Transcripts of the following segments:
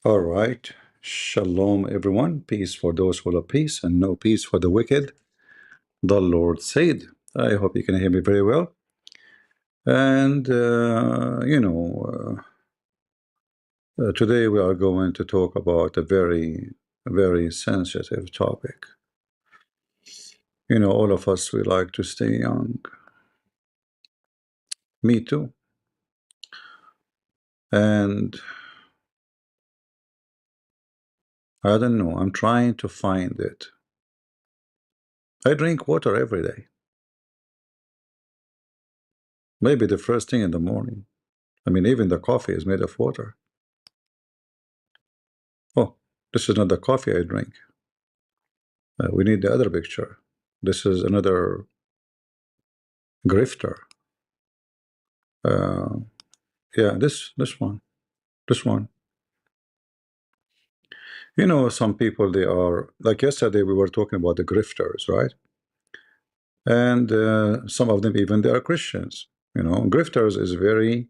All right. Shalom, everyone. Peace for those who love peace and no peace for the wicked. The Lord said. I hope you can hear me very well. And, today we are going to talk about a very, very sensitive topic. All of us, we like to stay young. Me too. And I don't know, I'm trying to find it. I drink water every day. Maybe the first thing in the morning. I mean, even the coffee is made of water. Oh, this is not the coffee I drink. We need the other picture. This is another grifter. Uh, yeah, this one, this one. Some people, they are like yesterday we were talking about the grifters, right? And some of them even they are Christians. Grifters is very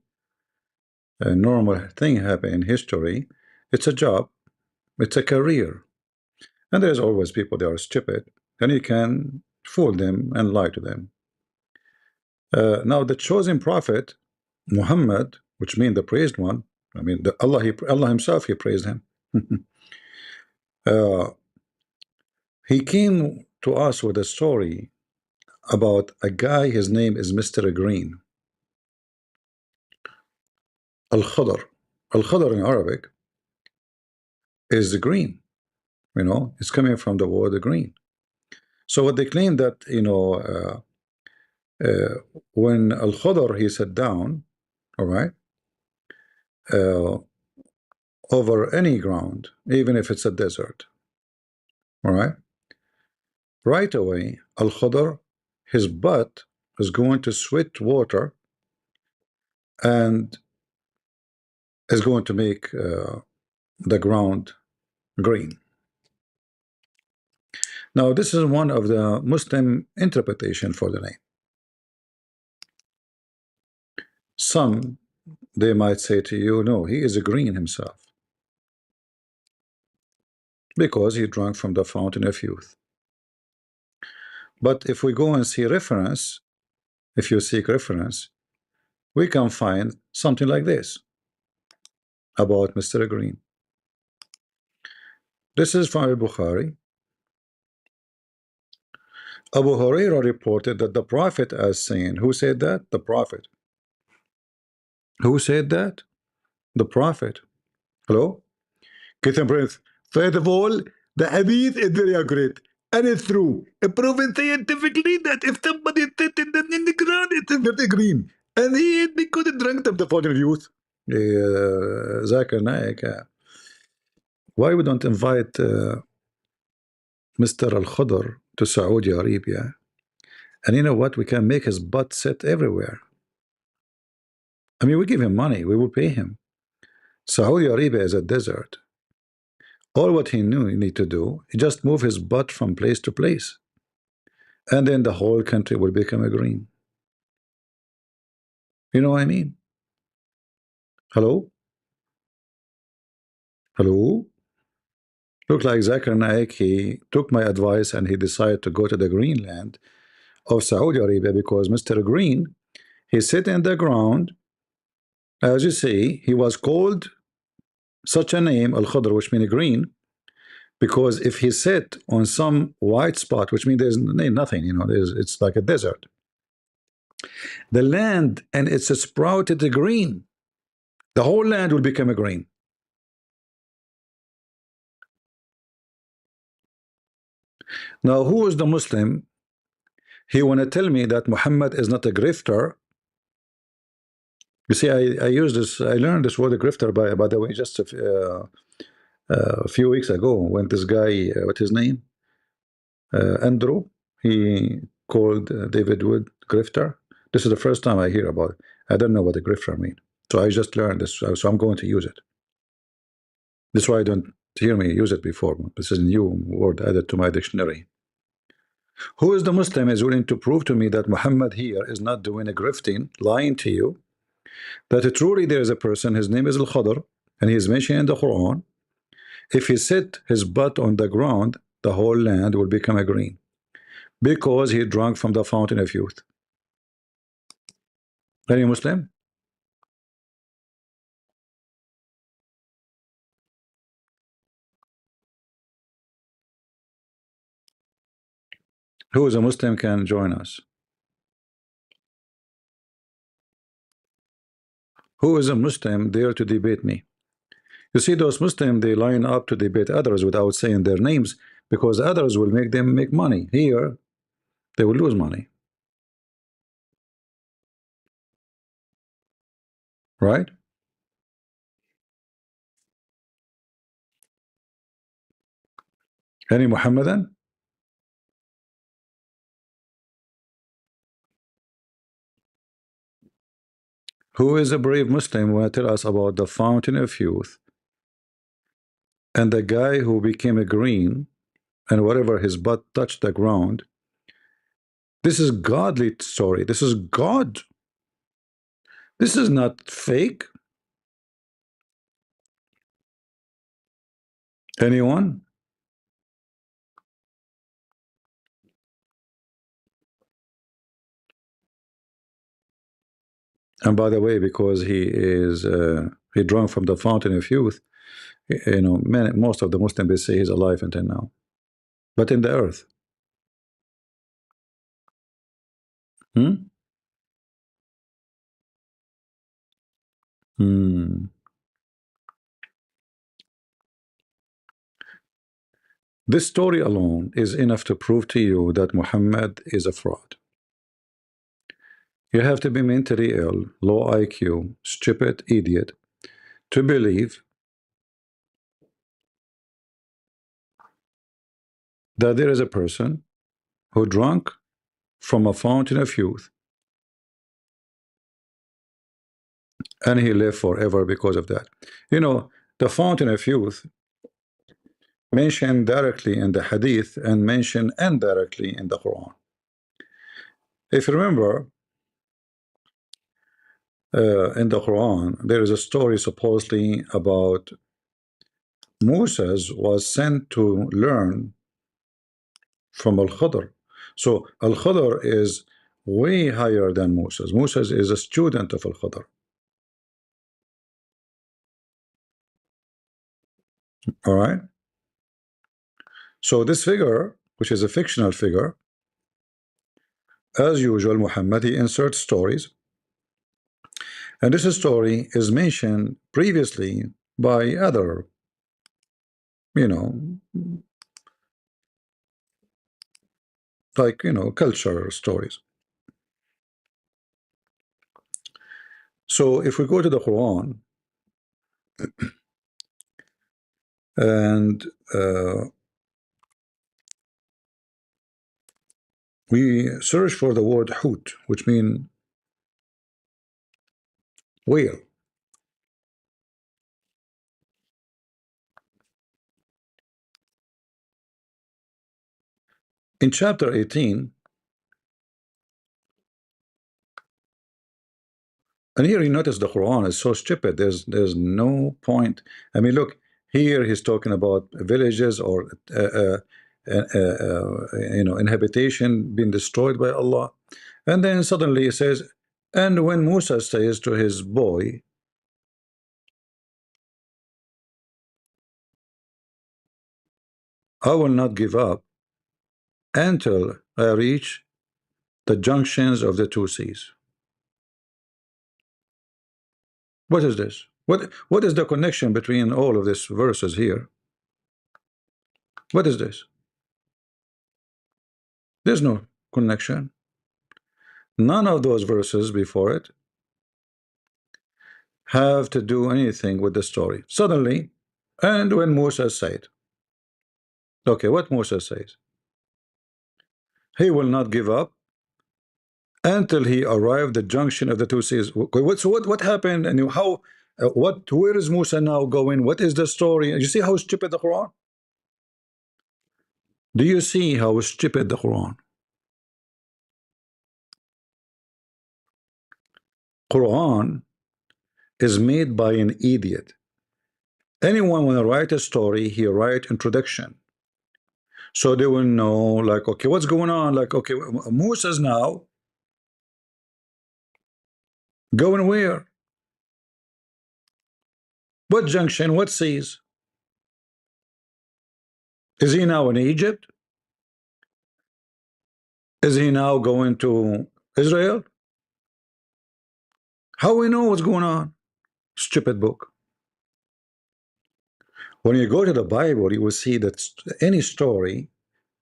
normal thing happen in history. It's a job, it's a career, and there's always people that are stupid, and you can fool them and lie to them. Now the chosen prophet Muhammad, which means the praised one. I mean, Allah Himself, He praised him. uh, he came to us with a story about a guy. His name is Mr. Green, Al-Khadr. Al-Khadr in Arabic is green. It's coming from the word green. So what they claim that when Al-Khadr he sat down, all right, uh, over any ground, even if it's a desert, all right. Right away, Al-Khadr, his butt is going to sweat water and is going to make the ground green. Now, this is one of the Muslim interpretation for the name. Some, they might say to you, no, he is a green himself because he drank from the fountain of youth. But if we go and see reference, if you seek reference, we can find something like this about Mr. Green. This is from Al-Bukhari. Abu Huraira reported that the Prophet as saying, who said that? The Prophet. Who said that? The Prophet. Hello? Captain Prince. First of all, the hadith is very accurate. And it's true. It's proven scientifically that if somebody sits in the ground, it's very green. And he is because he drank of the fountain of youth. Zakir Naik. Why we don't invite Mr. Al-Khadr to Saudi Arabia? And you know what? We can make his butt sit everywhere. I mean, we give him money. We will pay him. Saudi Arabia is a desert. All what he need to do is just move his butt from place to place. And then the whole country will become a green. You know what I mean? Hello? Hello? Look like Zakir Naik, he took my advice and he decided to go to the Greenland of Saudi Arabia because Mr. Green, he sit in the ground. As you see, he was called such a name, Al-Khadr, which means green, because if he sit on some white spot, which means there's nothing, it's like a desert. The land and it's a sprouted green. The whole land will become a green. Now, who is the Muslim? He want to tell me that Muhammad is not a grifter. You see, I use this. I learned this word grifter by the way just a few weeks ago when this guy, what his name, Andrew, he called David Wood grifter. This is the first time I hear about it. I don't know what a grifter means, so I just learned this. So I'm going to use it. This is why I don't hear me use it before. This is a new word added to my dictionary. Who is the Muslim is willing to prove to me that Muhammad here is not doing a grifting, lying to you, that truly there is a person, his name is Al-Khadr, and he is mentioned in the Quran, If he set his butt on the ground, the whole land will become a green because he drank from the fountain of youth. Any Muslim? Who is a Muslim can join us. Who is a Muslim dare to debate me? You see, those Muslims, they line up to debate others without saying their names because others will make them make money. Here, they will lose money. Right? Any Muhammadan? Who is a brave Muslim who will tell us about the fountain of youth and the guy who became a green and whatever his butt touched the ground? This is godly story. This is God. This is not fake. Anyone? And by the way, because he drank from the fountain of youth, most of the Muslims they say he's alive until now, but in the earth. Hmm? Hmm. This story alone is enough to prove to you that Muhammad is a fraud. You have to be mentally ill, low IQ, stupid idiot to believe that there is a person who drank from a fountain of youth and he lived forever because of that. You know, the fountain of youth mentioned directly in the hadith and mentioned indirectly in the Quran. If you remember, in the Quran, there is a story supposedly about Moses was sent to learn from Al-Khidr. So Al-Khidr is way higher than Moses. Moses is a student of Al-Khidr. All right. So this figure, which is a fictional figure, as usual, Muhammad, he inserts stories. And this story is mentioned previously by other, you know, culture stories. So if we go to the Quran and we search for the word hut, which means whale. In chapter 18, and here you notice the Quran is so stupid. There's no point. I mean, look, here he's talking about villages or inhabitation being destroyed by Allah. And then suddenly he says, and when Musa says to his boy, I will not give up until I reach the junctions of the two seas. What is this? What is the connection between all of these verses here? What is this? There's no connection. None of those verses before it have to do anything with the story. Suddenly, and when Musa said, okay, what Musa says? He will not give up until he arrived the junction of the two seas. What happened and how where is Musa now going? What is the story? You see how stupid the Quran? Do you see how stupid the Quran? Quran is made by an idiot. Anyone when I write a story, he write introduction. So they will know, like, okay, what's going on? Like, okay, Musa's now going where? What junction? What seas? Is he now in Egypt? Is he now going to Israel? How we know what's going on? Stupid book. When you go to the Bible, you will see that any story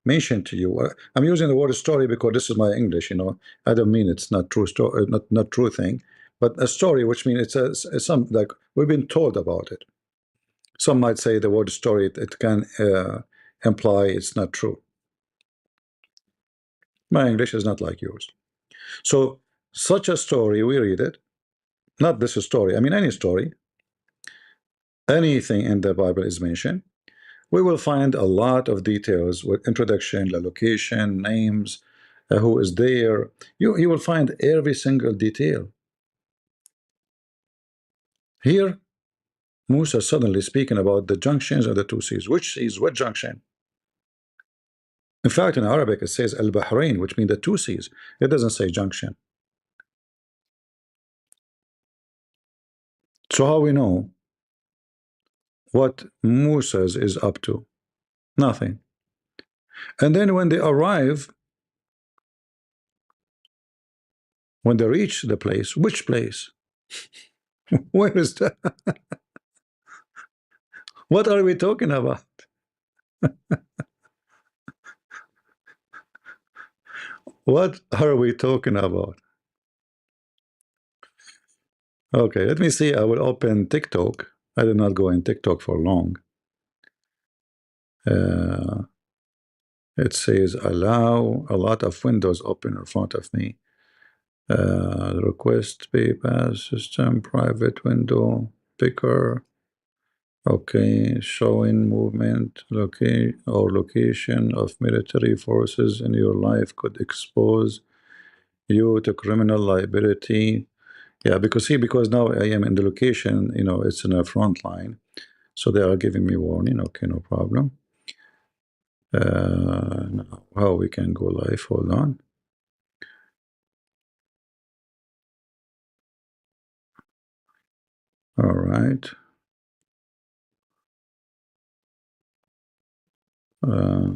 mentioned to you. I'm using the word story because this is my English. I don't mean it's not true story, not true thing, but a story, which means it's some like we've been told about it. Some might say the word story it can imply it's not true. My English is not like yours. So such a story, we read it. Not this story. I mean any story. Anything in the Bible is mentioned. We will find a lot of details with introduction, the location, names, who is there. You will find every single detail. Here, Musa suddenly speaking about the junctions of the two seas. Which seas? What junction? In fact, in Arabic, it says Al Bahrain, which means the two seas. It doesn't say junction. So how we know what Musa is up to? Nothing. And then when they arrive, when they reach the place, which place? Where is that? What are we talking about? What are we talking about? Okay, let me see. I will open TikTok. I did not go in TikTok for long. Uh, it says allow a lot of windows open in front of me. Request bypass system, private window, picker. Okay, showing movement, location of military forces in your life could expose you to criminal liability. Yeah, because now I am in the location, it's in a front line. So they are giving me warning. Okay, no problem. Now how we can go live? Hold on. All right. Uh,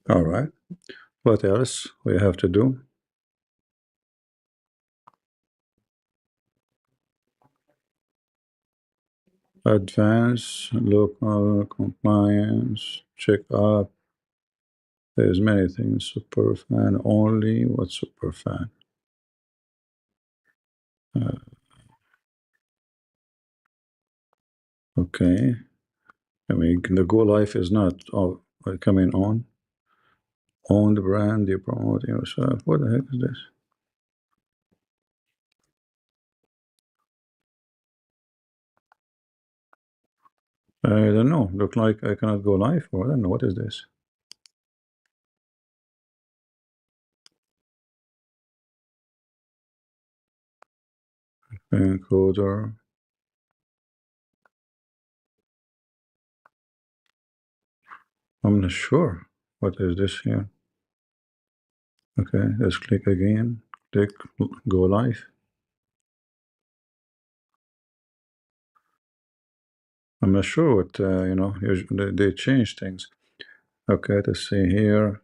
all right. What else we have to do? Advance, local compliance, check up. There's many things. Super fan only. What's super fan? Uh, okay. I mean, the go life is not coming on. Own the brand, you promote yourself. What the heck is this? I don't know. Look like I cannot go live, or I don't know. What is this? Encoder. I'm not sure. What is this here? Okay, let's click again. Click go live. I'm not sure what, usually they change things. Okay, let's see here.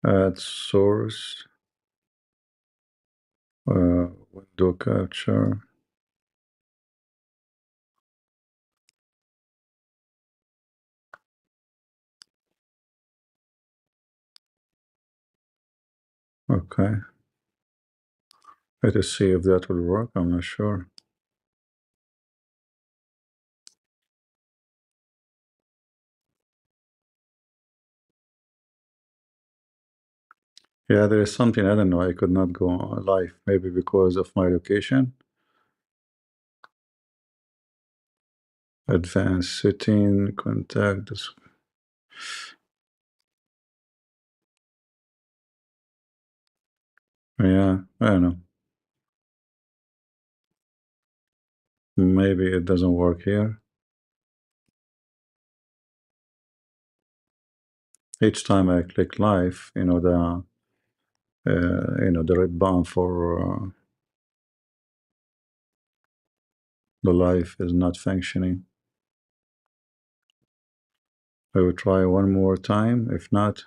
Add source. Window capture. Okay. Let us see if that will work. I'm not sure. Yeah, there is something, I don't know, I could not go live, maybe because of my location. Advanced setting, contact. Yeah, I don't know. Maybe it doesn't work here. Each time I click live, the red button for the live is not functioning. I will try one more time. If not,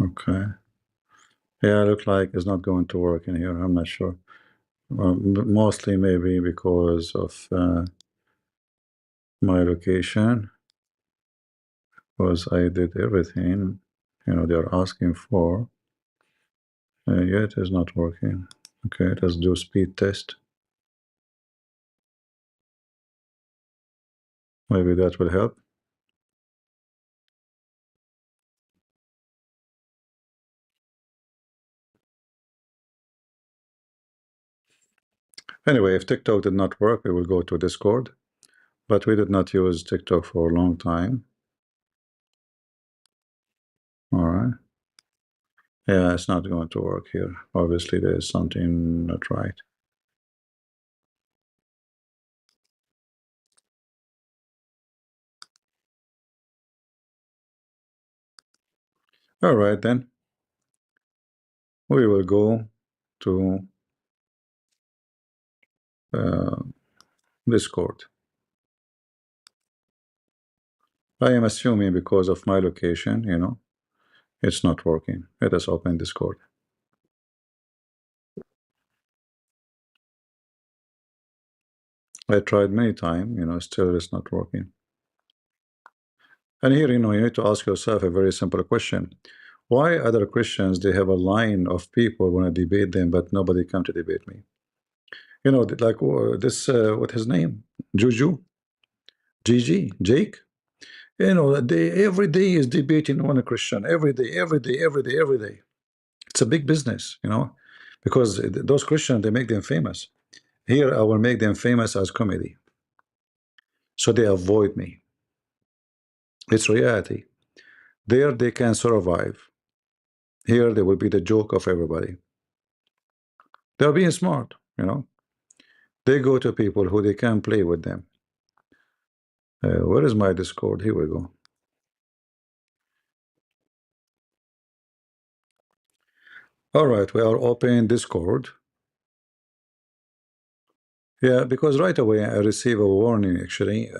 okay. Yeah, look like it's not going to work in here. I'm not sure. Mostly maybe because of my location, because I did everything they're asking for, yet it's not working. Okay, let's do speed test. Maybe that will help. Anyway, if TikTok did not work, we will go to Discord. But we did not use TikTok for a long time. All right. Yeah, it's not going to work here. Obviously, there is something not right. All right, then we will go to uh, Discord. I am assuming because of my location, it's not working. Let us open Discord. I tried many times, still it's not working. And here, you need to ask yourself a very simple question. Why other Christians, they have a line of people want to debate them, but nobody come to debate me? Like this, what his name? Juju? Gigi? Jake? They every day is debating on a Christian. Every day, every day, every day, every day. It's a big business, because those Christians, they make them famous. Here, I will make them famous as comedy. So they avoid me. It's reality. There, they can survive. Here, they will be the joke of everybody. They're being smart. They go to people who they can play with them. Where is my Discord? Here we go. All right, we are opening Discord. Yeah, because right away I receive a warning actually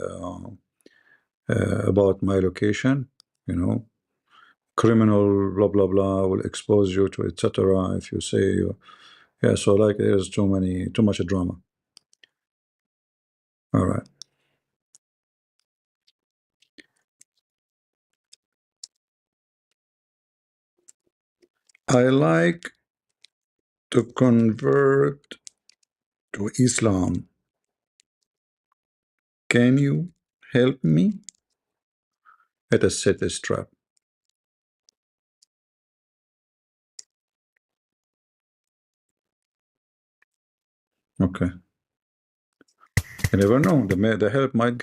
about my location. Criminal blah blah blah will expose you to etc. If you say you, yeah. So like there's too much drama. All right. I like to convert to Islam. Can you help me? Let us set this trap. Okay. You never know. The help might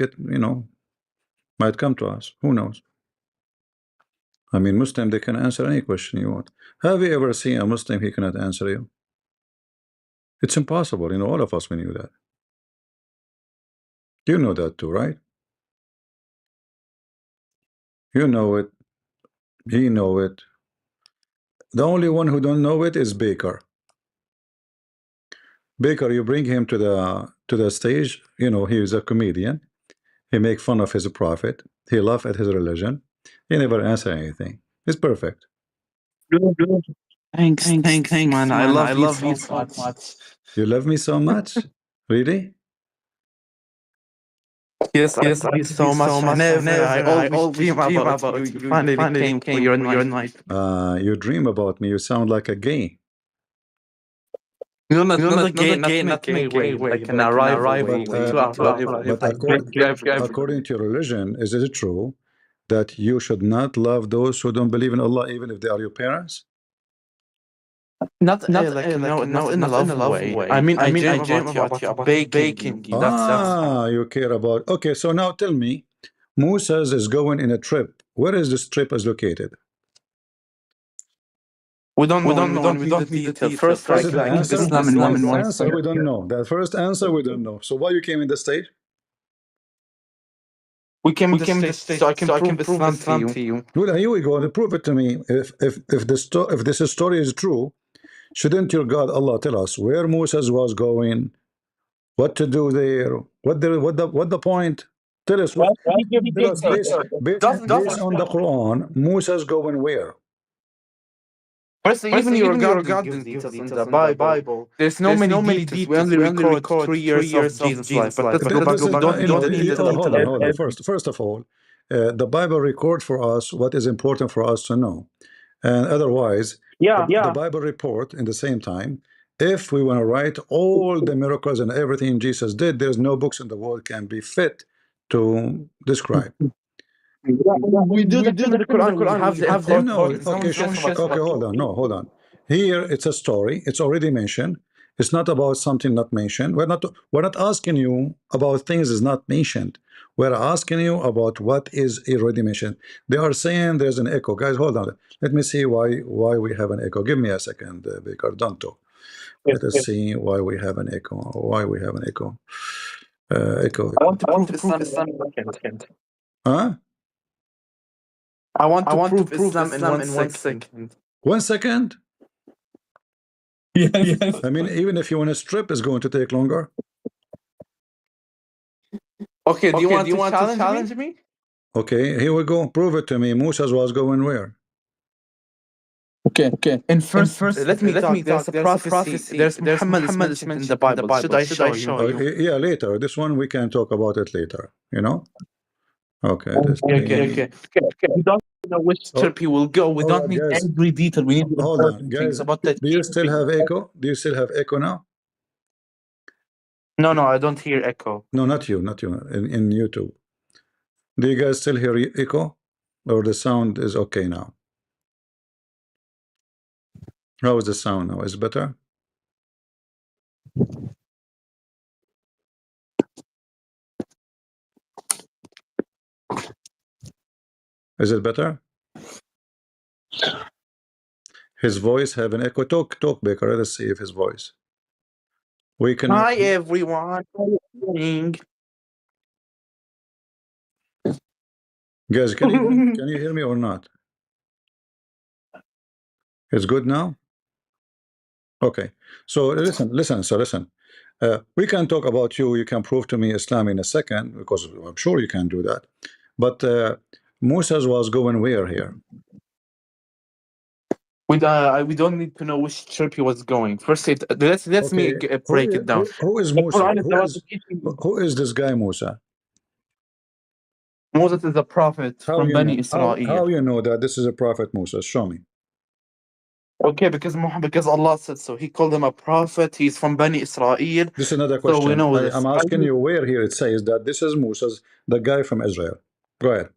might come to us. Who knows? I mean, Muslim, they can answer any question you want. Have you ever seen a Muslim he cannot answer you? It's impossible. All of us, we knew that. You know that too, right? You know it. He know it. The only one who don't know it is Baker. Baker, you bring him to the stage. He is a comedian. He make fun of his prophet. He laugh at his religion. He never answer anything. He's perfect. Thanks, man. I love you so much. You love me so much? Really? Yes, I love you so much. I always dream about you. You finally came for your night. You dream about me. You sound like a gay. No, not a gay, not in a gay way, like an arrival way. But according to your religion, is it true that you should not love those who don't believe in Allah, even if they are your parents? Not like no, not in a love way. I mean, I dream about you baking. That's You care about. Okay, so now tell me, Moses is going in a trip. Where is this trip is located? we don't know. We don't need the detail. First, This is the answer. Islam This in is the one answer we don't know. The first answer we don't know. So why you came in the state? We came to the state so I can prove Islam to you. Well, here we go. Prove it to me. If this story is true, shouldn't your God Allah tell us where Moses was going, what to do there, what the point? Tell us what. Tell us based on the Quran, Moses going where? First, even your God didn't give details in the Bible. There's no many details. We only record 3 years of Jesus' life. But let's go back. We don't need the details. Hold on. First of all, the Bible records for us what is important for us to know. And otherwise, the Bible report in the same time, if we want to write all the miracles and everything Jesus did, there's no books in the world can be fit to describe. We do the Quran. We have the no. Okay, hold on. No, hold on. Here it's a story. It's already mentioned. It's not about something not mentioned. We're not asking you about things is not mentioned. We're asking you about what is already mentioned. They are saying there's an echo. Guys, hold on. Let me see why we have an echo. Give me a second, Baker. Don't talk. Let us see why we have an echo. Why we have an echo. Echo. I want to prove Islam in Huh? I want to prove Islam in 1 second. 1 second? Yes. I mean, even if you want to strip, it's going to take longer. Okay, do you want to challenge me? Okay, here we go. Prove it to me. Moses was going where? Okay. And first, let me talk. There's a prophecy. There's Muhammad mentioned in the Bible. Should I show you? Yeah, later. This one we can talk about it later. You know. Okay. Okay. We don't know which trip he will go. We don't need every detail. We need hold on, guys. About that. Do you still have echo? Do you still have echo now? No, I don't hear echo. No, not you. In YouTube. Do you guys still hear echo, or the sound is okay now? How is the sound now? Is it better? Is it better? His voice have an echo. Talk, Baker. Let's see if his voice. We can. Hi everyone. Guys, can you hear me or not? It's good now. Okay. So listen. We can talk about you. You can prove to me Islam in a second, because I'm sure you can do that. But Moses was going where here? We don't need to know which trip he was going. First, let me break it down. Who is Musa? Who is this guy Musa? Moses is a prophet from Bani Israel. How you know that this is a prophet Musa? Show me. Okay, because Allah said so. He called him a prophet. He's from Bani Israel. This is another question. So we know I'm asking you where here it says that this is Moses, the guy from Israel. Go ahead.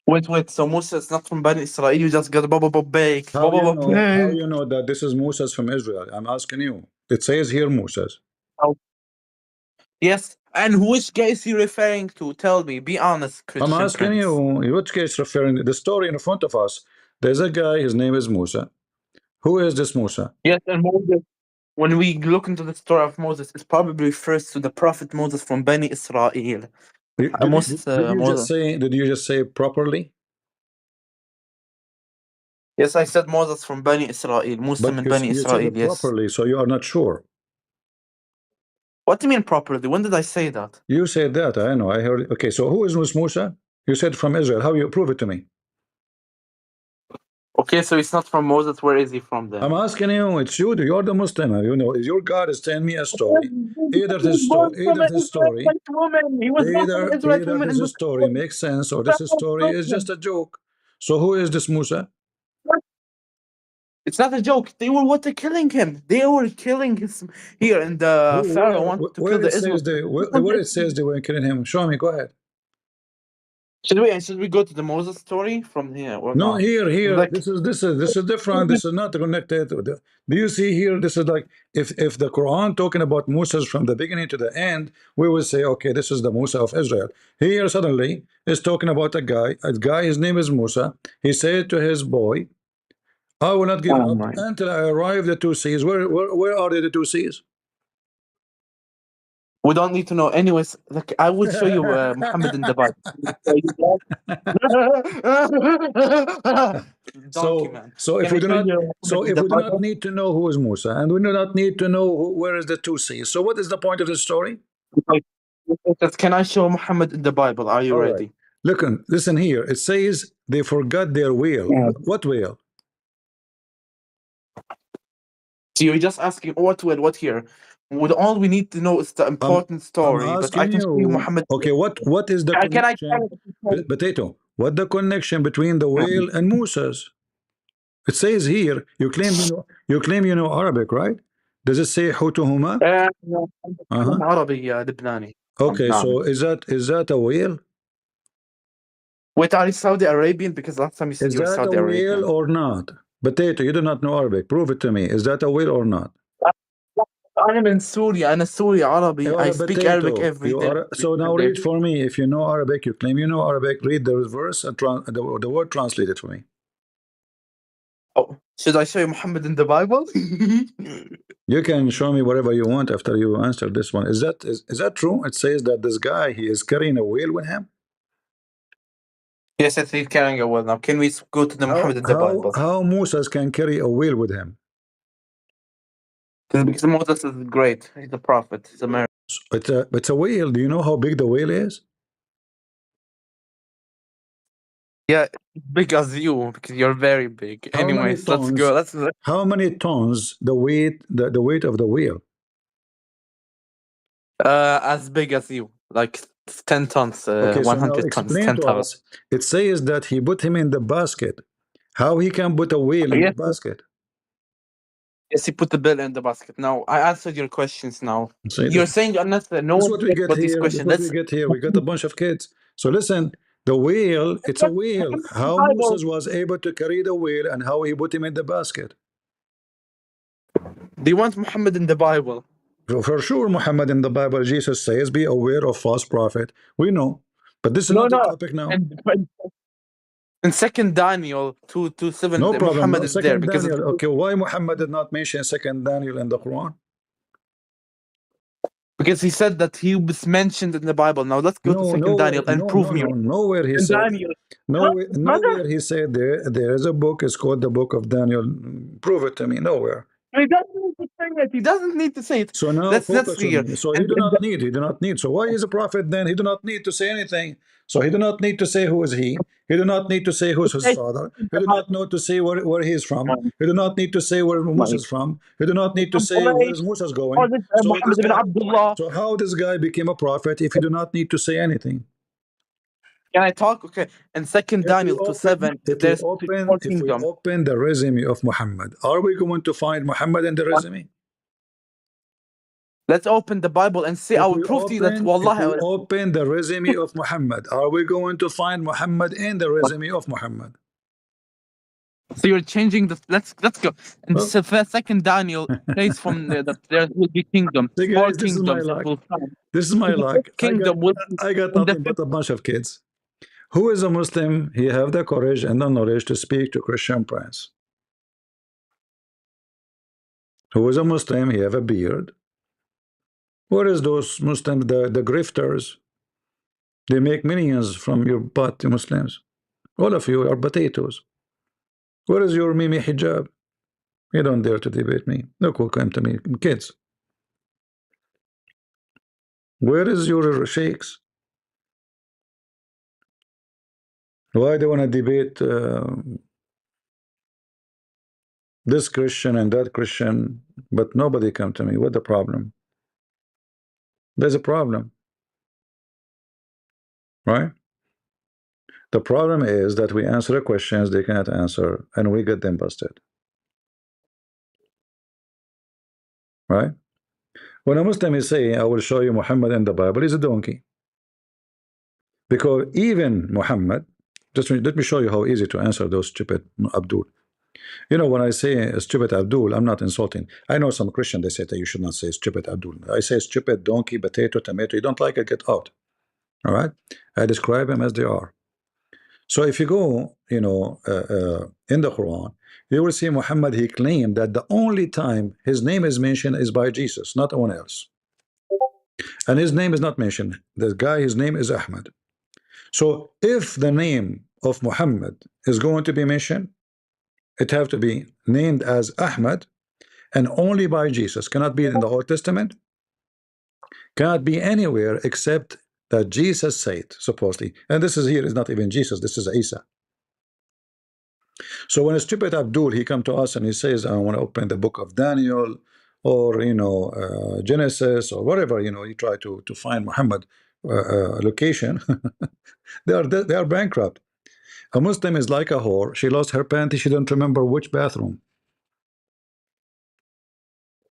Wait. So Musa is not from Bani Israel. You just got baked. How you know that this is Moses from Israel? I'm asking you. It says here Moses. Oh. Yes. And which guy is he referring to? Tell me. Be honest, Christian. I'm asking you, which guy is referring to? The story in front of us. There's a guy, his name is Musa. Who is this Musa? Yes, and Moses, when we look into the story of Moses, it probably refers to the prophet Moses from Bani Israel. Did you just say properly? Yes, I said Moses from Bani Israel, Muslim and Bani Israel. Yes, properly, so you are not sure. What do you mean properly? When did I say that? You said that. I know. I heard. Okay, so who is Musa? You said from Israel. How you prove it to me? Okay, so it's not from Moses. Where is he from then? I'm asking you, it's you, you're the Muslim. You know, your God is telling me a story. Either this story, either his story makes sense, or this story is just a joke. So who is this Musa? It's not a joke. They were what? They're killing him. They were killing his here, and the Pharaoh wanted to kill Where the it says Israelites. where it says they were killing him? Show me. Go ahead. Should we go to the Moses story from here or No, not? here. Like, This is different. This is not connected. Do you see here? This is like if the Quran talking about Musa from the beginning to the end, we will say, okay, this is the Musa of Israel. Here suddenly is talking about a guy. A guy. His name is Musa. He said to his boy, "I will not give oh up my. until I arrive the two seas." Where are the two seas? We don't need to know. Anyways, like I will show you Muhammad in the Bible. Donkey So man. so if Can I we do show not you so Muhammad in if the we do not Bible? need to know who is Musa, and we do not need to know where is the two seas, so what is the point of the story? Like, can I show Muhammad in the Bible? Are you All right. ready? Listen here. It says they forgot their whale. Yeah. What whale? So you're just asking what will what here? All we need to know is the I'm important I'm story, but I asking can show you you. Muhammad. Okay, what is the Can I? connection? Potato. What the connection between the whale and Musa's? It says here. You claim you know Arabic, right? Does it say Hutuhuma? No, Uh-huh. I'm عربي لبناني. Okay, نعم. so is that a whale? Wait, are you Saudi Arabian? Because last time you said Is you were that a Saudi whale Arabian. or not? Potato, you do not know Arabic. Prove it to me. Is that a whale or not? أنا من سوريا. أنا سوري You عربي. are I a speak Arabic potato. every You day. are so now read for me. If you know Arabic, you claim you know Arabic. Read the verse and the word translated for me. Oh, should I show you Muhammad in the Bible? You can show me whatever you want after you answer this one. Is that true? It says that this guy he is carrying a whale with him. Yes, he's carrying a well now. Can we go to the How Muhammad in the how Bible? how Moses can carry a whale with him? Because Moses is great. He's a prophet. He's a man. It's a whale. Do you know how big the whale is? Yeah, big as you because you're very big. How many Anyways, let's go. tons? Let's How many tons the weight of the whale? as big as you, like 10 tons, Okay, so now 100 tons, explain to 10,000. us. It says that he put him in the basket. How he can put a whale in the Yes, basket? yes, he put the bill in the basket. Now I answered your questions. Now See, you're saying unnecessary. No this is one what we cares get about these here. This is questions. what we Let's get here. We got a bunch of kids. So listen, the whale, it's a whale. How Bible. Moses was able to carry the whale and how he put him in the basket. Do you want Muhammad in the Bible? For sure, Muhammad in the Bible, Jesus says, be aware of false prophet. We know. But this is No, not the no. topic now. And in Second Daniel 2:7, No problem. Muhammad No, is there second because Daniel. Okay, why Muhammad did not mention second Daniel in the Quran? he said that he was mentioned in the Bible. Now let's go to No, Second nowhere, Daniel and prove me. nowhere he And said. Daniel. Huh? Mother? Nowhere he said there is a book. It's called the Book of Daniel. Prove it to me. Nowhere. He doesn't need to say it. He doesn't need to say it. So now That's focus on clear. me. So he And, do not need. He do not need. So why is a prophet then? He do not need to say anything. So he do not need to say who is he. He do not need to say who's his father. He do not know to say where he is from. He do not need to say where Musa is from. He do not need to say where is Musa going. So this محمد بن guy. عبد الله. So how this guy became a prophet if he do not need to say anything? Can I talk? Okay. In Second If we Daniel open, 2:7, there's four if we kingdoms. open the resume of Muhammad, are we going to find Muhammad in the resume? Let's open the Bible and see. I will prove to you that If we Wallah. open the resume of Muhammad, are we going to find Muhammad in the resume of Muhammad? So you're changing the. Let's go. In Well, Second Daniel, place from there will be kingdoms. see Four guys, this is my kingdoms that luck. will come. This is my And the luck. fifth kingdom will be I got in the nothing but fifth. a bunch of kids. Who is a Muslim? He have the courage and the knowledge to speak to Christian prince. Who is a Muslim? He have a beard. Where is those Muslims, the grifters? They make millions from your butt, you Muslims. All of you are potatoes. Where is your Mimi hijab? You don't dare to debate me. Look who came to me, kids. Where is your sheiks? Why do you want to debate this Christian and that Christian, but nobody come to me. What the problem? There's a problem, right? The problem is that we answer the questions they cannot answer, and we get them busted, right? When a Muslim is saying, I will show you Muhammad in the Bible, he's a donkey. Because even Muhammad, just let me show you how easy to answer those stupid Abdul. You know, when I say stupid Abdul, I'm not insulting. I know some Christian, they say that you should not say stupid Abdul. I say stupid, donkey, potato, tomato. You don't like it, get out. All right? I describe them as they are. So if you go, you know, in the Quran, you will see Muhammad, he claimed that the only time his name is mentioned is by Jesus, not one else. And his name is not mentioned. The guy, his name is Ahmad. So if the name of Muhammad is going to be mentioned, it have to be named as Ahmad and only by Jesus. Cannot be in the Old Testament, cannot be anywhere except that Jesus said, supposedly. And this is here is not even Jesus, this is Isa. So when a stupid Abdul, he come to us and he says, I want to open the book of Daniel or, you know, Genesis or whatever, you know, you try to find Muhammad location, they are bankrupt. A Muslim is like a whore. She lost her panty. She don't remember which bathroom.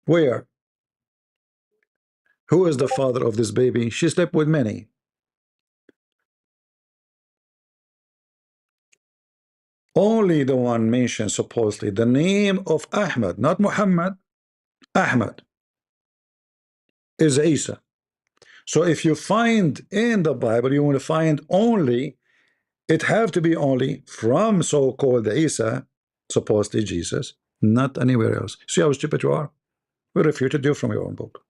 Where? Who is the father of this baby? She slept with many. Only the one mentioned supposedly the name of Ahmad, not Muhammad. Ahmad is Isa. So if you find in the Bible, you want to find only, it have to be only from so-called Isa, supposedly Jesus, not anywhere else. See how stupid you are? We refuted you from your own book.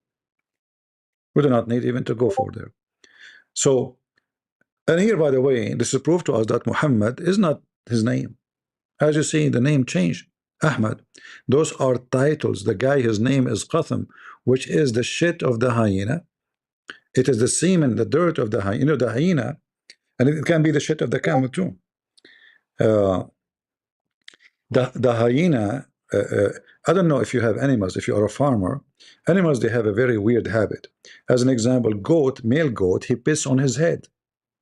We do not need even to go further. So, and here, by the way, this is proof to us that Muhammad is not his name. As you see, the name changed. Ahmad. Those are titles. The guy, his name is Qatham, which is the shit of the hyena. It is the semen, the dirt of the hyena. You know, the hyena, and it can be the shit of the camel too. Uh, the hyena, I don't know if you have animals, if you are a farmer, animals, they have a very weird habit. As an example, goat, male goat, he piss on his head.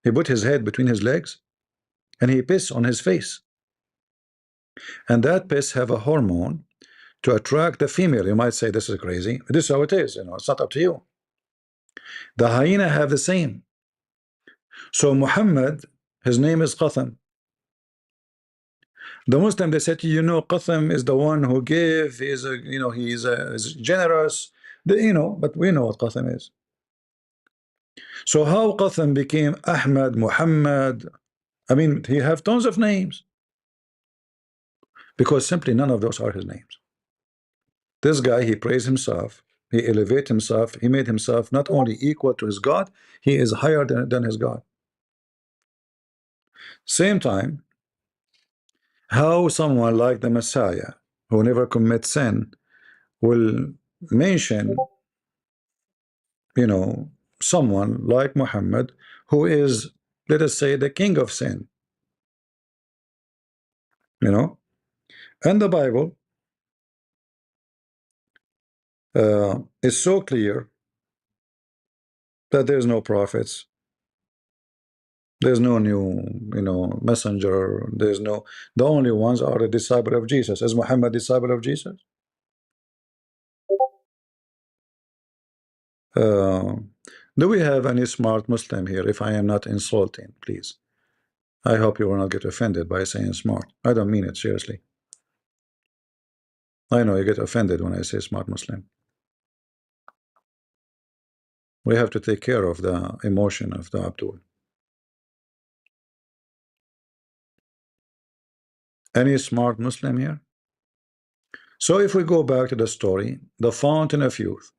He put his head between his legs and he piss on his face. And that piss have a hormone to attract the female. You might say this is crazy. This is how it is, you know, it's not up to you. The hyena have the same. So Muhammad, his name is Qatham. The Muslim, they said, you know, Qatham is the one who gave, is a, you know, is generous, you know, but we know what Qatham is. So how Qatham became Ahmad, Muhammad? I mean, he have tons of names because simply none of those are his names. This guy, he praised himself, he elevated himself, he made himself not only equal to his God, he is higher than his God. Same time, how someone like the Messiah, who never commits sin, will mention, you know, someone like Muhammad, who is, let us say, the king of sin, you know? And the Bible is so clear that there's no prophets, there's no new, you know, messenger, there's no, the only ones are the disciple of Jesus. Is Muhammad disciple of Jesus? Uh, do we have any smart Muslim here? If I am not insulting, please. I hope you will not get offended by saying smart. I don't mean it seriously. I know you get offended when I say smart Muslim. We have to take care of the emotion of the Abdul. Any smart Muslim here? So if we go back to the story, the fountain of youth.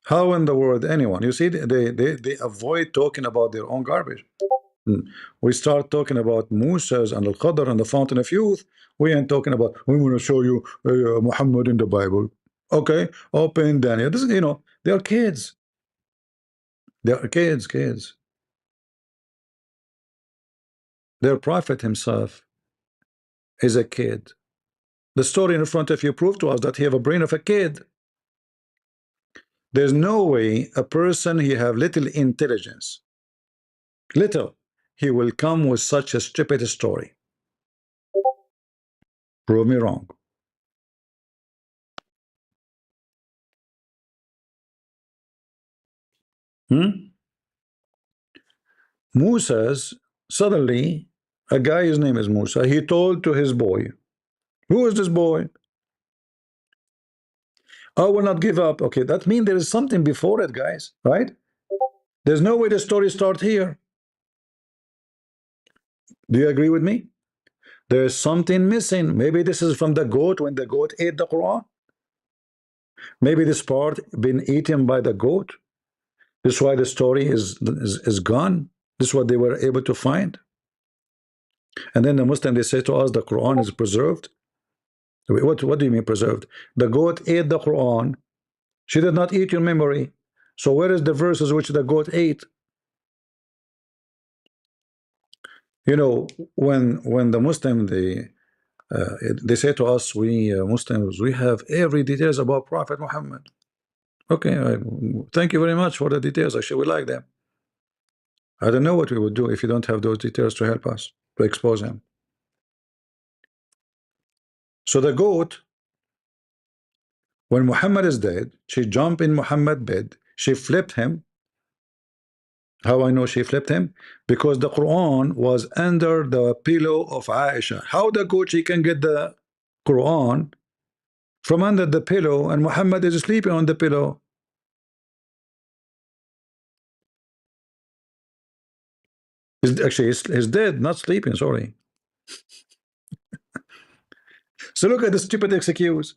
How in the world anyone? You see, they avoid talking about their own garbage. We start talking about Musa's and Al-Qadr and the fountain of youth. We ain't talking about, we want to show you Muhammad in the Bible. Okay, open Daniel. This is, you know, they are kids. They are kids. Their prophet himself is a kid. The story in front of you proved to us that he have a brain of a kid. There's no way a person he have little intelligence, little, he will come with such a stupid story. Prove me wrong. Musa's suddenly a guy, his name is Musa, he told to his boy, who is this boy? I will not give up. Okay, that means there is something before it, guys, right? There's no way the story start here. Do you agree with me? There's something missing. Maybe this is from the goat when the goat ate the Quran. Maybe this part been eaten by the goat. This is why the story is gone. This is what they were able to find. And then the Muslim, they say to us the Quran is preserved. What do you mean preserved? The goat ate the Quran. She did not eat your memory. So where is the verses which the goat ate? You know, when the Muslim they say to us, we Muslims, we have every details about Prophet Muhammad. Okay, thank you very much for the details. Actually, we like them. I don't know what we would do if you don't have those details to help us to expose him. So the goat, when Muhammad is dead, she jumped in Muhammad's bed, she flipped him. How I know she flipped him? Because the Quran was under the pillow of Aisha. How the goat she can get the Quran from under the pillow and Muhammad is sleeping on the pillow? Actually, he's dead, not sleeping, sorry. So look at the stupid excuse.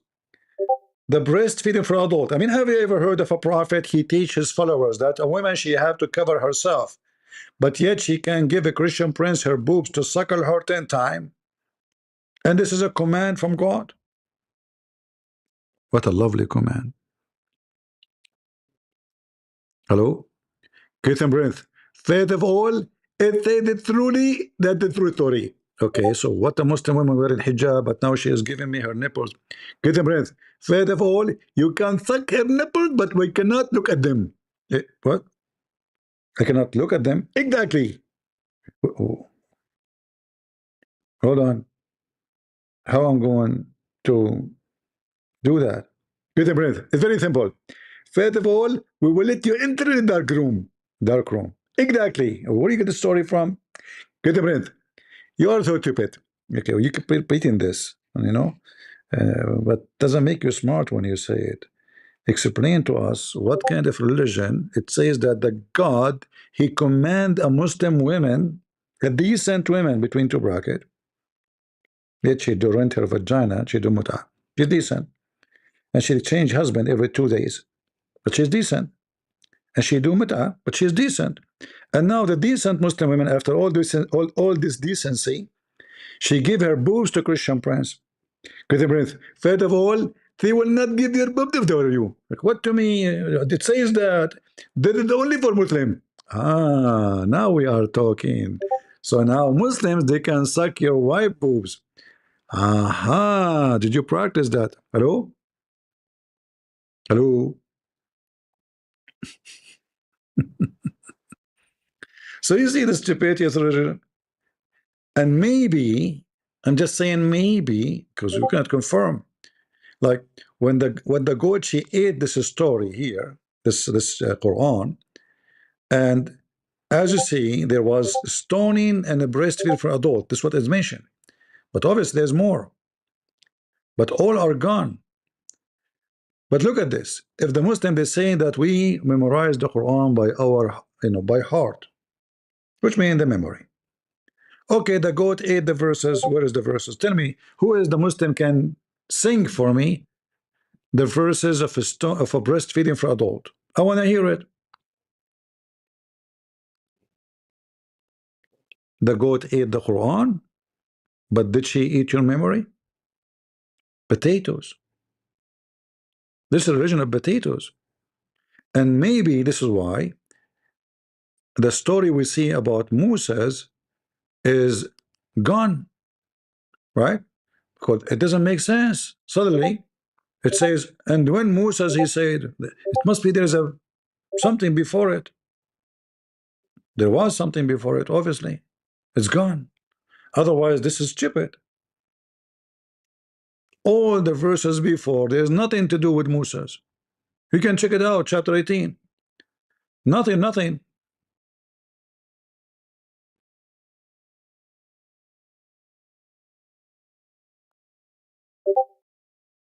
The breastfeeding for adult. I mean, have you ever heard of a prophet? He teaches followers that a woman, she have to cover herself, but yet she can give a Christian prince her boobs to suckle her 10 times. And this is a command from God. What a lovely command. Hello? Get and breath. Faith of all, it said truly that the true story. Okay, so what a Muslim woman wearing hijab, but now she is giving me her nipples. Get and breath. Faith of all, you can suck her nipples, but we cannot look at them. What? I cannot look at them? Exactly. Hold on. How I'm going to do that? Get a breath. It's very simple. First of all, we will let you enter the dark room. Dark room. Exactly. Where do you get the story from? Get a breath. You are so stupid. Okay, well, you keep repeating this, you know, but doesn't make you smart when you say it. Explain to us what kind of religion it says that the God he command a Muslim woman, a decent woman between two brackets, yet she do rent her vagina, she do muta. She's decent. And she change husband every 2 days. But she's decent. And she do muta, but she's decent. And now the decent Muslim women, after all this decency, she give her boobs to Christian prince. First of all, they will not give their boobs if they were you. Like, what to me? It says that this is only for Muslim. Ah, now we are talking. So now Muslims, they can suck your wife boobs. Aha, did you practice that? Hello? Hello? So you see the stupidity of religion. And maybe, I'm just saying maybe, because we cannot confirm. Like when the goat she ate this story here, this Quran, and as you see, there was stoning and a breastfeeding for adult. This is what is mentioned. But obviously there's more. But all are gone. But look at this. If the Muslim is saying that we memorize the Quran by our, by heart, which means the memory. Okay, the goat ate the verses. Where is the verses? Tell me, who is the Muslim can sing for me the verses of a breastfeeding for adult? I want to hear it. The goat ate the Quran, but did she eat your memory? Potatoes. This is the origin of potatoes. And maybe this is why the story we see about Moses is gone, right? called, it doesn't make sense. Suddenly it says, and when Musa, he said, it must be there's a something before it. There was something before it, obviously. It's gone. Otherwise, this is stupid. All the verses before, there's nothing to do with Musa's. You can check it out, chapter 18. Nothing, nothing.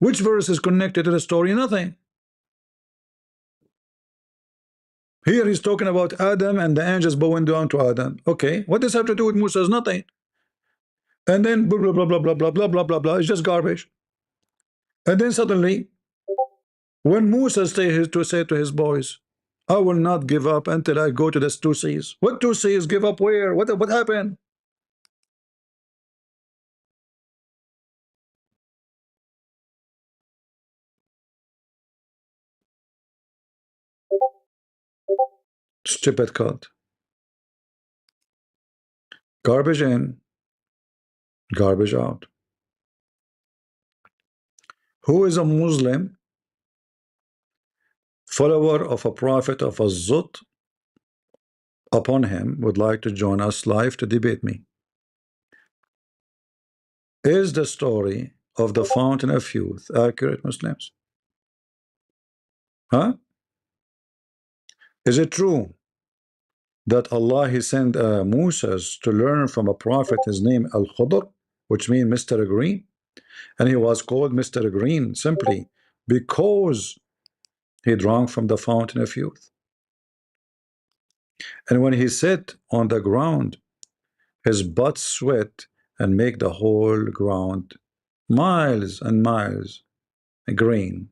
Which verse is connected to the story? Nothing. Here he's talking about Adam and the angels bowing down to Adam. Okay, what does that have to do with Musa's? Nothing. And then blah blah blah blah blah blah blah blah blah blah. It's just garbage. And then suddenly, when Musa said to his boys, I will not give up until I go to the two seas. What two seas? Give up where? What happened? Stupid cult. Garbage in, garbage out. Who is a Muslim, follower of a prophet of a Zut upon him, would like to join us live to debate me? Is the story of the fountain of youth accurate, Muslims? Huh? Is it true that Allah he sent Moses to learn from a prophet, his name Al-Khudr, which means Mr. Green, and he was called Mr. Green simply because he drank from the fountain of youth? And when he sat on the ground, his butt sweat and make the whole ground miles and miles green.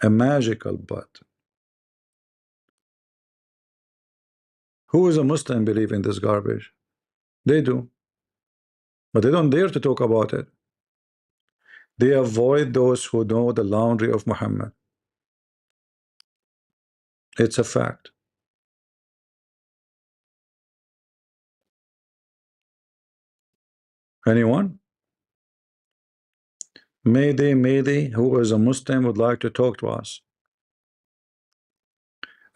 A magical butt. Who is a Muslim believe in this garbage? They do, but they don't dare to talk about it. They avoid those who know the laundry of Muhammad. It's a fact. Anyone? Mayday, who is a Muslim would like to talk to us.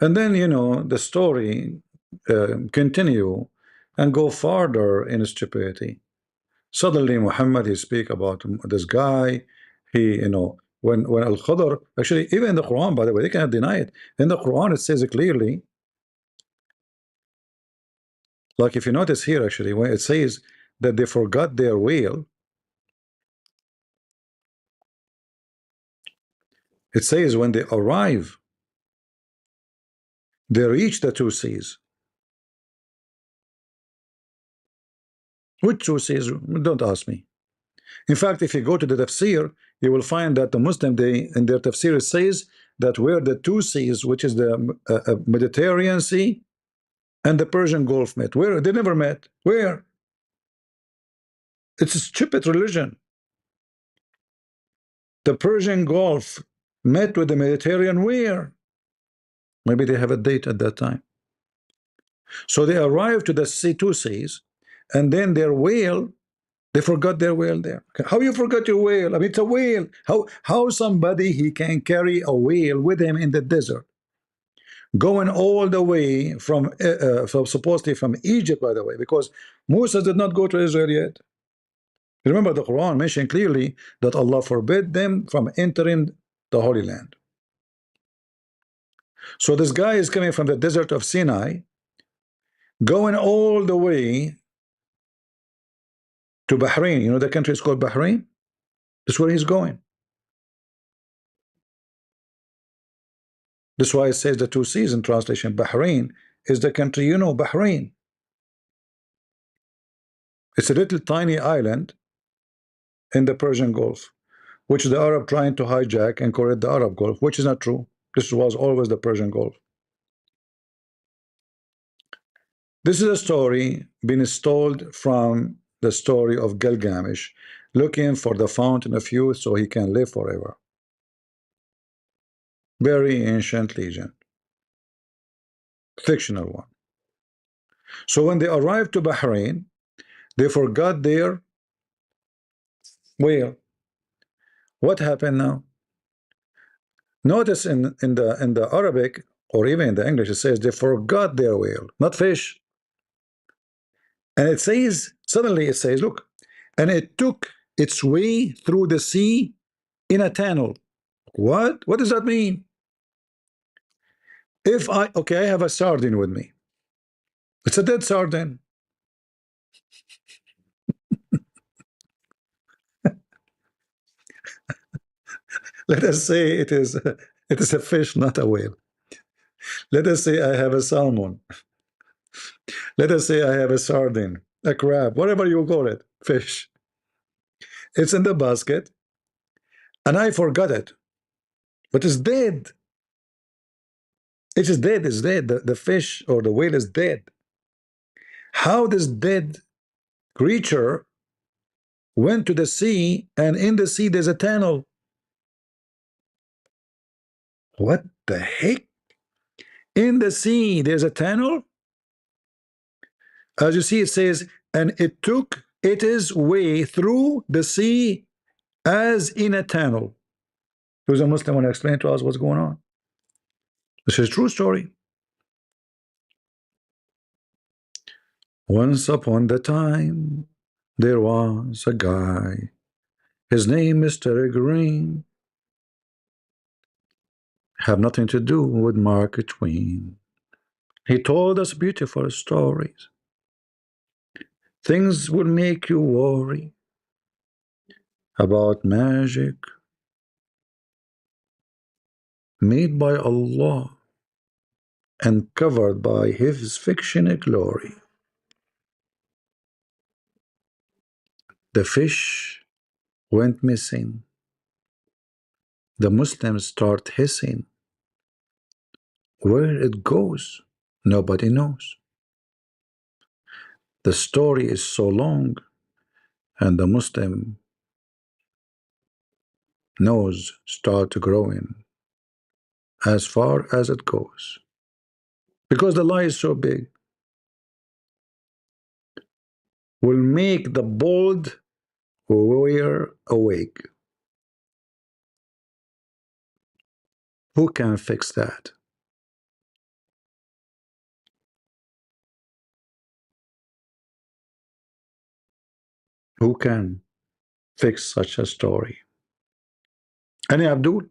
And then, you know, the story continue and go farther in stupidity. Suddenly Muhammad, he speak about this guy. He, you know, when Al-Khudr, actually even in the Quran, by the way, they cannot deny it. In the Quran it says it clearly, like if you notice here actually, when it says that they forgot their whale, it says when they arrive, they reach the two seas. Which two seas? Don't ask me. In fact, if you go to the tafsir, you will find that the Muslim, they in their tafsir, it says that where the two seas, which is the Mediterranean Sea and the Persian Gulf, met. Where? They never met. Where? It's a stupid religion. The Persian Gulf met with the Mediterranean. Where? Maybe they have a date at that time. So they arrived to the two seas, and then their whale, they forgot their whale there. How you forgot your whale? I mean, it's a whale. How somebody he can carry a whale with him in the desert, going all the way from supposedly from Egypt, by the way, because Moses did not go to Israel yet. Remember, the Quran mentioned clearly that Allah forbid them from entering the Holy Land. So this guy is coming from the desert of Sinai, going all the way to Bahrain. You know the country is called Bahrain? That's where he's going. That's why it says the two seas in translation. Bahrain is the country, you know, Bahrain. It's a little tiny island in the Persian Gulf, which the Arab trying to hijack and call it the Arab Gulf, which is not true. This was always the Persian Gulf. This is a story being stole from the story of Gilgamesh, looking for the fountain of youth so he can live forever. Very ancient legend, fictional one. So when they arrived to Bahrain, they forgot their Whale. What happened now? Notice in the Arabic or even in the English, it says they forgot their whale, not fish. And it says, suddenly it says, look, and it took its way through the sea in a tunnel. What? What does that mean? If okay, I have a sardine with me. It's a dead sardine. Let us say it is a fish, not a whale. Let us say I have a salmon. Let us say I have a sardine, a crab, whatever you call it, fish. It's in the basket, and I forgot it, but it's dead. It is dead. It's dead. The fish or the whale is dead. How this dead creature went to the sea, and in the sea there's a tunnel? What the heck? In the sea there's a tunnel? As you see, it says, and it took its way through the sea as in a tunnel. Who's a Muslim want to explain to us what's going on? This is a true story. Once upon the time, there was a guy. His name is Terry Green. Have nothing to do with Mark Twain. He told us beautiful stories. Things would make you worry about magic made by Allah and covered by His fiction glory. The fish went missing. The Muslims start hissing. Where it goes, nobody knows. The story is so long, and the Muslim nose start growing as far as it goes. Because the lie is so big, will make the bold warrior awake. Who can fix that? Who can fix such a story? Any Abdul?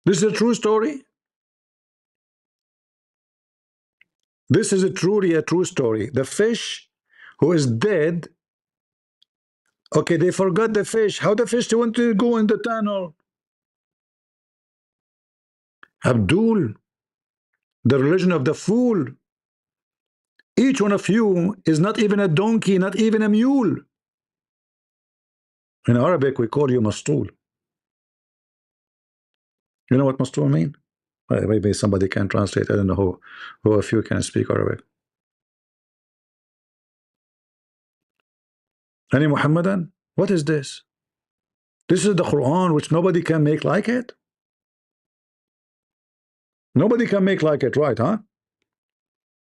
This is a true story. This is truly a true story. The fish who is dead. Okay, they forgot the fish. How the fish want to go in the tunnel? Abdul, the religion of the fool. Each one of you is not even a donkey, not even a mule. In Arabic, we call you mastul. You know what mastul mean? Maybe somebody can translate. I don't know who of you can speak Arabic. Any Muhammadan? What is this? This is the Quran, which nobody can make like it. Nobody can make like it, right? Huh?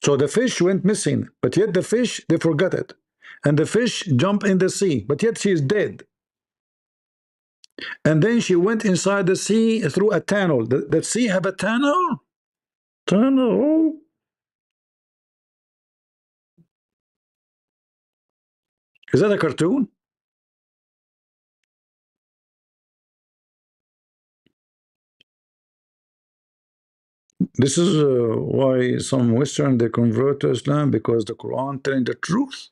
So the fish went missing, but yet the fish, they forgot it. And the fish jumped in the sea, but yet she is dead. And then she went inside the sea through a tunnel. The sea have a tunnel? Tunnel? Is that a cartoon? This is why some Western, they convert to Islam, because the Quran telling the truth.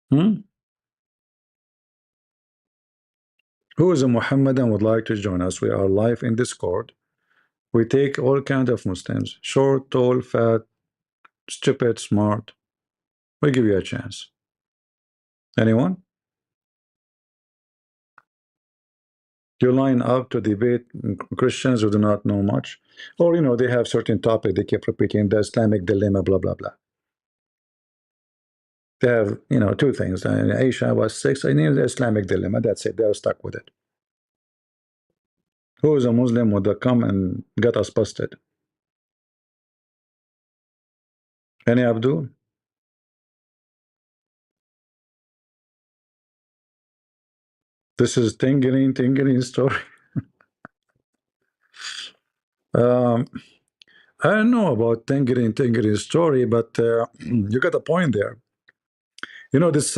Hmm? Who is a Muhammadan would like to join us? We are live in Discord. We take all kinds of Muslims, short, tall, fat, stupid, smart. We give you a chance. Anyone? You line up to debate Christians who do not know much, or they have certain topic they keep repeating, the Islamic dilemma, blah blah blah. They have two things. Aisha was 6. I need the Islamic dilemma. That's it. They're stuck with it. Who is a Muslim would come and get us busted? Any Abdul? This is tingling story. Um, I don't know about tingling story, but you got a point there. You know, this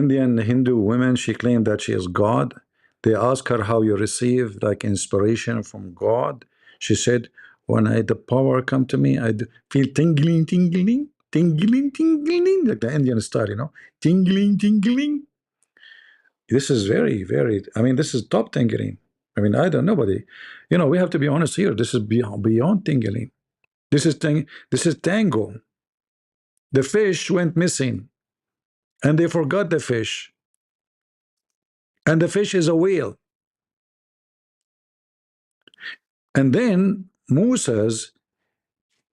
Indian Hindu woman, she claimed that she is God. They asked her how you receive like inspiration from God. She said, when the power come to me, feel tingling, like the Indian style, you know, tingling. This is very, I mean, this is top tingling. I mean, I don't nobody. You know, we have to be honest here. This is beyond tingling. This is tango. The fish went missing, and they forgot the fish. And the fish is a whale. And then Moses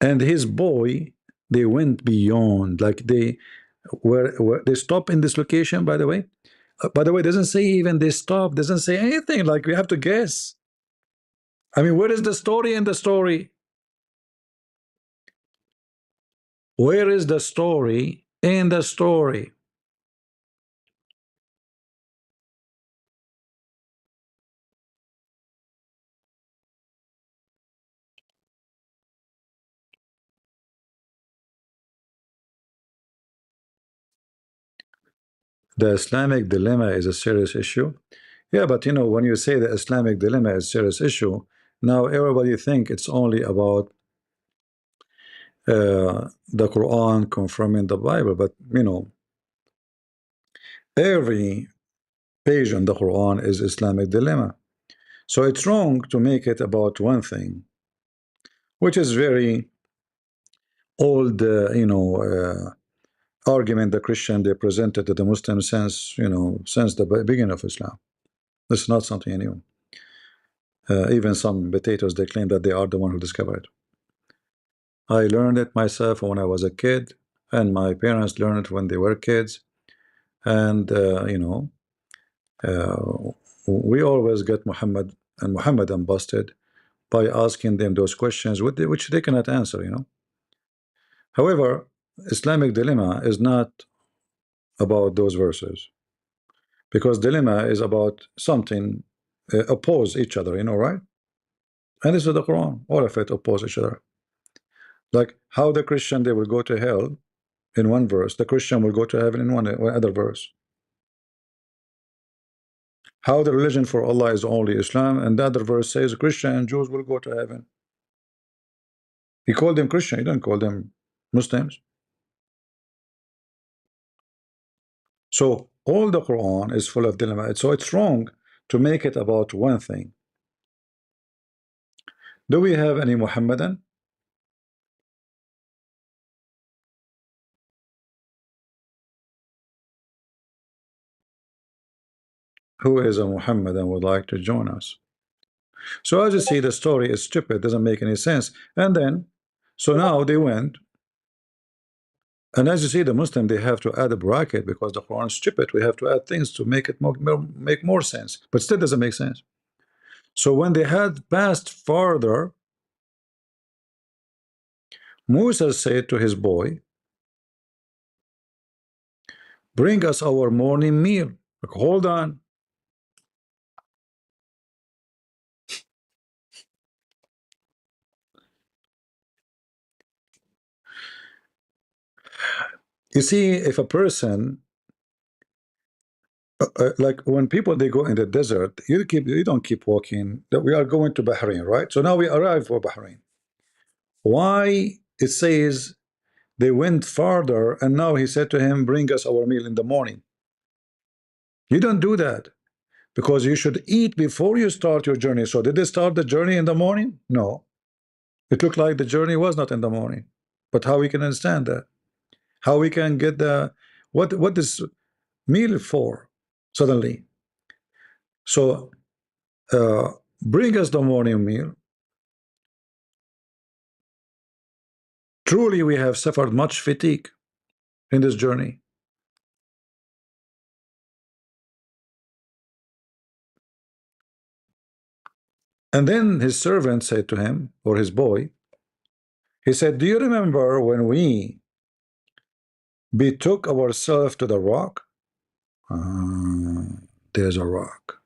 and his boy, they went beyond. Like were they stop in this location, by the way. By the way, doesn't say even they stop, doesn't say anything. Like we have to guess. I mean, where is the story in the story? Where is the story in the story? The Islamic dilemma is a serious issue. Yeah, but you know, when you say the Islamic dilemma is a serious issue, now everybody think it's only about the Quran confirming the Bible, but you know, every page in the Quran is Islamic dilemma. So it's wrong to make it about one thing, which is very old, argument the Christian they presented to the Muslims since, you know, since the beginning of Islam. This is not something new. Even some potatoes, they claim that they are the one who discovered it. I learned it myself when I was a kid, and my parents learned it when they were kids. And, we always get Muhammadan busted by asking them those questions which they cannot answer, you know. However, Islamic dilemma is not about those verses, because dilemma is about something oppose each other, you know, right? And this is the Quran. All of it oppose each other. Like how the Christian they will go to hell in one verse, the Christian will go to heaven in one other verse. How the religion for Allah is only Islam, and the other verse says Christian and Jews will go to heaven. He called them Christian, he didn't call them Muslims. So all the Quran is full of dilemma. So it's wrong to make it about one thing. Do we have any Muhammadan? Who is a Muhammadan would like to join us? So as you see, the story is stupid, doesn't make any sense. And then, so now they went, and as you see, the Muslim they have to add a bracket because the Quran is stupid. We have to add things to make it make more sense, but still doesn't make sense. So when they had passed farther, Musa said to his boy, "Bring us our morning meal." Like, hold on. You see, if a person like when people they go in the desert, you don't keep walking. That we are going to Bahrain, right? So now we arrive for Bahrain. Why it says they went farther, and now he said to him, "Bring us our meal in the morning." You don't do that because you should eat before you start your journey. So did they start the journey in the morning? No. It looked like the journey was not in the morning. But how we can understand that? How we can get the what is meal for suddenly? So bring us the morning meal. Truly, we have suffered much fatigue in this journey. And then his servant said to him, or his boy, He said, do you remember when we betook ourselves to the rock? There's a rock.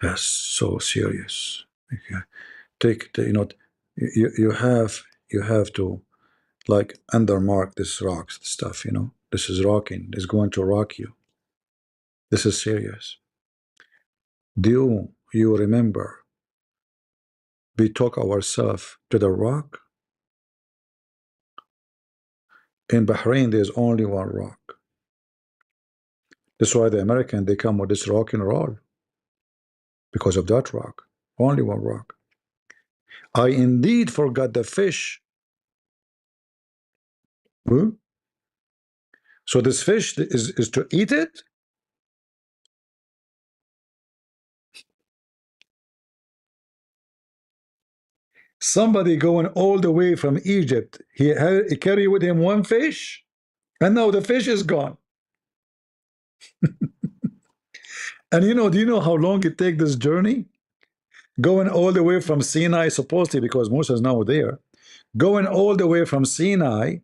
That's so serious. Okay. You know, you have to like undermark this rocks stuff. You know, this is rocking. It's going to rock you. This is serious. Do you remember we took ourselves to the rock? In Bahrain, there's only one rock. That's why the American they come with this rock and roll because of that rock. Only one rock. I indeed forgot the fish. Hmm? So this fish is to eat it? Somebody going all the way from Egypt, he carried with him one fish, and now the fish is gone. And do you know how long it take this journey? Going all the way from Sinai, supposedly because Musa is now there, going all the way from Sinai,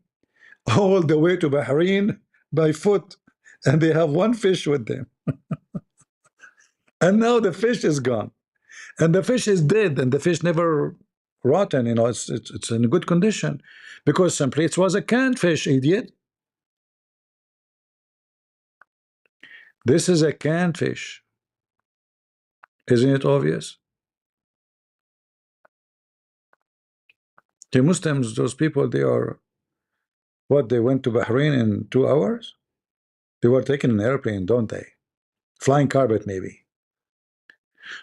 all the way to Bahrain by foot, and they have one fish with them. And now the fish is gone, and the fish is dead, and the fish never rotten. It's in good condition because simply it was a canned fish, idiot. This is a canned fish. Isn't it obvious? The Muslims, those people, they are what? They went to Bahrain in 2 hours. They were taking an airplane, don't they? Flying carpet, maybe.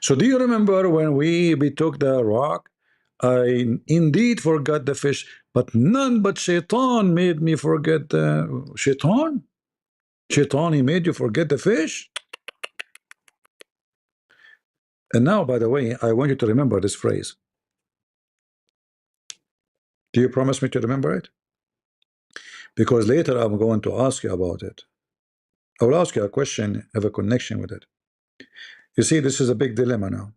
So, do you remember when we betook the rock? I indeed forgot the fish, but none but Shaitan made me forget the Shaitan. Shaitan, he made you forget the fish. And now, by the way, I want you to remember this phrase. Do you promise me to remember it? Because later I'm going to ask you about it. I will ask you a question, have a connection with it. You see, this is a big dilemma now.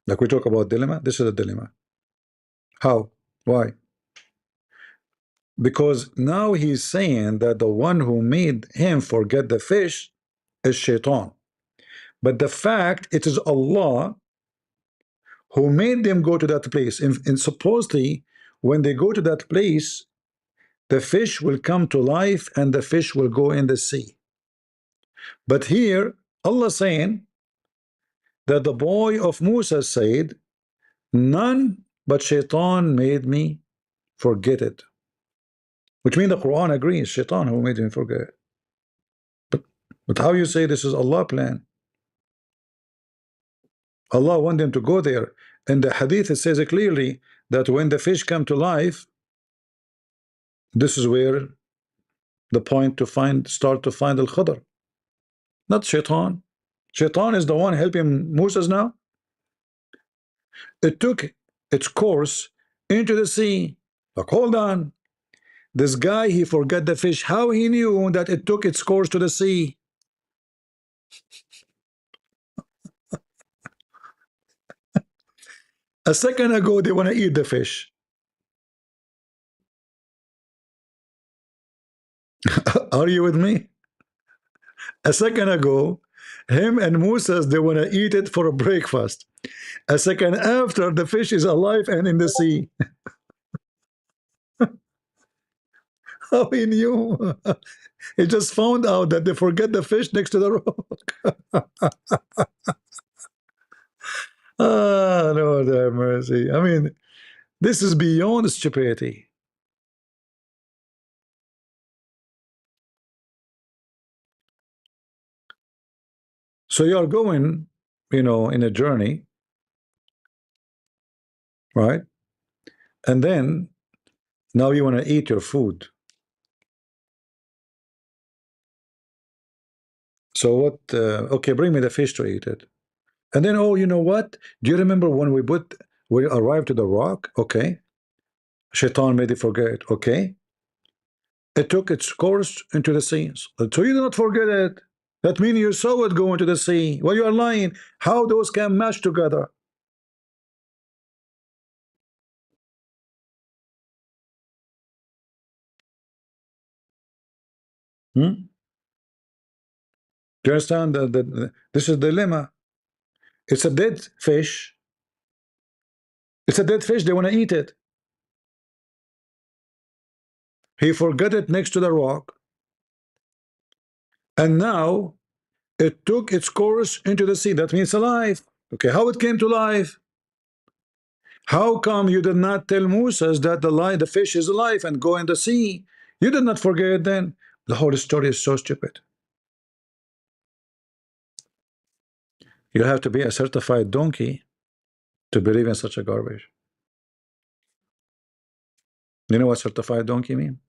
Like we talk about dilemma, this is a dilemma. How? Why? Because now he's saying that the one who made him forget the fish is Shaitan. But the fact it is Allah who made them go to that place. And supposedly, when they go to that place, the fish will come to life and the fish will go in the sea. But here, Allah saying that the boy of Musa said, none but Shaitan made me forget it. Which means the Quran agrees, Shaitan who made him forget it. But how you say this is Allah plan? Allah want them to go there. In the hadith it says clearly that when the fish come to life, this is where the point to start to find Al-Khadr. Not Shaitan. Shaitan is the one helping Moses now. It took its course into the sea. Like, hold on. This guy, he forgot the fish. How he knew that it took its course to the sea? A second ago, they want to eat the fish. Are you with me? A second ago, him and Moses, they want to eat it for a breakfast. A second after, the fish is alive and in the sea. How he knew? He just found out that they forget the fish next to the rock. Ah, Lord have mercy. I mean, this is beyond stupidity. So you're going, in a journey, right? And then now you want to eat your food. So what? Okay, bring me the fish to eat it. And then, oh, you know what? Do you remember when we arrived to the rock? Okay. Shaitan made it forget. Okay. It took its course into the sea. So you do not forget it. That means you saw it go into the sea. Well, you are lying. How those can match together? Hmm? Do you understand that this is the dilemma? It's a dead fish. It's a dead fish. They want to eat it. He forgot it next to the rock, and now it took its course into the sea. That means alive. Okay, how it came to life? How come you did not tell Moses that the fish is alive and go in the sea? You did not forget then. The whole story is so stupid. You have to be a certified donkey to believe in such a garbage. You know what certified donkey mean?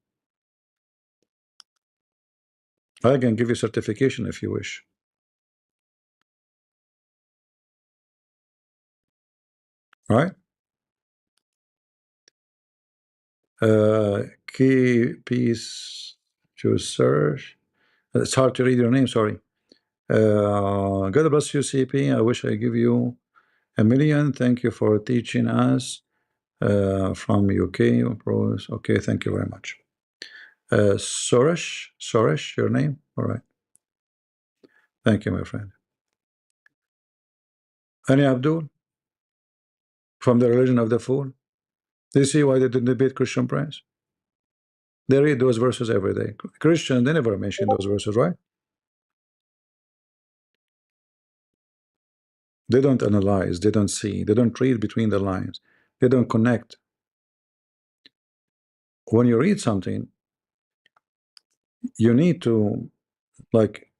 I can give you certification if you wish. Right? Key piece to search. It's hard to read your name, sorry. God bless you, CP. I wish I give you a million. Thank you for teaching us from UK. Okay, thank you very much. Soresh, your name? All right. Thank you, my friend. Any Abdul from the religion of the fool? Do you see why they didn't debate Christian Prince? They read those verses every day. Christians, they never mention those verses, right? They don't analyze, they don't see, they don't read between the lines, they don't connect. When you read something, you need to like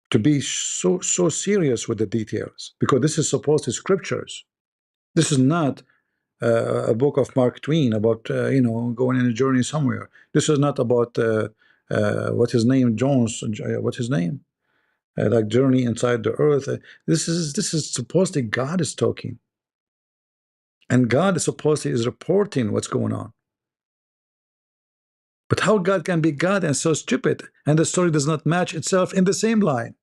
to be so serious with the details, because this is supposed to scriptures. This is not a book of Mark Twain about going on a journey somewhere. This is not about what his name Jones. What's his name? Like journey inside the earth. This is supposedly God is talking, and God is supposedly is reporting what's going on. But how God can be God and so stupid, and the story does not match itself in the same line?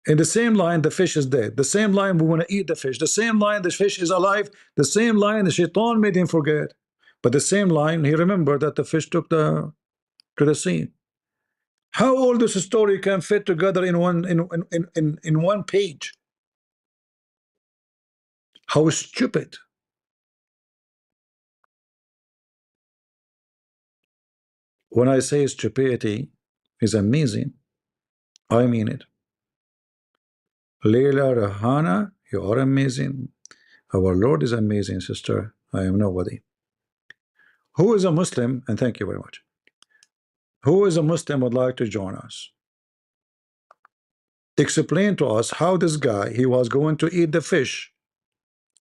In the same line, the fish is dead. The same line, we want to eat the fish. The same line, the fish is alive. The same line, the shaitan made him forget. But the same line, he remembered that the fish took to the sea. How all this story can fit together in one page? How stupid! When I say stupidity is amazing, I mean it. Leila Rahana, you are amazing. Our Lord is amazing, sister. I am nobody. Who is a Muslim? And thank you very much. Who is a Muslim would like to join us? Explain to us how this guy, he was going to eat the fish.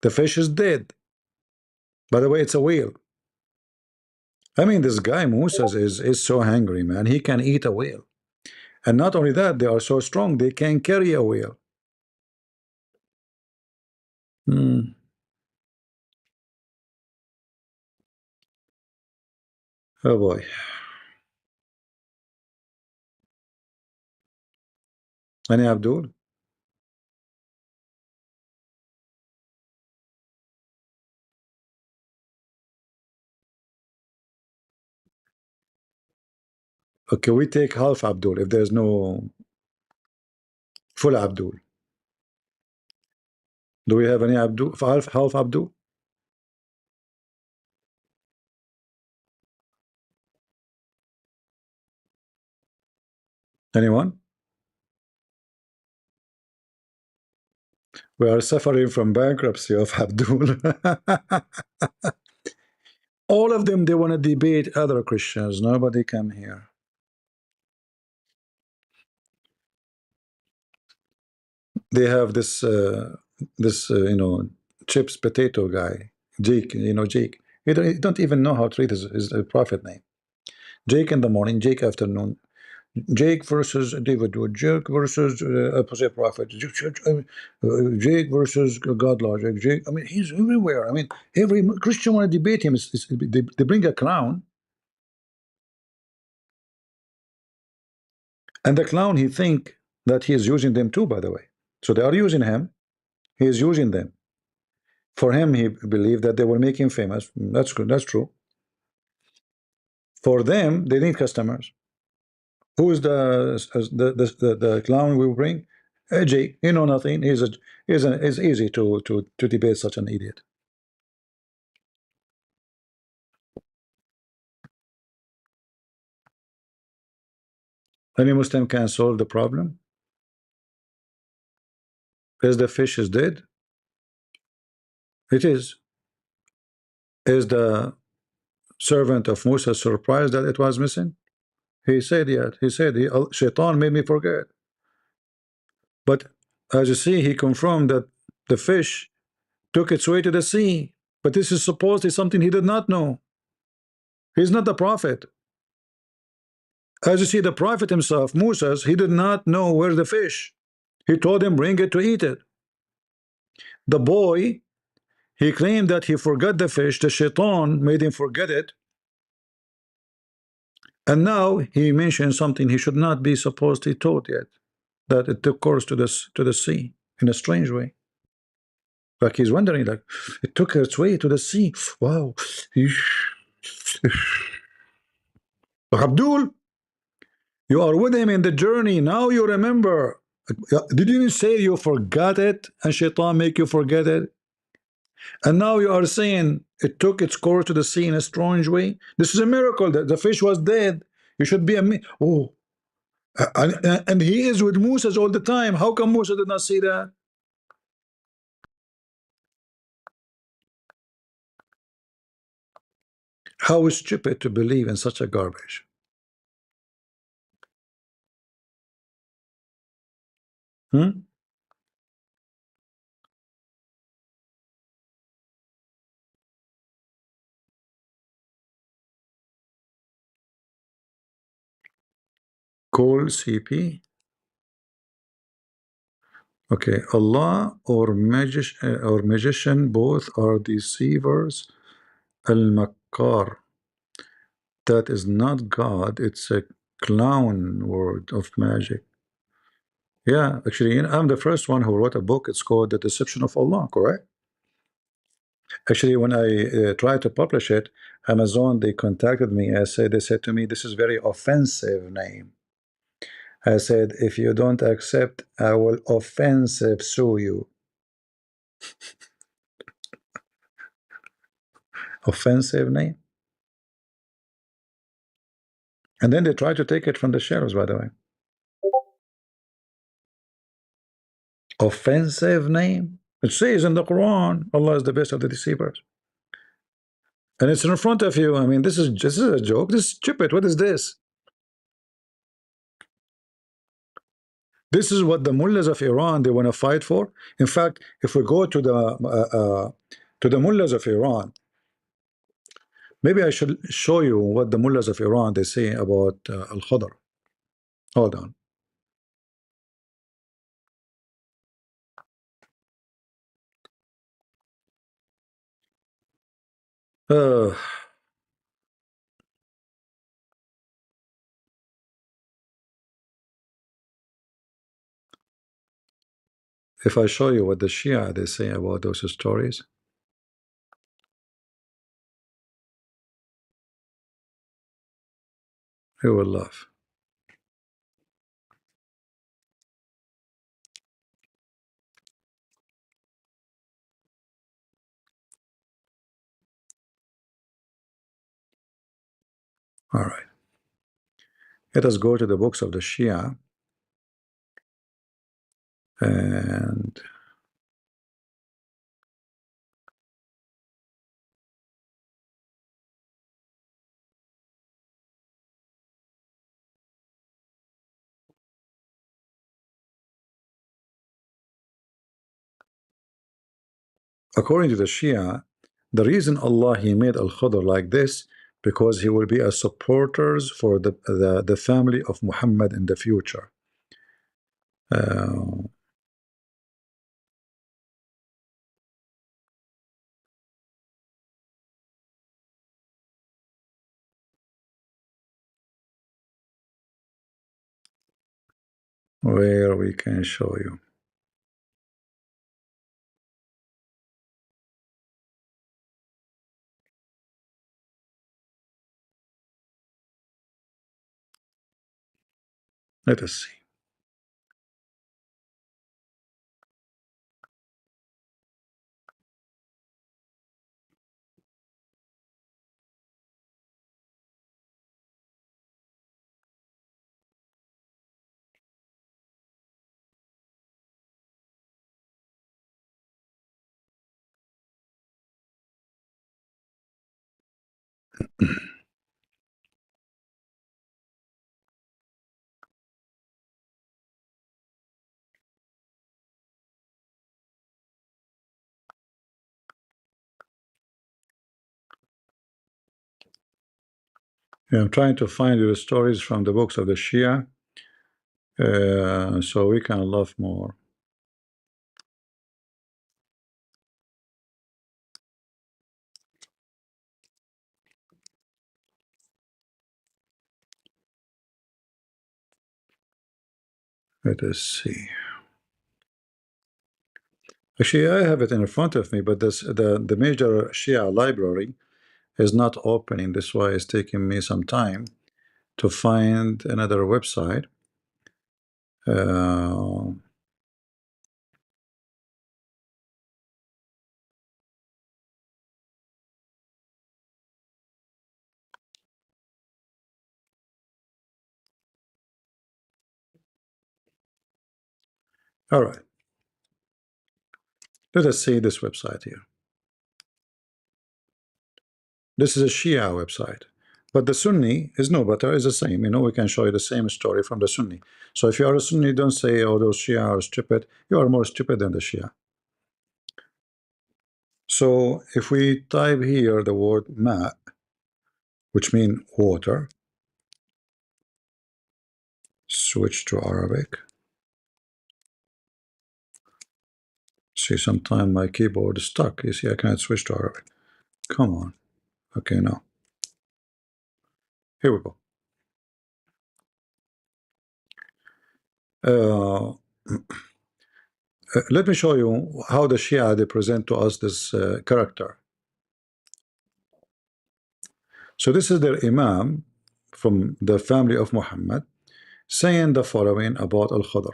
The fish is dead. By the way, it's a whale. I mean, this guy Moses is so hungry, man. He can eat a whale. And not only that, they are so strong, they can carry a whale. Hmm. Oh boy. Any Abdul? Okay, we take half Abdul if there's no full Abdul. Do we have any Abdul? Half Abdul? Anyone? We are suffering from bankruptcy of Abdul. All of them, they want to debate other Christians. Nobody come here. They have this chips potato guy, Jake. Jake. He don't even know how to read his prophet name. Jake in the morning, Jake afternoon. Jake versus David Wood, Jake versus opposite prophet, Jake versus God logic, Jake. I mean, he's everywhere. I mean, every Christian want to debate him. They bring a clown, and the clown he think that he is using them too. By the way, so they are using him. He is using them. For him, he believed that they will make him famous. That's good. That's true. For them, they need customers. Who is the clown we bring? AJ, he know nothing. He's easy to debate such an idiot. Any Muslim can solve the problem. Is the fish is dead? It is. Is the servant of Musa surprised that it was missing? He said, yet. He said, Shaitan made me forget. But as you see, he confirmed that the fish took its way to the sea. But this is supposedly something he did not know. He's not the prophet. As you see, the prophet himself, Moses, he did not know where the fish. He told him, bring it to eat it. The boy, he claimed that he forgot the fish. The shaitan made him forget it. And now he mentioned something he should not be supposedly taught yet, that it took course to the sea in a strange way. Like he's wondering, like, it took its way to the sea. Wow. Abdul, you are with him in the journey. Now you remember. Did you say you forgot it and shaitan make you forget it? And now you are saying it took its course to the sea in a strange way. This is a miracle. That the fish was dead. You should be a oh, and he is with Moses all the time. How come Musa did not see that? How stupid to believe in such a garbage. Hmm? Call CP. Okay, Allah or magician both are deceivers. Al-Makkar. That is not God. It's a clown word of magic. Yeah, actually, I'm the first one who wrote a book. It's called The Deception of Allah, correct? Actually, when I tried to publish it, Amazon, they contacted me. They said to me, this is very offensive name. I said, if you don't accept, I will offensive sue you. Offensive name. And then they tried to take it from the shelves, by the way. Offensive name. It says in the Quran, Allah is the best of the deceivers. And it's in front of you. I mean, this is a joke. This is stupid. What is this? This is what the mullahs of Iran they want to fight for. In fact, if we go to the mullahs of Iran, maybe I should show you what the mullahs of Iran they say about Al-Khadr. Hold on. Uh, if I show you what the Shia they say about those stories, you will laugh. All right. Let us go to the books of the Shia, and according to the Shia, the reason Allah He made Al-Khadr like this because he will be a supporters for the family of Muhammad in the future. Uh, where we can show you. Let us see. Yeah, I'm trying to find you the stories from the books of the Shia, so we can love more. Let us see. Actually, I have it in front of me, but the major Shia library is not opening. This is why it's taking me some time to find another website. All right, let us see this website here. This is a Shia website, but the Sunni is no better, is the same. You know, we can show you the same story from the Sunni. So if you are a Sunni, don't say, oh, those Shia are stupid. You are more stupid than the Shia. So if we type here the word ma, which means water, switch to Arabic. See, sometimes my keyboard is stuck. You see, I cannot switch to Arabic. Come on. Okay, now. Here we go. Let me show you how the Shia, they present to us this character. So this is their Imam from the family of Muhammad saying the following about Al-Khadr.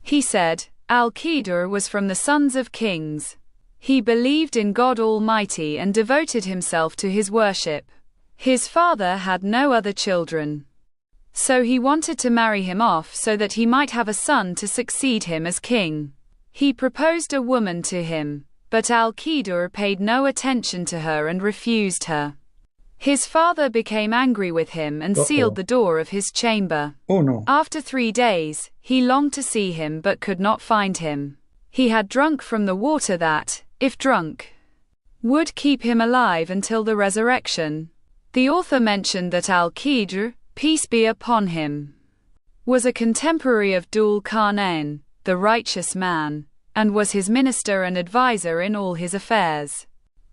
He said, Al-Khidr was from the sons of kings. He believed in God Almighty and devoted himself to his worship. His father had no other children. So he wanted to marry him off so that he might have a son to succeed him as king. He proposed a woman to him, but Al-Khidr paid no attention to her and refused her. His father became angry with him and sealed the door of his chamber. Oh no. After 3 days, he longed to see him but could not find him. He had drunk from the water that, if drunk, would keep him alive until the resurrection. The author mentioned that Al-Khidr, peace be upon him, was a contemporary of Dhul Qarnayn, the righteous man, and was his minister and advisor in all his affairs.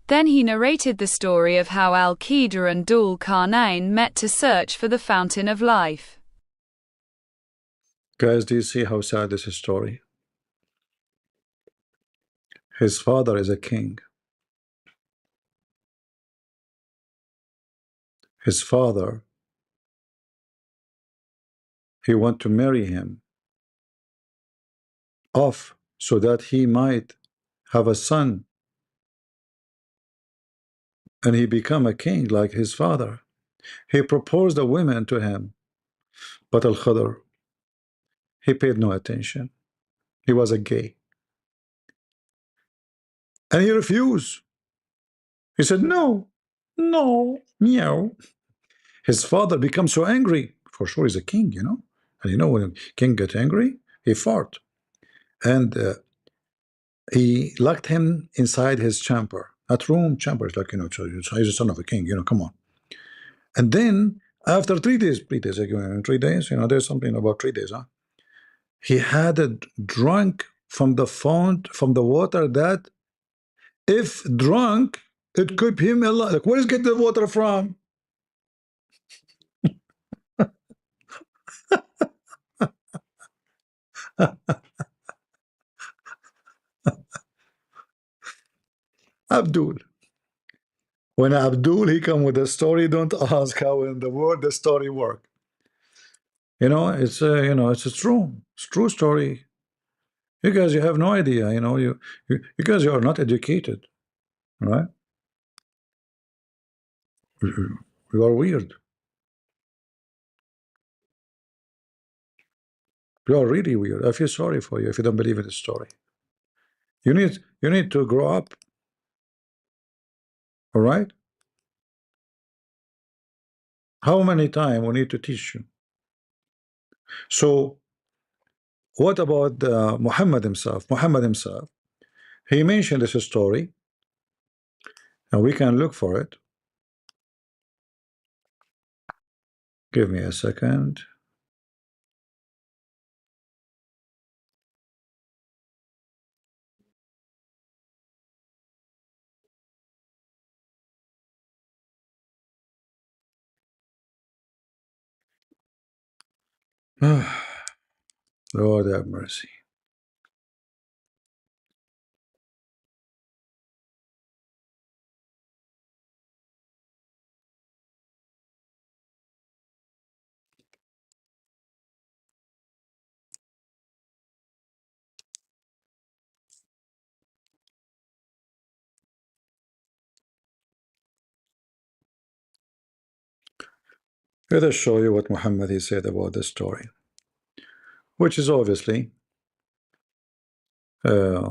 Then he narrated the story of how Al-Khidr and Dhul Qarnayn met to search for the fountain of life. Guys, do you see how sad this is story? His father is a king. His father, he want to marry him off so that he might have a son and he become a king like his father. He proposed a woman to him, but Al-Khadr, he paid no attention. He was a gay. And he refused. He said, no, no, meow. His father becomes so angry. For sure, he's a king, you know. And you know, when a king gets angry, he fought. And he locked him inside his chamber. Not room, chamber. It's like, you know, he's the son of a king, you know, come on. And then, after 3 days, 3 days, you know, there's something about 3 days, huh? He had a drunk from the font, from the water that, if drunk, it could be him alive. Like, where is get the water from? Abdul. When Abdul he come with a story, don't ask how in the world the story work. It's it's a true story. You guys, you have no idea. You guys, you are not educated, right? You are weird. You are really weird. I feel sorry for you if you don't believe in the story. You need to grow up. All right. How many times we need to teach you? So what about Muhammad himself? Muhammad himself, he mentioned this story, and we can look for it. Give me a second. Lord have mercy. Let us show you what Muhammad he said about this story, which is obviously uh,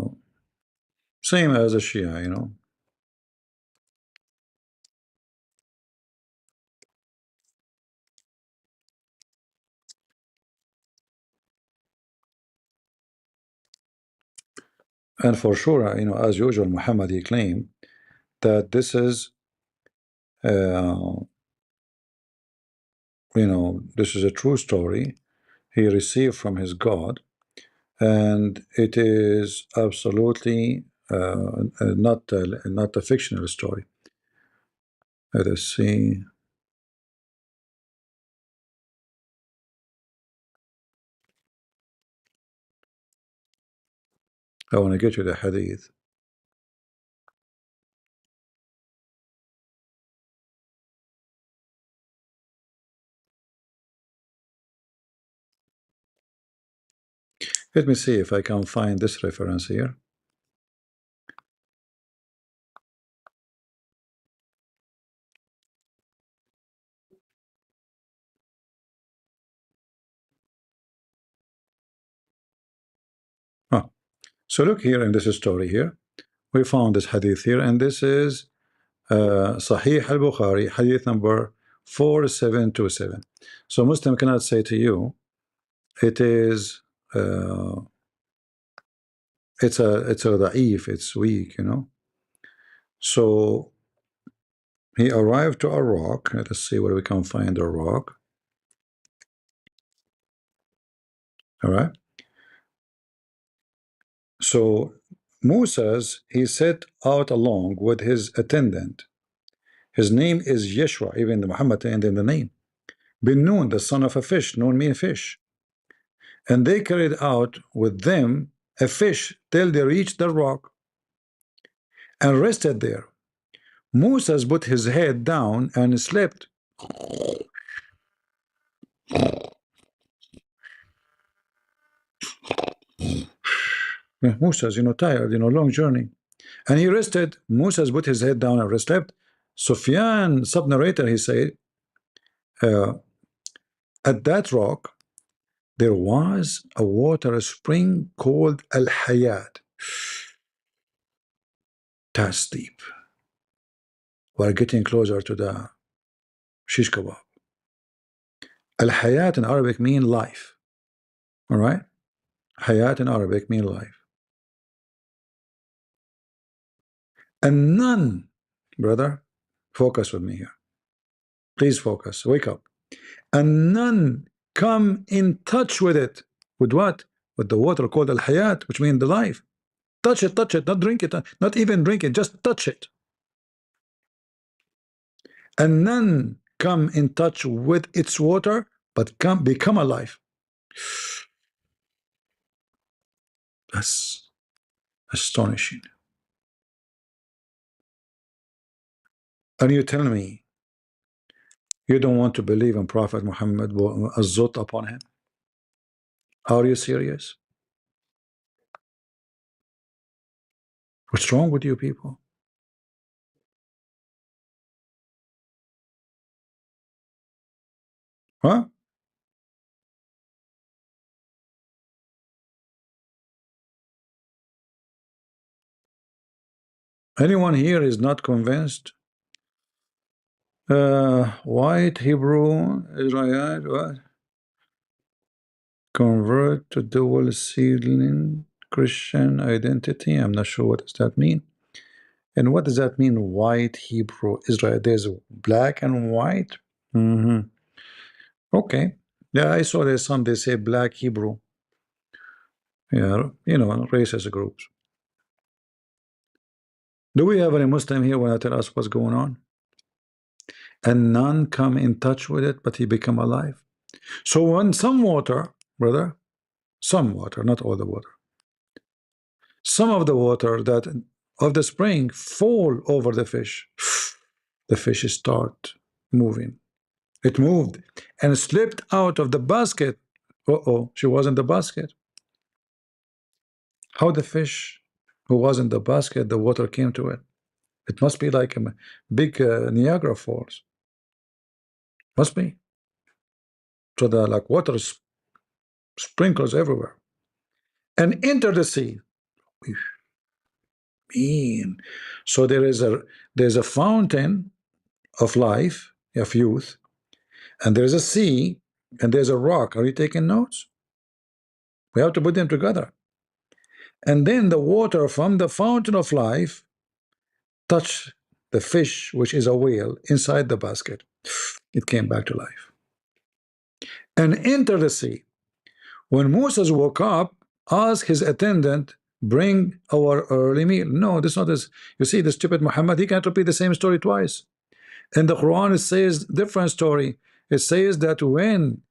same as a Shia. And for sure, as usual, Muhammad he claimed that this is, uh, this is a true story he received from his God, and it is absolutely not a fictional story. Let us see. I want to get you the hadith. Let me see if I can find this reference here. Oh, so look here in this story here. We found this hadith here, and this is Sahih al-Bukhari, hadith number 4727. So Muslim cannot say to you, it is it's a da'if, it's weak, So he arrived to Iraq. Let us see where we can find Iraq. All right. So Moses, he set out along with his attendant. His name is Yeshua, even the Muhammad and in the name. Bin Nun, the son of a fish. Nun mean fish. And they carried out with them a fish till they reached the rock and rested there. Moses put his head down and slept. Moses, tired, long journey. And he rested. Moses put his head down and slept. Sufyan, sub-narrator, he said, at that rock, there was a water spring called Al-Hayat. That's deep. We're getting closer to the shish kebab. Al-Hayat in Arabic mean life. All right? Hayat in Arabic mean life. And none, brother, focus with me here. Please focus. Wake up. And none come in touch with it. With what? With the water called Al-Hayat, which means the life. Touch it, not drink it, not even drink it, just touch it. And none come in touch with its water, but become alive. That's astonishing. And you tell me you don't want to believe in Prophet Muhammad, azot upon him? Are you serious? What's wrong with you people? Huh? Anyone here is not convinced? White Hebrew Israelite, what? Convert to dual sealing Christian identity. I'm not sure what does that mean. And what does that mean? White Hebrew Israel. There's black and white. Okay. Yeah, I saw there's some they say black Hebrew. Yeah, you know, racist groups. Do we have any Muslim here when I tell us what's going on? And none come in touch with it, but he become alive. So when some water, brother, some water, not all the water, some of the water that of the spring fall over the fish start moving. It moved and slipped out of the basket. Uh-oh, she was in the basket. How the fish who was in the basket, the water came to it? It must be like a big Niagara Falls. Must be. So the like water sprinkles everywhere and enter the sea. Mean. So there's a fountain of life, of youth, and there's a sea, and there's a rock. Are you taking notes? We have to put them together. And then the water from the fountain of life touched the fish, which is a whale, inside the basket. It came back to life and entered the sea. When Moses woke up, asked his attendant, bring our early meal. No, this is not this. You see, the stupid Muhammad, he can't repeat the same story twice. In the Quran, it says different story. It says that when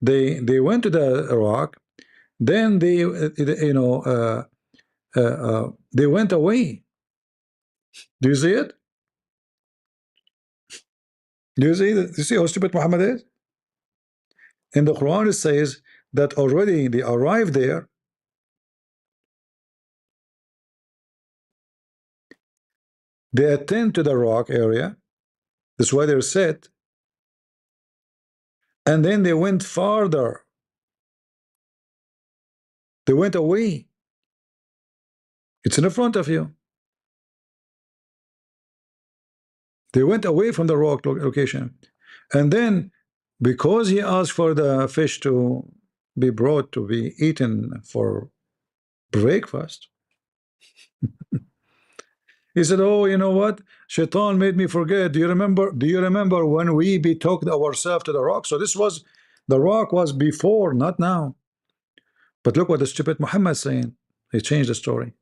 they went to the rock, then they went away. Do you see it? Do you see that? You see how stupid Muhammad is? In the Quran, it says that already they arrived there. They attend to the rock area. That's why they're set. And then they went farther. They went away. It's in front of you. They went away from the rock location. And then, because he asked for the fish to be brought to be eaten for breakfast, he said, oh, you know what? Shaitan made me forget. Do you remember when we betook ourselves to the rock? So this was, the rock was before, not now. But look what the stupid Muhammad is saying. He changed the story.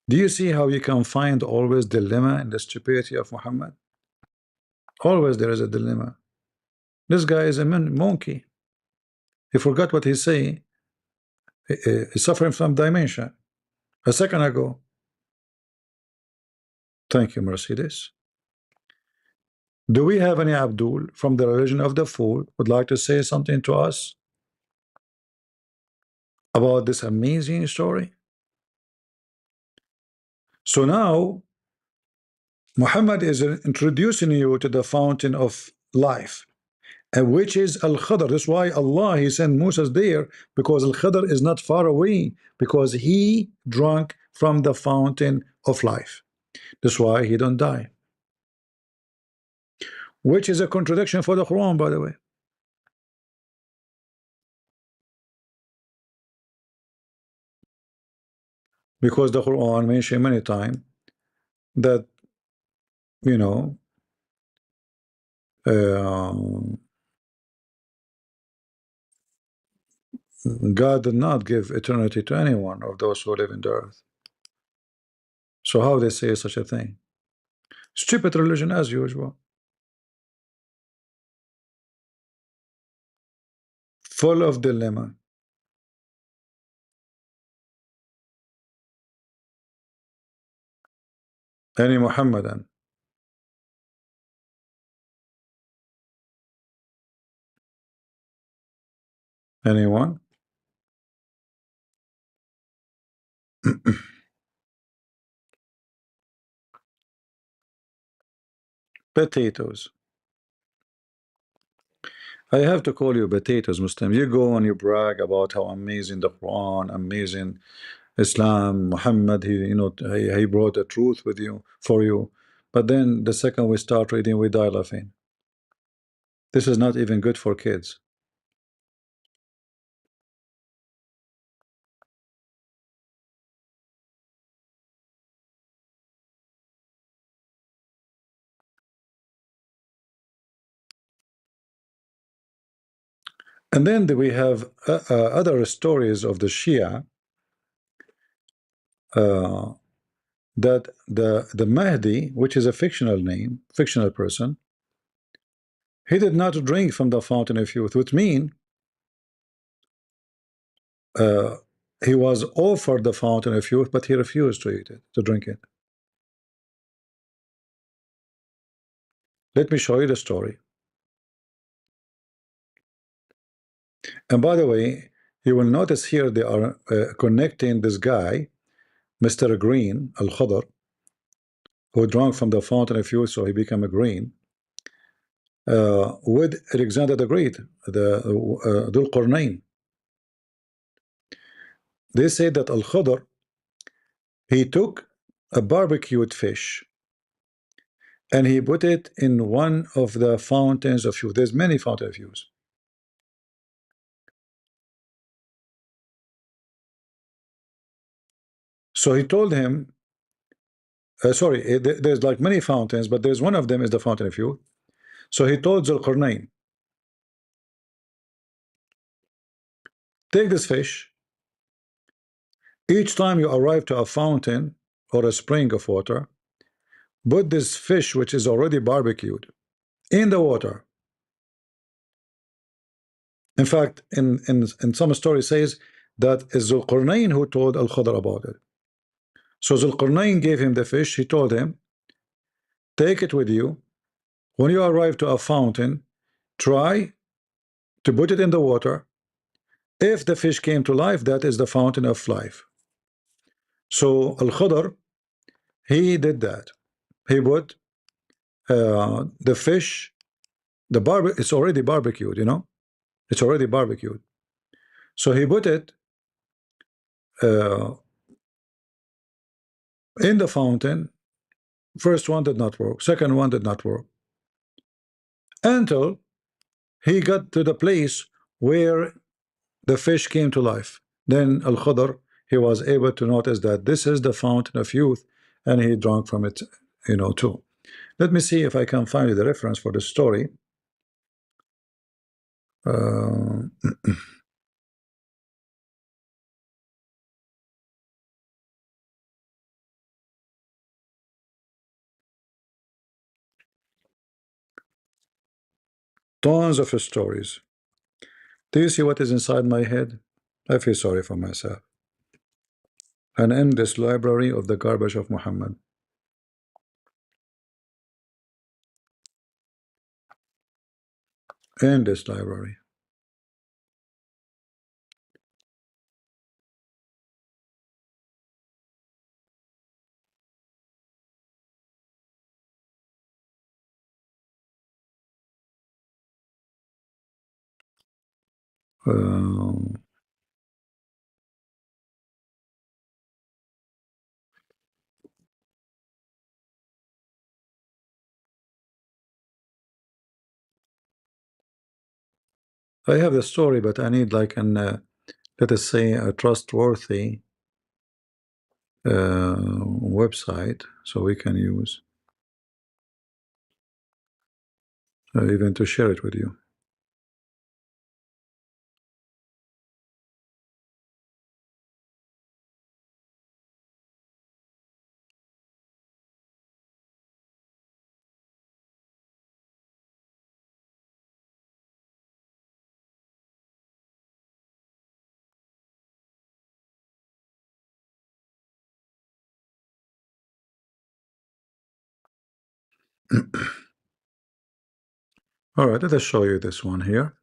Do you see how you can find always dilemma in the stupidity of Muhammad? Always there is a dilemma. This guy is a monkey. He forgot what he's saying. He's suffering from dementia. A second ago. Thank you, Mercedes. Do we have any Abdul from the religion of the fool would like to say something to us about this amazing story? So now Muhammad is introducing you to the fountain of life, and which is Al-Khadr. That's why Allah, he sent Moses there, because Al-Khadr is not far away, because he drank from the fountain of life. That's why he don't die, which is a contradiction for the Quran, by the way. Because the Quran mentioned many times that, you know, God did not give eternity to anyone of those who live in the earth. So how they say such a thing? Stupid religion as usual. Full of dilemma. Any Muhammadan? Anyone? Potatoes. I have to call you potatoes, Muslim. You go and you brag about how amazing the Quran, amazing Islam, Muhammad. He brought the truth with you for you. But then the second we start reading, we die laughing. This is not even good for kids. And then we have other stories of the Shia uh, that the Mahdi, which is a fictional name, fictional person, he did not drink from the fountain of youth, which means uh, he was offered the fountain of youth, but he refused to eat it, to drink it. Let me show you the story. And by the way, you will notice here they are connecting this guy, Mr. Green, Al-Khadr, who drank from the fountain of youth, so he became a green, with Alexander the Great, the Dhul Qarnayn. They say that Al-Khadr, he took a barbecued fish and he put it in one of the fountains of youth. There's many fountains of youth. So he told him, there's like many fountains, but there's one of them is the fountain of youth. So he told Zulqarnain, take this fish. Each time you arrive to a fountain or a spring of water, put this fish, which is already barbecued, in the water. In fact, in some story says that is Zulqarnain who told Al-Khadr about it. So Zulqarnain gave him the fish. He told him, take it with you. When you arrive to a fountain, try to put it in the water. If the fish came to life, that is the fountain of life. So Al-Khadr, he did that. He put the fish, it's already barbecued, it's already barbecued. So he put it in the fountain. First one did not work, second one did not work, until he got to the place where the fish came to life. Then Al-Khadr, he was able to notice that this is the fountain of youth, and he drank from it, too. Let me see if I can find you the reference for the story. Tons of stories. Do you see what is inside my head? I feel sorry for myself. An endless library of the garbage of Muhammad. Endless library. Um, I have the story, but I need like an let us say a trustworthy website so we can use even to share it with you. All right, let us show you this one here.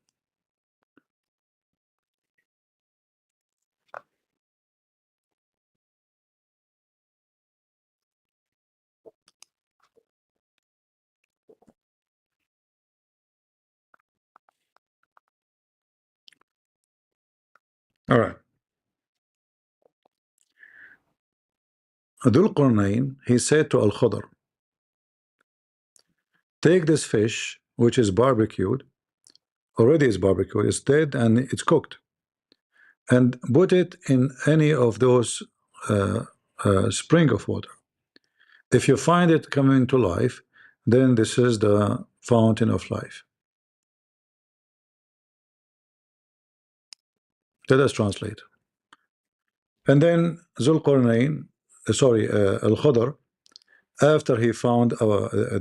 All right. Dhul Qarnayn, he said to Al-Khudr, take this fish, which is barbecued, already is barbecued, it's dead and it's cooked, and put it in any of those spring of water. If you find it coming to life, then this is the fountain of life. Let us translate. And then Zulqarnain, Al-Khudr, after he found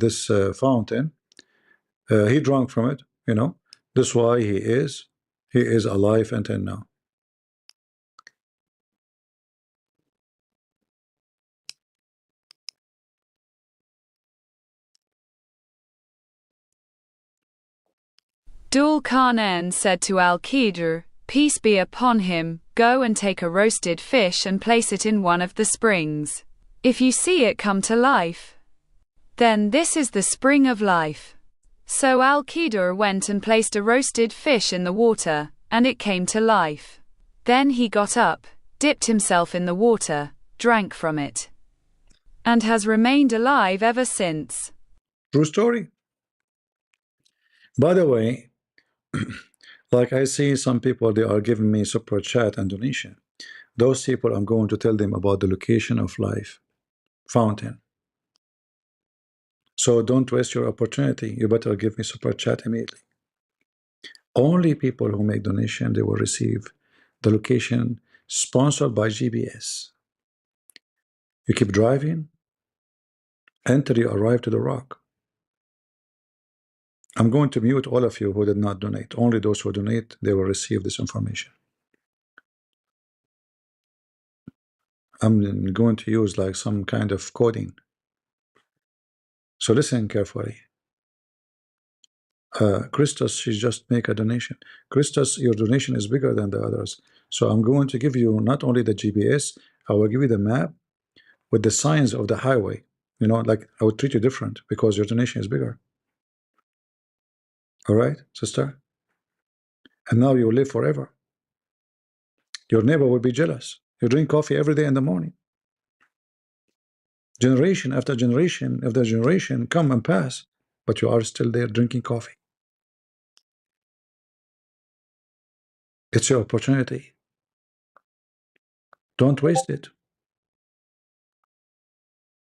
this fountain, he drank from it. You know, that's why he is alive until now. Dhul Qarnayn said to Al-Khidr, peace be upon him, go and take a roasted fish and place it in one of the springs. If you see it come to life, then this is the spring of life. So Al-Khidr went and placed a roasted fish in the water, and it came to life. Then he got up, dipped himself in the water, drank from it, and has remained alive ever since. True story. By the way, like I see some people, they are giving me super chat and donation. Those people, I'm going to tell them about the location of life fountain. So don't waste your opportunity. You better give me super chat immediately. Only people who make donation, they will receive the location sponsored by GBS. You keep driving until you arrive to the rock. I'm going to mute all of you who did not donate. Only those who donate, they will receive this information. I'm going to use like some kind of coding. So listen carefully. Christos, she just make a donation. Christos, your donation is bigger than the others. So I'm going to give you not only the GPS, I will give you the map with the signs of the highway. You know, like I would treat you different because your donation is bigger. All right, sister? And now you will live forever. Your neighbor will be jealous. You drink coffee every day in the morning. Generation after generation after generation come and pass, but you are still there drinking coffee. It's your opportunity. Don't waste it.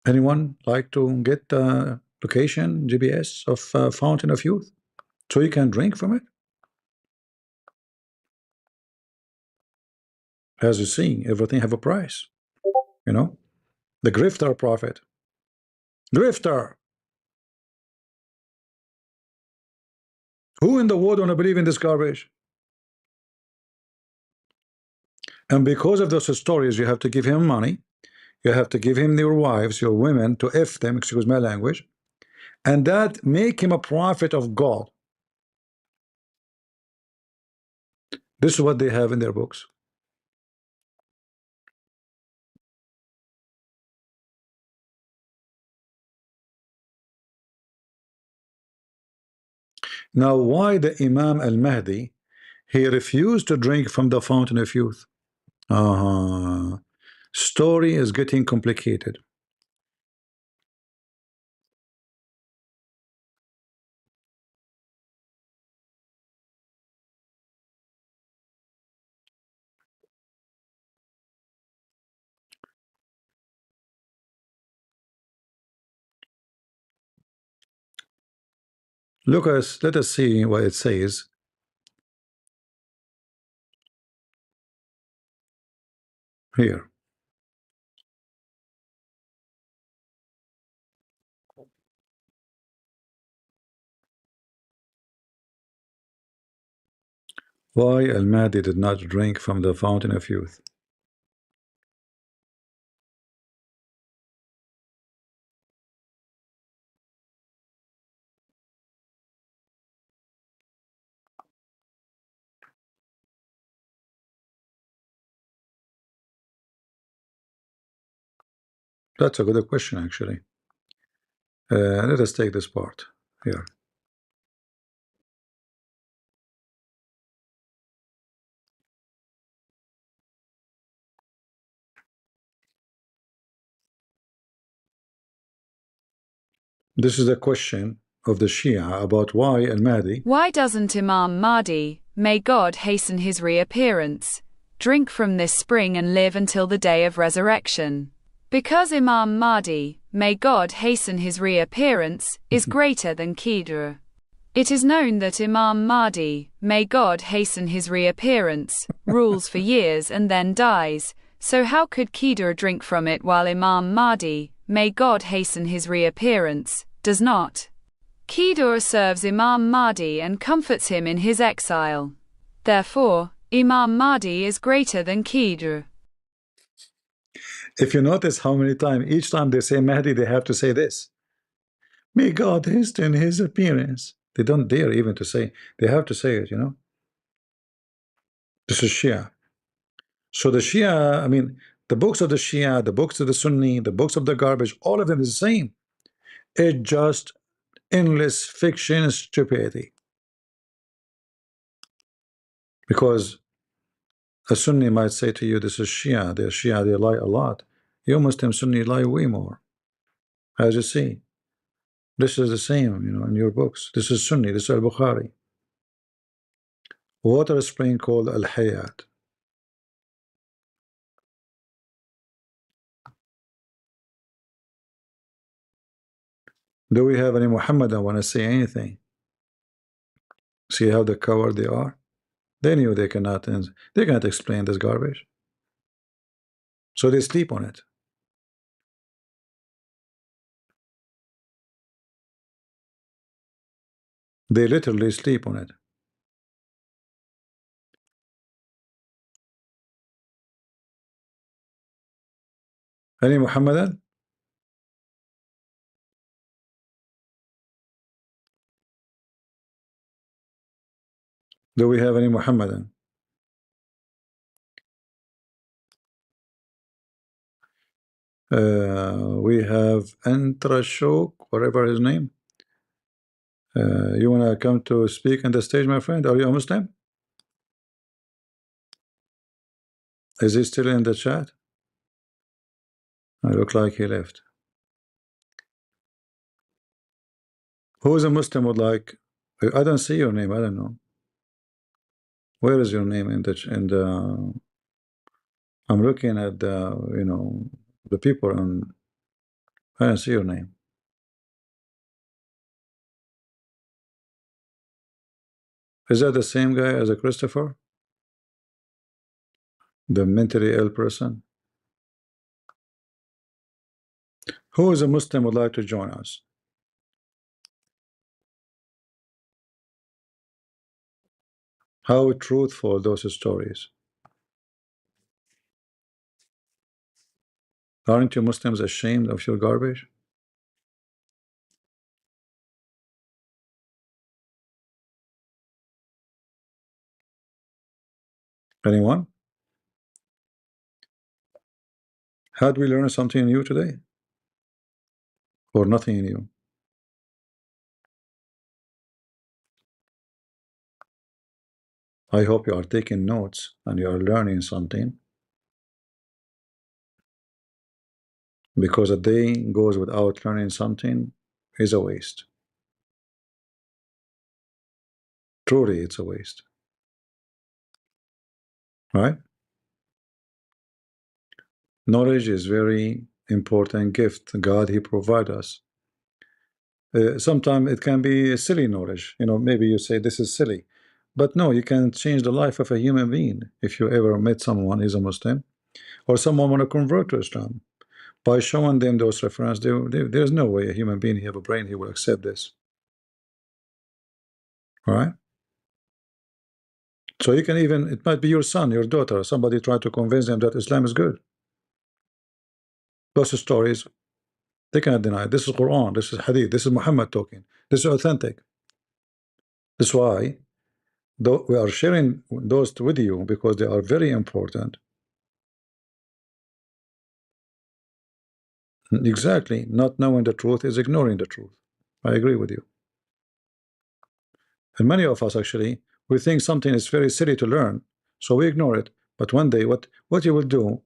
Anyone like to get the location GPS of Fountain of Youth so you can drink from it? As you see, everything have a price. You know, the grifter prophet. Grifter. Who in the world want to believe in this garbage? And because of those stories, you have to give him money. You have to give him your wives, your women, to F them, excuse my language. And that make him a prophet of God. This is what they have in their books. Now, why the Imam al-Mahdi, he refused to drink from the fountain of youth? Story is getting complicated. Let us see what it says here. Why al-Mahdi did not drink from the fountain of youth? That's a good question, actually. Let us take this part here. This is the question of the Shia about why Al-Mahdi. Why doesn't Imam Mahdi, may God hasten his reappearance, drink from this spring and live until the day of resurrection? Because Imam Mahdi, may God hasten his reappearance, is greater than Khidr. It is known that Imam Mahdi, may God hasten his reappearance, rules for years and then dies, so how could Khidr drink from it while Imam Mahdi, may God hasten his reappearance, does not? Khidr serves Imam Mahdi and comforts him in his exile. Therefore, Imam Mahdi is greater than Khidr. If you notice how many times, each time they say Mahdi, they have to say this. May God hasten his appearance. They don't dare even to say. They have to say it, you know. This is Shia. So the Shia, I mean, the books of the Shia, the books of the Sunni, the books of the garbage, all of them is the same. It's just endless fiction, stupidity. Because a Sunni might say to you, this is Shia, they're Shia, they lie a lot. You Muslim Sunni lie way more. As you see, this is the same, you know, in your books. This is Sunni, this is Al-Bukhari. Water spring called Al-Hayat. Do we have any Muhammadan want to say anything? See how the coward they are? They knew they cannot explain this garbage. So they sleep on it. They literally sleep on it. Any Muhammadan? Do we have any Muhammadan? We have Antrashok, whatever his name. You want to come to speak on the stage, my friend? Are you a Muslim? Is he still in the chat? I look like he left. Who is a Muslim would like? I don't see your name. I don't know. Where is your name in the? I'm looking at the the people and I don't see your name. Is that the same guy as a Christopher? The mentally ill person? Who is a Muslim would like to join us? How truthful those stories. Aren't you Muslims ashamed of your garbage? Anyone? Had we learned something new today? Or nothing new? I hope you are taking notes and you are learning something. Because a day goes without learning something is a waste. Truly, it's a waste. Right? Knowledge is very important gift. God, He provide us. Sometimes it can be a silly knowledge. Maybe you say this is silly. But no, you can change the life of a human being. If you ever met someone who's a Muslim, or someone want to convert to Islam, by showing them those references, there's no way a human being, he have a brain, he will accept this. All right? So you can even, it might be your son, your daughter, somebody try to convince them that Islam is good. Those stories, they cannot deny it. This is Quran, this is Hadith, this is Muhammad talking. This is authentic. That's why we are sharing those with you, because they are very important. Exactly. Not knowing the truth is ignoring the truth. I agree with you. And many of us actually, we think something is very silly to learn, so we ignore it. But one day, what you will do,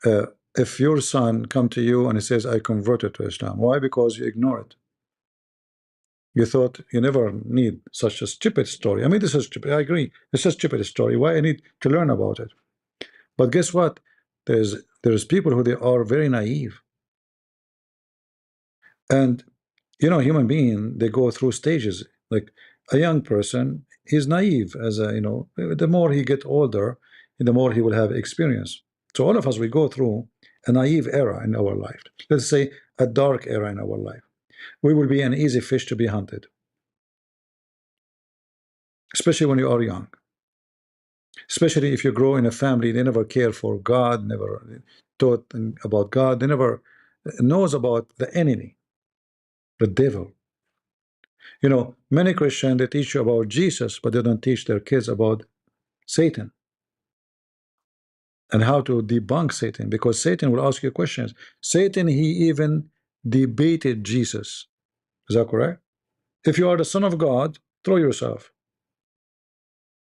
uh, if your son come to you and he says, I converted to Islam, why? Because you ignore it. You thought you never need such a stupid story. I mean, this is stupid. I agree. It's a stupid story. Why I need to learn about it? But guess what? There's people who they are very naive. And human being, they go through stages. Like a young person, he's naive as a, the more he get older, the more he will have experience. So all of us, we go through a naive era in our life. Let's say a dark era in our life. We will be an easy fish to be hunted, especially when you are young. Especially if you grow in a family, they never care for God, never taught about God, they never knows about the enemy, the devil. Many Christians, they teach you about Jesus, but they don't teach their kids about Satan and how to debunk Satan, because Satan will ask you questions. Satan, he even debated Jesus. Is that correct? If you are the son of God, throw yourself.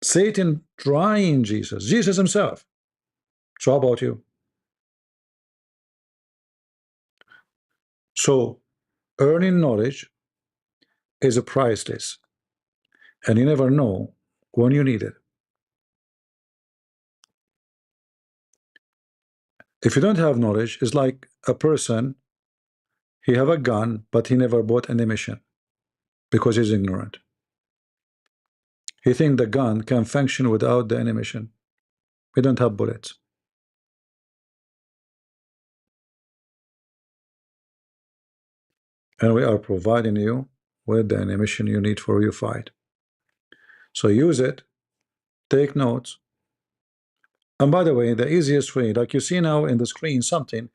Satan trying Jesus himself. So how about you? So earning knowledge is a priceless, and you never know when you need it. If you don't have knowledge, it's like a person, he have a gun, but he never bought an ammunition because he's ignorant. He think the gun can function without the ammunition. We don't have bullets. And we are providing you with the ammunition you need for your fight. So use it, take notes. And by the way, the easiest way, like you see now in the screen something,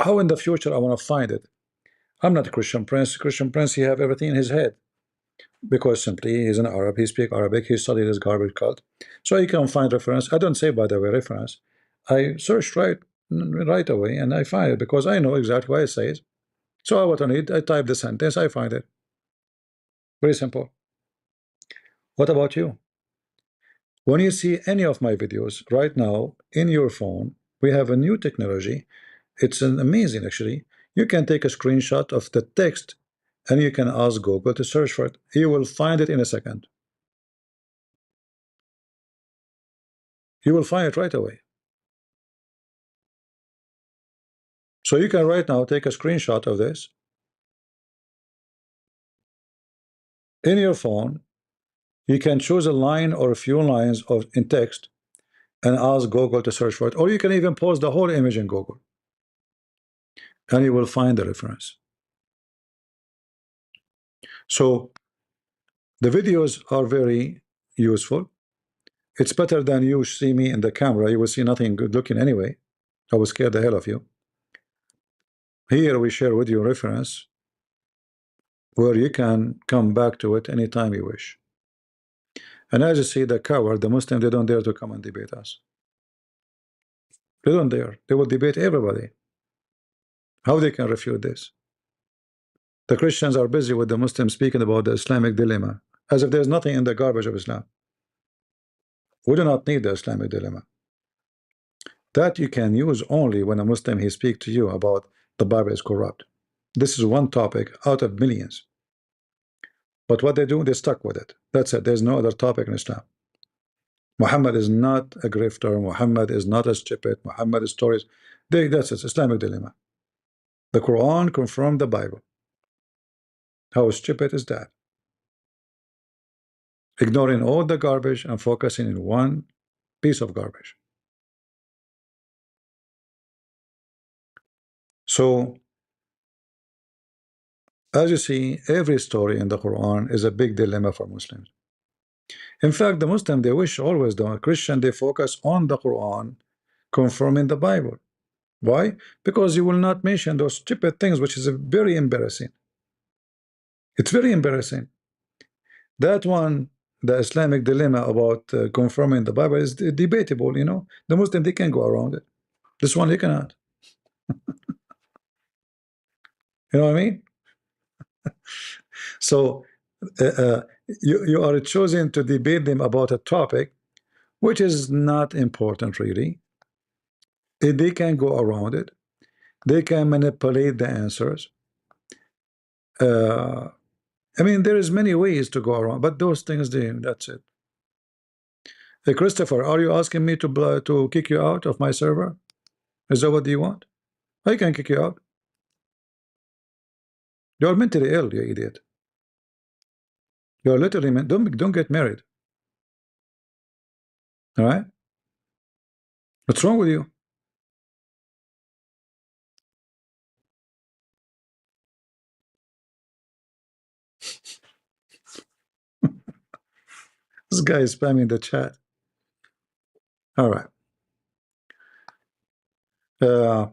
how in the future I want to find it. I'm not a Christian Prince. Christian Prince, he have everything in his head. Because simply he's an Arab, he speaks Arabic, he studied his garbage cult. So he can find reference. I don't say, by the way, reference. I search right away and I find it because I know exactly what it says. So what I need, I type the sentence, I find it. Very simple. What about you? When you see any of my videos right now in your phone, we have a new technology. It's an amazing actually. You can take a screenshot of the text and you can ask Google to search for it. You will find it in a second. You will find it right away. So you can right now take a screenshot of this in your phone. You can choose a line or a few lines of in text and ask Google to search for it, or you can even post the whole image in Google and you will find the reference. So the videos are very useful. It's better than you see me in the camera. You will see nothing good looking anyway. I will scare the hell of you. Here we share with you a reference where you can come back to it anytime you wish. And as you see, the coward, the Muslim, they don't dare to come and debate us. They don't dare. They will debate everybody. How they can refute this? The Christians are busy with the Muslims speaking about the Islamic dilemma, as if there's nothing in the garbage of Islam. We do not need the Islamic dilemma. That you can use only when a Muslim he speak to you about the Bible is corrupt. This is one topic out of millions. But what they do, they stuck with it. That's it. There's no other topic in Islam. Muhammad is not a grifter. Muhammad is not a stupid. Muhammad is stories. That's it. Islamic dilemma. The Quran confirmed the Bible. How stupid is that? Ignoring all the garbage and focusing in one piece of garbage. So, as you see, every story in the Quran is a big dilemma for Muslims. In fact, the Muslim, they wish always, the Christian, they focus on the Quran confirming the Bible. Why? Because you will not mention those stupid things, which is very embarrassing. It's very embarrassing. That one, the Islamic dilemma about confirming the Bible is debatable, The Muslim, they can go around it. This one, they cannot. You know what I mean? So you are choosing to debate them about a topic which is not important really. They can go around it. They can manipulate the answers. Uh, I mean, there is many ways to go around, but those things, that's it. Hey, Christopher, are you asking me to kick you out of my server? Is that what you want? I can kick you out. You're mentally ill, you idiot. You're literally don't get married. All right? What's wrong with you? This guy is spamming the chat. All right.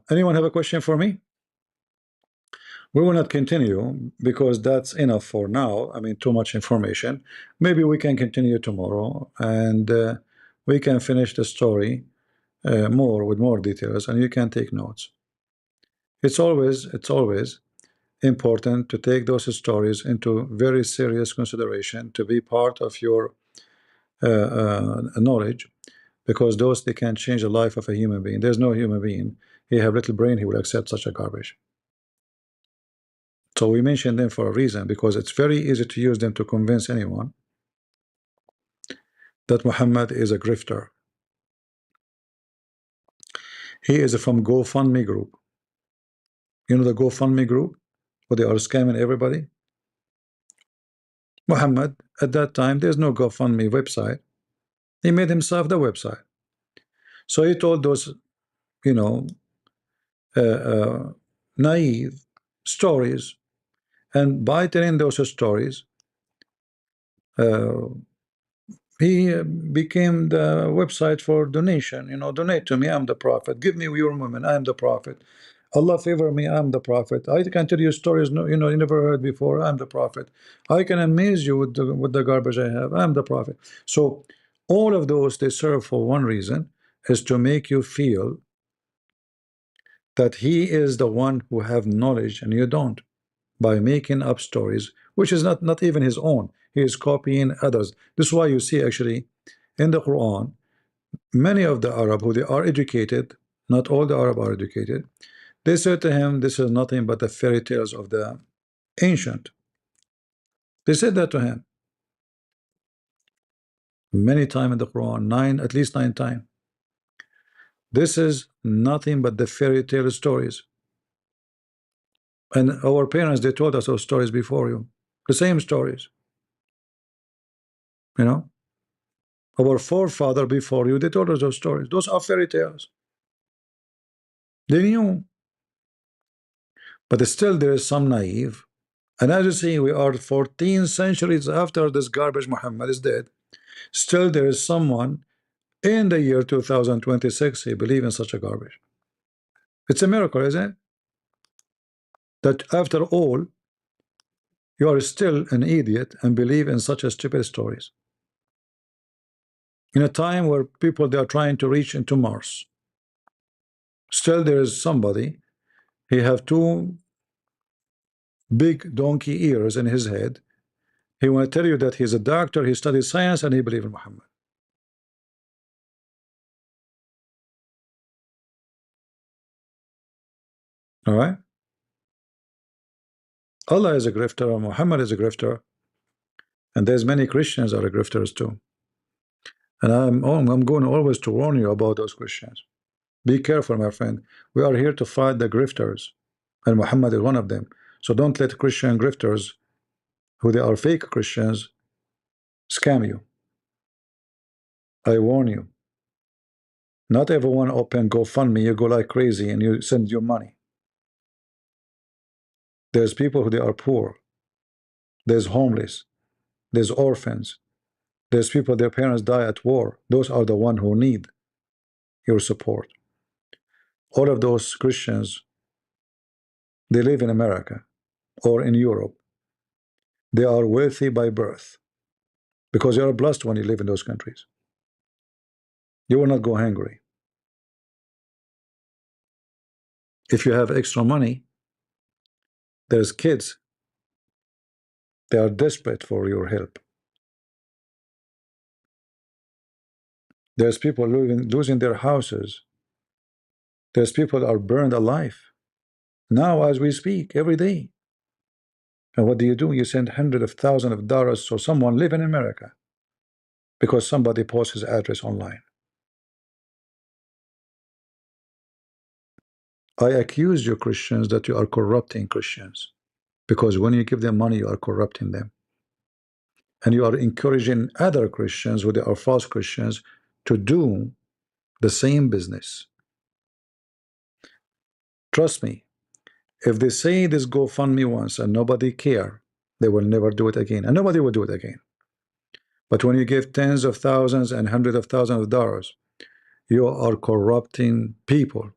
Anyone have a question for me? We will not continue because that's enough for now. I mean, too much information. Maybe we can continue tomorrow and we can finish the story more with more details, and you can take notes. It's always important to take those stories into very serious consideration to be part of your knowledge, because those they can change the life of a human being. There's no human being, he have little brain, he will accept such a garbage. So we mention them for a reason, because it's very easy to use them to convince anyone that Muhammad is a grifter. He is from GoFundMe group. You know the GoFundMe group where they are scamming everybody? Muhammad, at that time, there's no GoFundMe website. He made himself the website. So he told those, you know, naive stories, and by telling those stories, he became the website for donation. You know, donate to me, I'm the prophet. Give me your woman, I'm the prophet. Allah favor me, I'm the prophet. I can tell you stories you never heard before. I'm the prophet. I can amaze you with the garbage I have. I'm the prophet. So all of those, they serve for one reason, is to make you feel that he is the one who have knowledge and you don't, by making up stories which is not even his own. He is copying others. This is why you see actually in the Quran many of the Arab who they are educated, not all the Arab are educated, they said to him, this is nothing but the fairy tales of the ancient. They said that to him many times in the Quran, at least nine times. This is nothing but the fairy tale stories. And our parents, they told us those stories before you, the same stories. You know, our forefather before you, they told us those stories. Those are fairy tales. They knew. But still there is some naive. And as you see, we are 14 centuries after this garbage Muhammad is dead. Still there is someone in the year 2026, he believe in such a garbage. It's a miracle, isn't it? That after all, you are still an idiot and believe in such a stupid stories. In a time where people, they are trying to reach into Mars, still there is somebody, he have two big donkey ears in his head. He want to tell you that he's a doctor, he studies science, and he believes in Muhammad. All right? Allah is a grifter, and Muhammad is a grifter, and there's many Christians are grifters too. And I'm going always to warn you about those Christians. Be careful, my friend. We are here to fight the grifters, and Muhammad is one of them. So don't let Christian grifters, who they are fake Christians, scam you. I warn you. Not everyone open GoFundMe, you go like crazy and you send your money. There's people who they are poor. There's homeless. There's orphans. There's people, their parents die at war. Those are the ones who need your support. All of those Christians, they live in America or in Europe. They are wealthy by birth because you are blessed when you live in those countries. You will not go hungry. If you have extra money, There's kids. They are desperate for your help. There's people losing their houses. There's people that are burned alive. Now, as we speak, every day. And what do? You send hundreds of thousands of dollars to someone living in America because somebody posts his address online. I accuse you, Christians, that you are corrupting Christians, because when you give them money, you are corrupting them. And you are encouraging other Christians, who they are false Christians, to do the same business. Trust me, if they say this GoFundMe once and nobody care, they will never do it again, and nobody will do it again. But when you give tens of thousands and hundreds of thousands of dollars, you are corrupting people.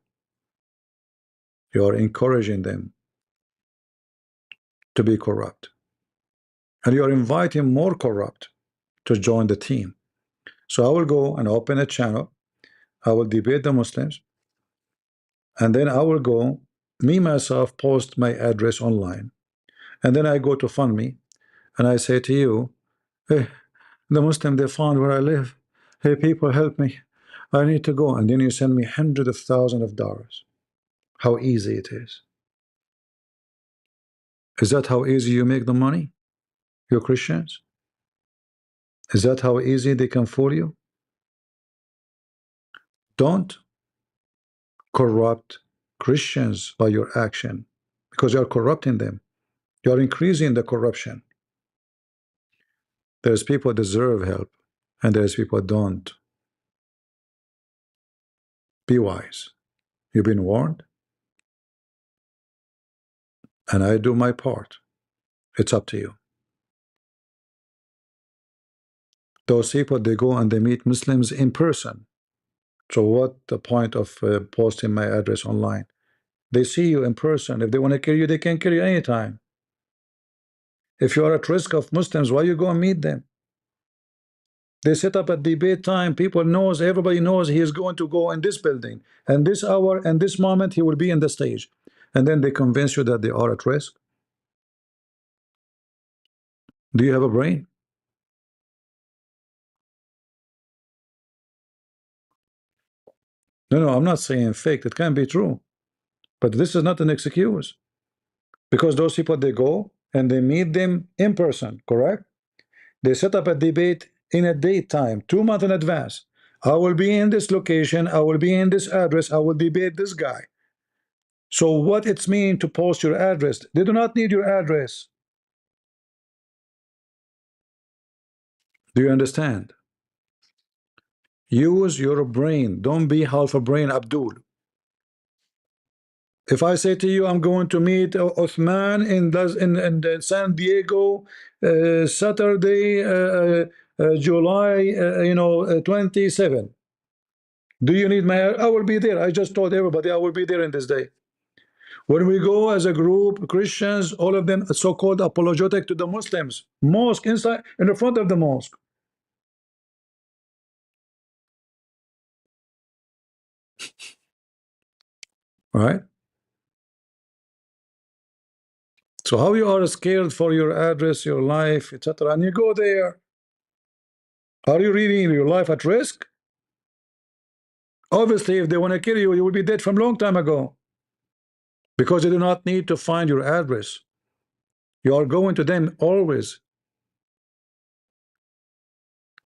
You are encouraging them to be corrupt. And you are inviting more corrupt to join the team. So I will go and open a channel. I will debate the Muslims. And then I will go, me myself, post my address online. And then I go to FundMe and I say to you, hey, the Muslim, they found where I live. Hey, people, help me. I need to go. And then you send me hundreds of thousands of dollars. How easy it is. Is that how easy you make the money? You Christians? Is that how easy they can fool you? Don't corrupt Christians by your action, because you are corrupting them. You are increasing the corruption. There's people deserve help, and there's people don't. Be wise. You've been warned, and I do my part. It's up to you. Those people, they go and they meet Muslims in person. So what the point of posting my address online? They see you in person. If they want to kill you, they can kill you anytime. If you are at risk of Muslims, why you go and meet them? They set up a debate time. People knows, everybody knows he is going to go in this building, and this hour and this moment he will be in the stage. And then they convince you that they are at risk. Do you have a brain? No, I'm not saying fake. It can be true. But this is not an excuse. Because those people, they go and they meet them in person, correct? They set up a debate in a date time, 2 months in advance. I will be in this location, I will be in this address, I will debate this guy. So what it's mean to post your address? They do not need your address. Do you understand? Use your brain. Don't be half a brain Abdul. If I say to you, I'm going to meet Uthman in San Diego, Saturday, July, 27. Do you need my? I will be there. I just told everybody I will be there in this day. When we go as a group, Christians, all of them so-called apologetic to the Muslims, mosque inside, in the front of the mosque. Right? So how you are scared for your address, your life, etc., and you go there? Are you really in your life at risk? Obviously, if they want to kill you, you will be dead from a long time ago. Because you do not need to find your address. You are going to them always.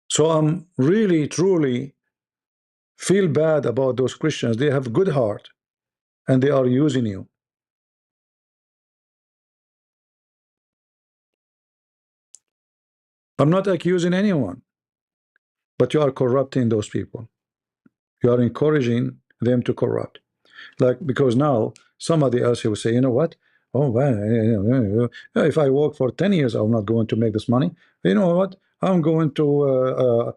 So I'm really, truly feel bad about those Christians. They have good heart, and they are using you. I'm not accusing anyone, but you are corrupting those people. You are encouraging them to corrupt. Like, because now somebody else will say, you know what? Oh, well, if I work for 10 years, I'm not going to make this money. You know what? I'm going to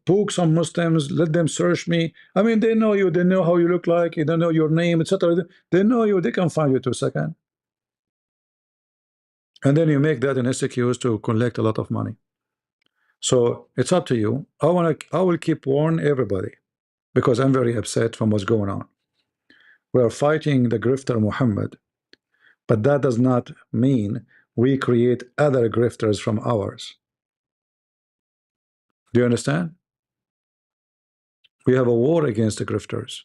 book some Muslims, let them search me. I mean, they know you, they know how you look like, they know your name, etc. They know you, they can find you 2 seconds. And then you make that an excuse to collect a lot of money. So it's up to you. I will keep warning everybody, because I'm very upset from what's going on. We are fighting the grifter Mohammed. But that does not mean we create other grifters from ours. Do you understand? We have a war against the grifters.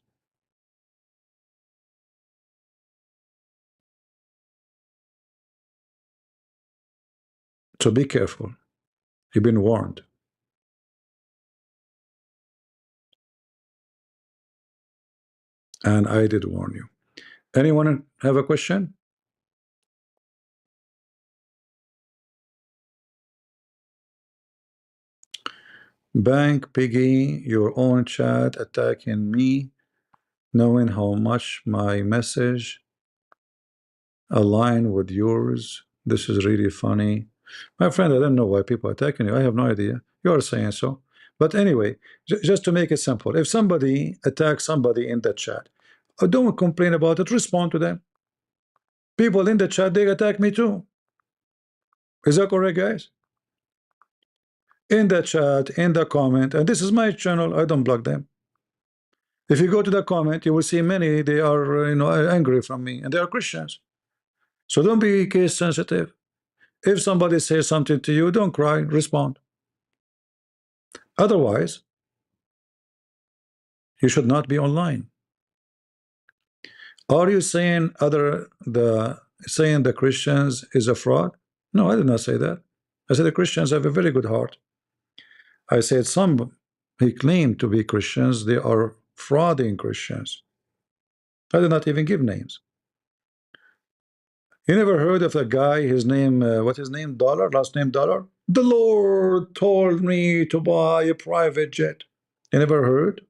So be careful. You've been warned. And I did warn you. Anyone have a question? Bank Piggy, your own chat attacking me, knowing how much my message align with yours. This is really funny. My friend, I don't know why people are attacking you. I have no idea. You are saying so. But anyway, just to make it simple, if somebody attacks somebody in the chat, don't complain about it, respond to them. People in the chat, they attack me too. Is that correct, guys? In the chat, in the comment, and this is my channel, I don't block them. If you go to the comment, you will see many, they are angry from me, and they are Christians. So don't be case sensitive. If somebody says something to you, don't cry, respond. Otherwise, you should not be online. Are you saying the Christians is a fraud? No, I did not say that. I said the Christians have a very good heart. I said some he claimed to be Christians, they are frauding Christians. I did not even give names. You never heard of a guy, his name, what's his name? Dollar, last name Dollar? The Lord told me to buy a private jet. You never heard?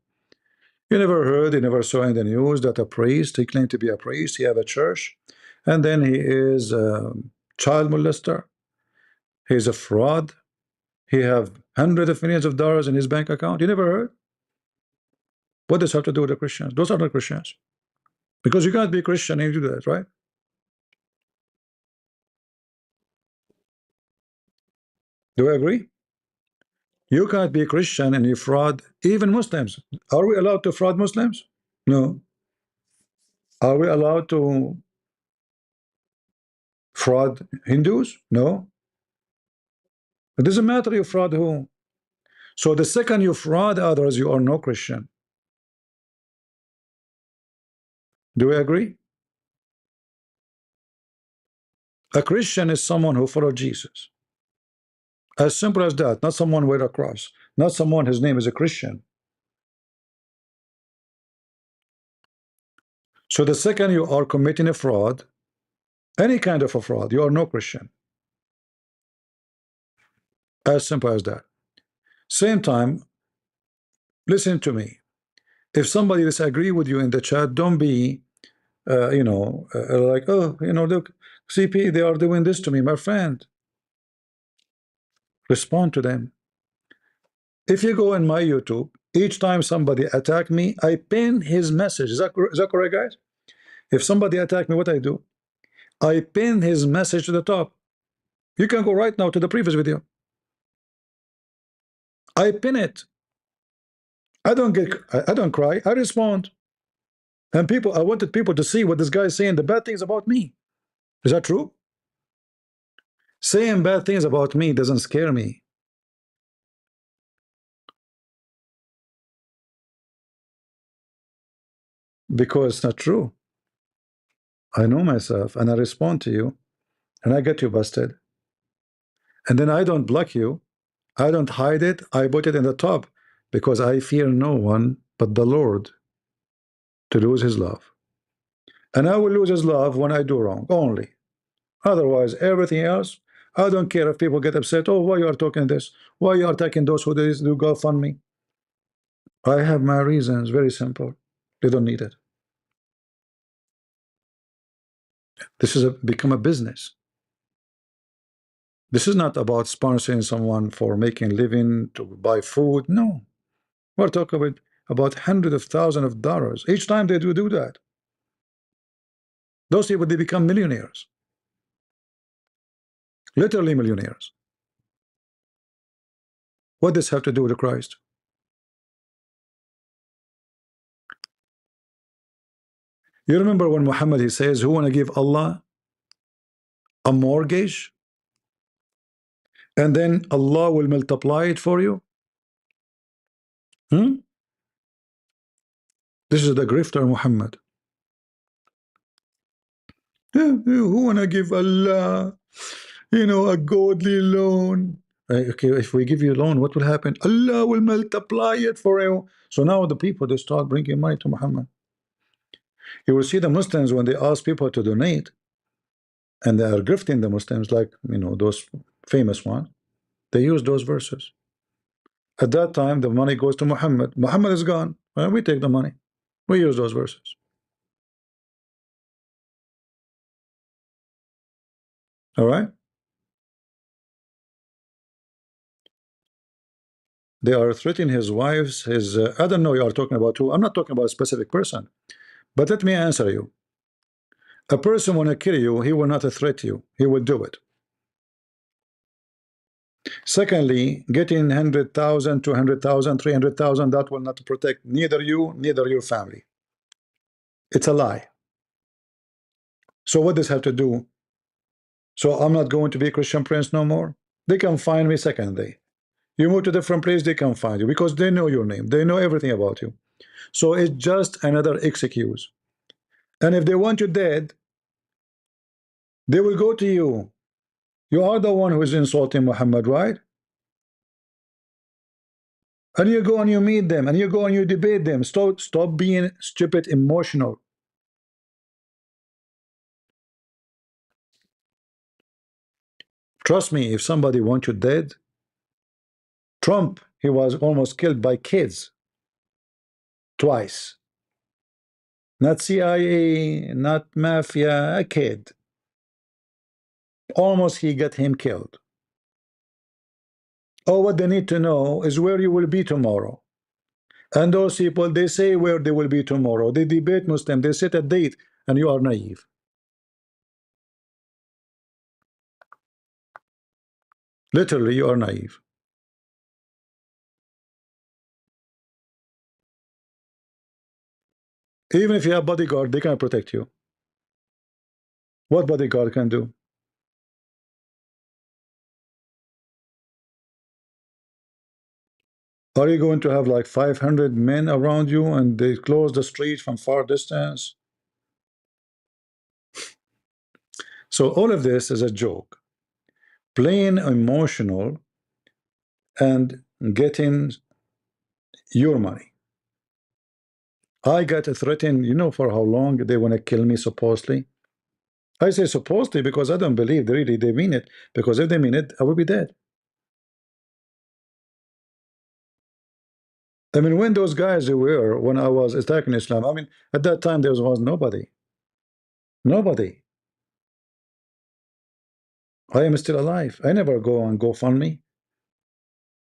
You never heard, you never saw in the news that a priest, he claimed to be a priest, he have a church, and then he is a child molester. He's a fraud. He have hundreds of millions of dollars in his bank account. You never heard? What does that have to do with the Christians? Those are not Christians. Because you can't be Christian and you do that, right? Do I agree? You can't be Christian and you fraud even Muslims. Are we allowed to fraud Muslims? No. Are we allowed to fraud Hindus? No. It doesn't matter you fraud who. So the second you fraud others, you are no Christian. Do we agree? A Christian is someone who follows Jesus. As simple as that. Not someone with a cross. Not someone his name is a Christian. So the second you are committing a fraud, any kind of a fraud, you are no Christian. As simple as that. Same time, listen to me. If somebody disagree with you in the chat, don't be, like, oh, look, CP, they are doing this to me, my friend. Respond to them. If you go in my YouTube, each time somebody attack me, I pin his message. Is that correct, guys? If somebody attack me, what I do? I pin his message to the top. You can go right now to the previous video. I pin it. I don't cry. I respond. And I wanted people to see what this guy is saying, the bad things about me. Is that true? Saying bad things about me doesn't scare me. Because it's not true. I know myself and I respond to you and I get you busted. And then I don't block you. I don't hide it. I put it in the top because I fear no one but the Lord to lose his love. And I will lose his love when I do wrong only. Otherwise, everything else, I don't care if people get upset. Oh, why you are talking this? Why you are attacking those who do GoFundMe? I have my reasons, very simple. They don't need it. This is become a business. This is not about sponsoring someone for making living, to buy food. No. We're talking about hundreds of thousands of dollars. Each time they do that. Those people, they become millionaires. Literally millionaires. What does this have to do with Christ? You remember when Muhammad, he says, who want to give Allah a mortgage, and then Allah will multiply it for you? This is the grifter Muhammad. Who wanna give Allah, a godly loan? Okay, if we give you a loan, what will happen? Allah will multiply it for you. So now the people, they start bringing money to Muhammad. You will see the Muslims when they ask people to donate, and they are grifting the Muslims, like those famous ones. They use those verses. At that time, the money goes to Muhammad. Muhammad is gone. Well, we take the money. We use those verses. All right. They are threatening his wives. I don't know. You are talking about who? I'm not talking about a specific person. But let me answer you. A person want to kill you, he will not threat you. He will do it. Secondly, getting 100,000, 200,000, 300,000, that will not protect neither you, neither your family. It's a lie. So what does have to do? So I'm not going to be a Christian Prince no more? They can find me second day. You move to a different place, they can find you because they know your name. They know everything about you. So it's just another excuse. And if they want you dead, they will go to you. You are the one who is insulting Muhammad, right? And you go and you meet them, and you go and you debate them. Stop being stupid, emotional. Trust me, if somebody wants you dead, Trump, he was almost killed by kids. Twice. Not CIA, not mafia, a kid. Almost he got him killed. Oh, what they need to know is where you will be tomorrow. And those people, they say where they will be tomorrow. They debate Muslim, they set a date, and you are naive. Literally, you are naive. Even if you have bodyguard, they can protect you. What bodyguard can do? Are you going to have like 500 men around you and they close the street from far distance? So all of this is a joke. Playing emotional and getting your money. I got threatened, for how long they want to kill me supposedly? I say supposedly because I don't believe they mean it. Because if they mean it, I will be dead. I mean, when those guys were, when I was attacking Islam, I mean, at that time there was nobody. Nobody. I am still alive. I never go on GoFundMe.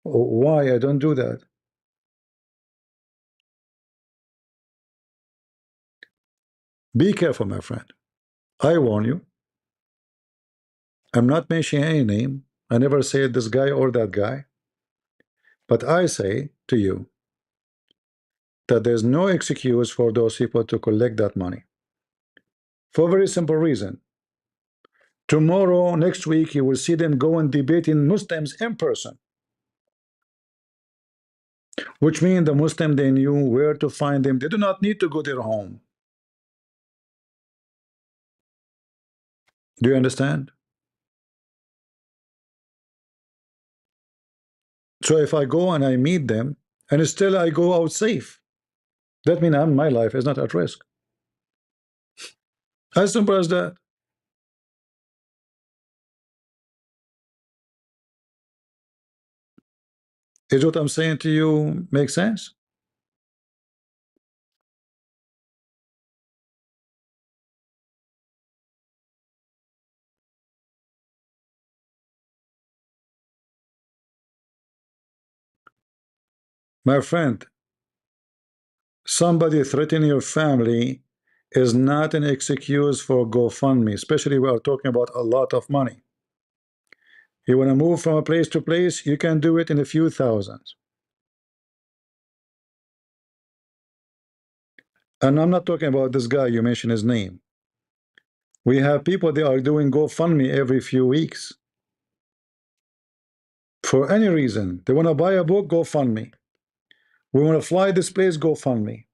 Why I don't do that? Be careful, my friend. I warn you. I'm not mentioning any name. I never said this guy or that guy. But I say to you that there's no excuse for those people to collect that money. For a very simple reason. Tomorrow, next week, you will see them go and debating Muslims in person. Which means the Muslim, they knew where to find them. They do not need to go to their home. Do you understand? So if I go and I meet them, and still I go out safe, that means my life is not at risk. As simple as that. Is what I'm saying to you make sense? My friend, somebody threatening your family is not an excuse for GoFundMe, especially we are talking about a lot of money. You want to move from a place to place, you can do it in a few thousands. And I'm not talking about this guy, you mentioned his name. We have people, they are doing GoFundMe every few weeks. For any reason. They want to buy a book, GoFundMe. We want to fly this place, GoFundMe.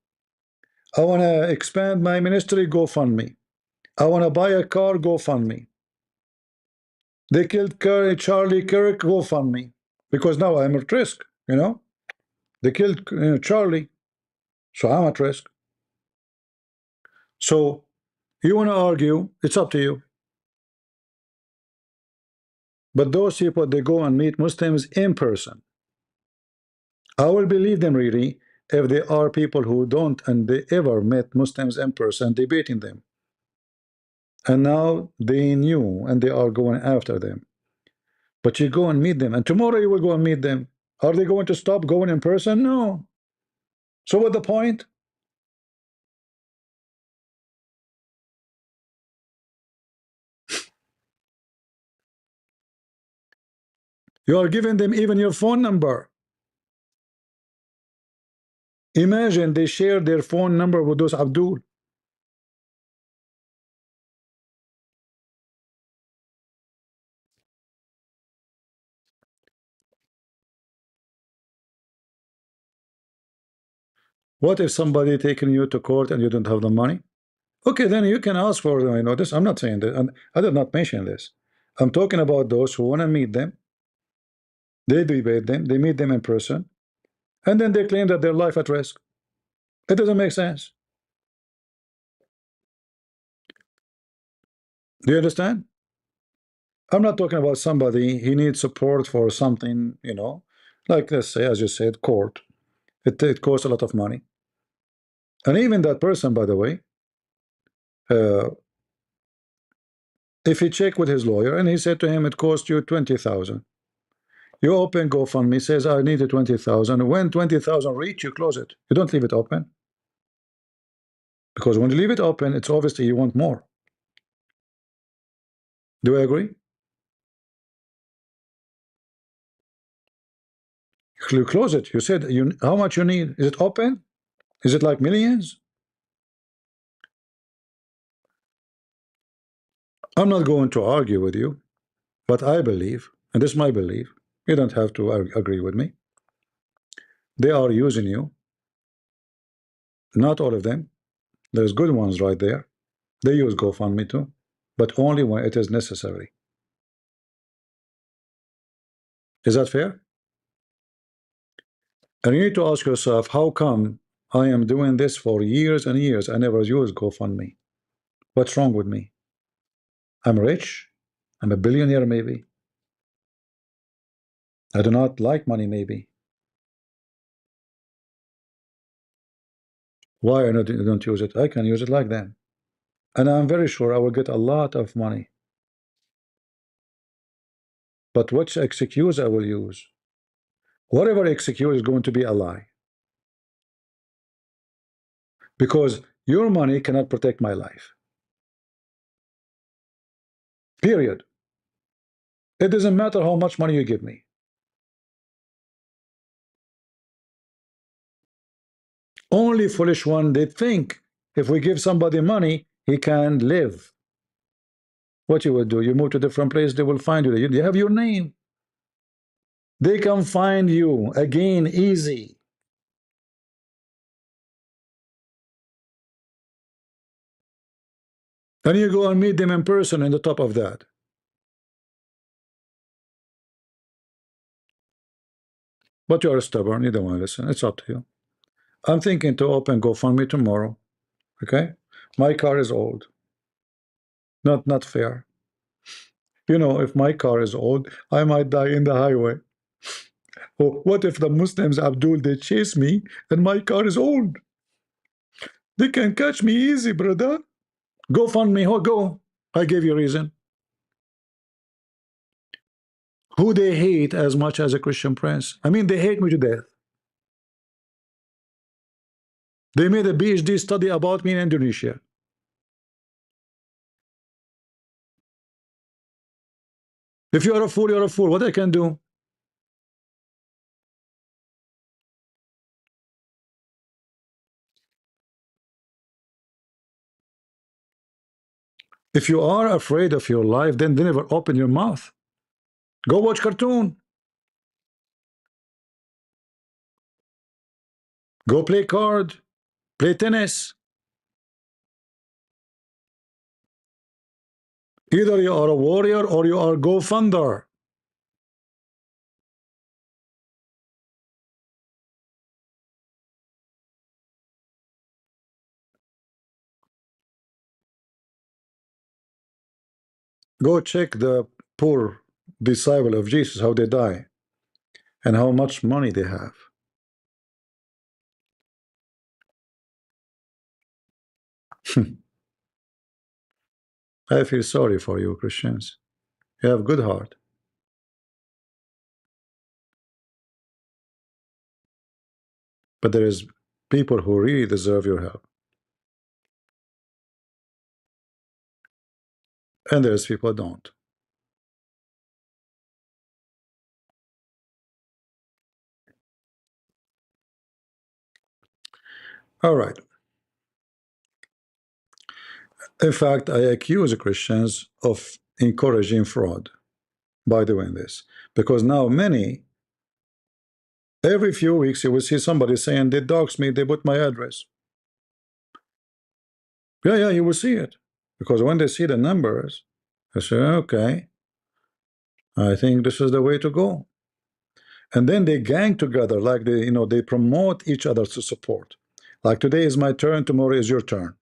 I want to expand my ministry, GoFundMe. I want to buy a car, GoFundMe. They killed Charlie Kirk, GoFundMe. Because now I'm at risk, you know. They killed Charlie, so I'm at risk. So you want to argue, it's up to you. But those people, they go and meet Muslims in person. I will believe them really if they are people who don't and they ever met Muslims in person debating them. And now they knew and they are going after them. But you go and meet them, and tomorrow you will go and meet them. Are they going to stop going in person? No. So what's the point? You are giving them even your phone number. Imagine they share their phone number with those Abdul. What if somebody taking you to court and you don't have the money? Okay, then you can ask for this. I'm not saying that, and I did not mention this. I'm talking about those who want to meet them. They debate them. They meet them in person, and then they claim that their life at risk. It doesn't make sense. Do you understand? I'm not talking about somebody he needs support for something, like let's say, as you said, court. It costs a lot of money, and even that person, by the way, uh, if he checked with his lawyer and he said to him, it cost you 20,000. You open GoFundMe, says I needed 20,000. When 20,000 reach, you close it. You don't leave it open, because when you leave it open, it's obviously you want more. Do I agree? You close it. You said how much you need. Is it open? Is it like millions? I'm not going to argue with you, but I believe, and this is my belief, you don't have to agree with me. They are using you. Not all of them. There's good ones right there. They use GoFundMe too, but only when it is necessary. Is that fair? And you need to ask yourself, how come I am doing this for years and years? I never use GoFundMe. What's wrong with me? I'm rich. I'm a billionaire, maybe. I do not like money, maybe. Why I don't use it? I can use it like them. And I'm very sure I will get a lot of money. But which excuse I will use? Whatever excuse is going to be a lie. Because your money cannot protect my life. Period. It doesn't matter how much money you give me. Only foolish one, they think if we give somebody money, he can live. What you will do? You move to a different place, they will find you. They have your name. They can find you again easy. And you go and meet them in person on the top of that. But you are stubborn, you don't want to listen. It's up to you. I'm thinking to open GoFundMe tomorrow. Okay? My car is old. Not fair. If my car is old, I might die in the highway. Oh, what if the Muslims, Abdul, they chase me and my car is old? They can catch me easy, brother. GoFundMe, go. I gave you a reason. Who they hate as much as a Christian prince? I mean, they hate me to death. They made a PhD study about me in Indonesia. If you are a fool, you're a fool. What I can do? If you are afraid of your life, then never open your mouth. Go watch cartoon. Go play card. Play tennis. Either you are a warrior or you are go-funder. Go check the poor disciple of Jesus, how they die, and how much money they have. I feel sorry for you, Christians. You have good heart. But there is people who really deserve your help. And there's people who don't. All right. In fact, I accuse Christians of encouraging fraud by doing this. Because now many, every few weeks, you will see somebody saying, they doxed me, they put my address. Yeah, you will see it. Because when they see the numbers, they say, okay, I think this is the way to go. And then they gang together, like they promote each other to support. Like today is my turn, tomorrow is your turn.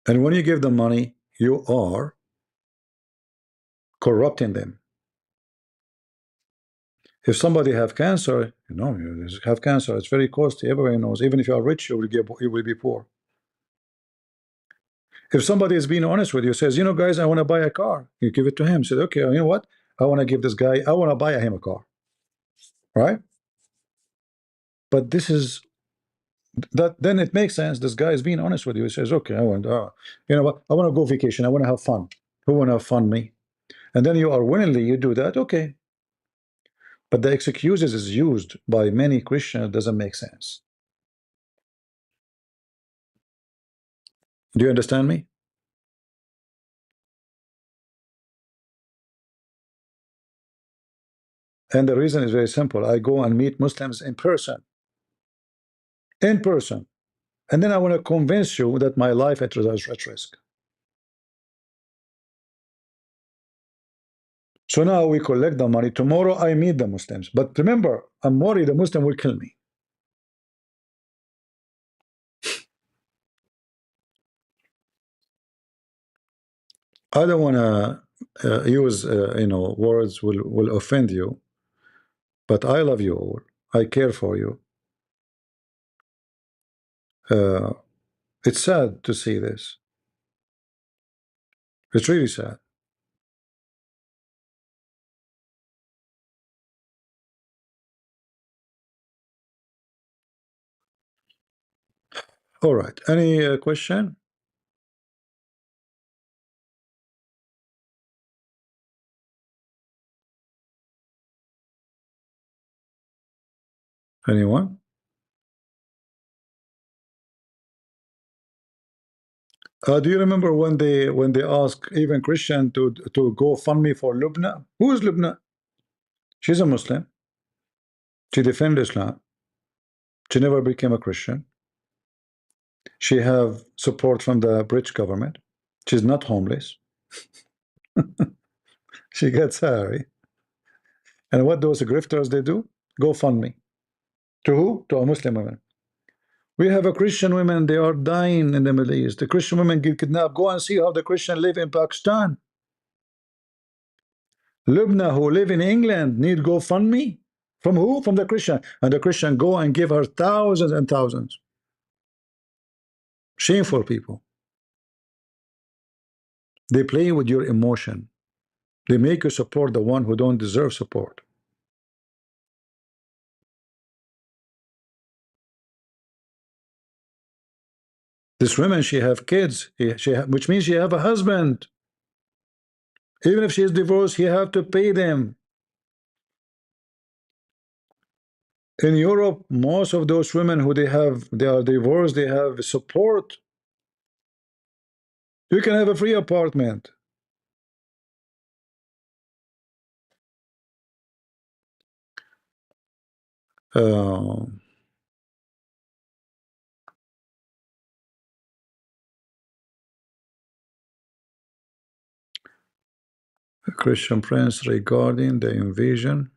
And when you give them money, you are corrupting them. If somebody have cancer, you have cancer, it's very costly. Everybody knows. Even if you are rich, you will be poor. If somebody is being honest with you, says, guys, I want to buy a car. You give it to him. Said, okay, you know what? I want to give this guy, I want to buy him a car. Right? But this is that, then it makes sense. This guy is being honest with you. He says, okay, I want, you know what? I want to go vacation. I want to have fun. Who want to have fun? Me. And then you are willingly, you do that. Okay. But the excuses is used by many Christians doesn't make sense. Do you understand me? And the reason is very simple. I go and meet Muslims in person. In person. And then I want to convince you that my life is at risk. So now we collect the money. Tomorrow I meet the Muslims. But remember, I'm worried the Muslim will kill me. I don't want to use words will offend you, but I love you all. I care for you. It's sad to see this. It's really sad. All right. Any question? Anyone? Do you remember when they asked even Christian to go fund me for Lubna? Who is Lubna? She's a Muslim. She defended Islam. She never became a Christian. She have support from the British government. She's not homeless. She gets salary. And what those grifters they do? Go fund me. To who? To a Muslim women. We have a Christian women, they are dying in the Middle East. The Christian women get kidnapped. Go and see how the Christian live in Pakistan. Lubna, who live in England, need GoFundMe. From who? From the Christian. And the Christian go and give her thousands and thousands. Shameful people. They play with your emotion. They make you support the one who don't deserve support. This woman, she have kids, which means she have a husband. Even if she is divorced, he have to pay them. In Europe, most of those women who they are divorced, they have support. You can have a free apartment. Uh, Christian Prince regarding the invasion.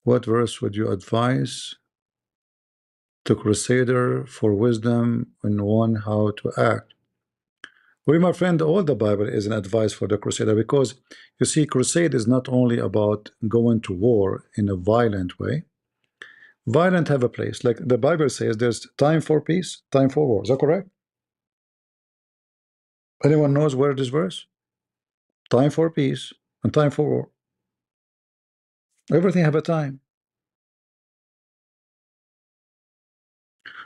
What verse would you advise to Crusader for wisdom in one how to act? Well, my friend, all the Bible is an advice for the Crusader, because you see, crusade is not only about going to war in a violent way. Violent have a place. Like the Bible says, there's time for peace, time for war. Is that correct? Anyone knows where this verse? Time for peace and time for war. Everything have a time.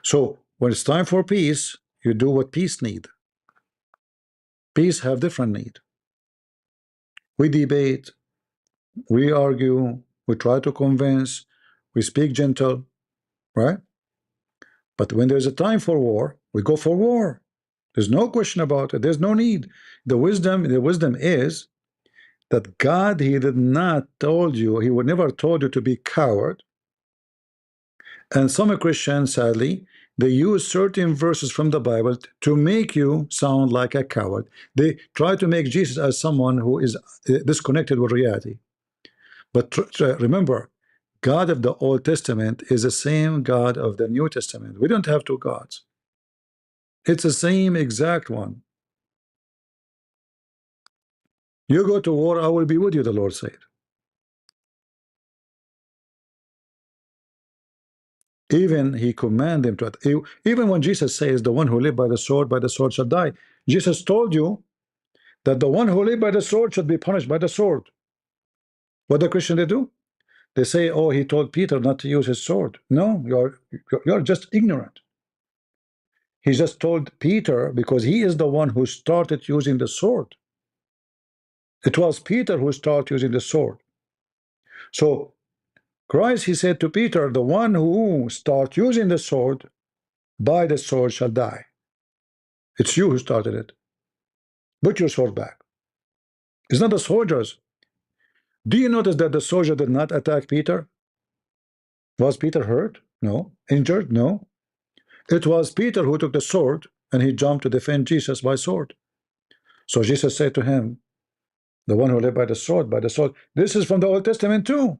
So when it's time for peace, you do what peace need. Peace have different need. We debate, we argue, we try to convince, we speak gentle, right? But when there's a time for war, we go for war. There's no question about it. There's no need. The wisdom is that God, He did not told you, He would never told you to be coward. And some Christians, sadly, they use certain verses from the Bible to make you sound like a coward. They try to make Jesus as someone who is disconnected with reality. But remember, God of the Old Testament is the same God of the New Testament. We don't have two gods. It's the same exact one. You go to war, I will be with you, the Lord said. Even He commanded them to, even when Jesus says, the one who live by the sword shall die. Jesus told you that the one who live by the sword should be punished by the sword. What the Christian they do? They say, oh, He told Peter not to use his sword. No, you're just ignorant. He just told Peter because he is the one who started using the sword. It was Peter who started using the sword. So Christ, He said to Peter, the one who start using the sword, by the sword shall die. It's you who started it. Put your sword back. It's not the soldiers. Do you notice that the soldier did not attack Peter? Was Peter hurt? No. Injured? No. It was Peter who took the sword and he jumped to defend Jesus by sword. So Jesus said to him, the one who lived by the sword, by the sword. This is from the Old Testament too.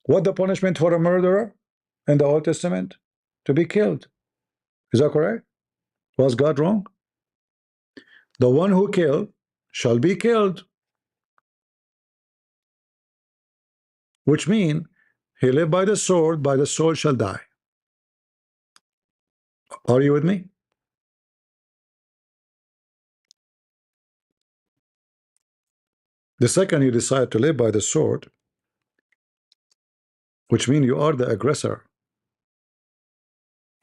What the punishment for a murderer in the Old Testament? To be killed. Is that correct? Was God wrong? The one who killed shall be killed. Which means he lived by the sword shall die. Are you with me? The second you decide to live by the sword, which means you are the aggressor.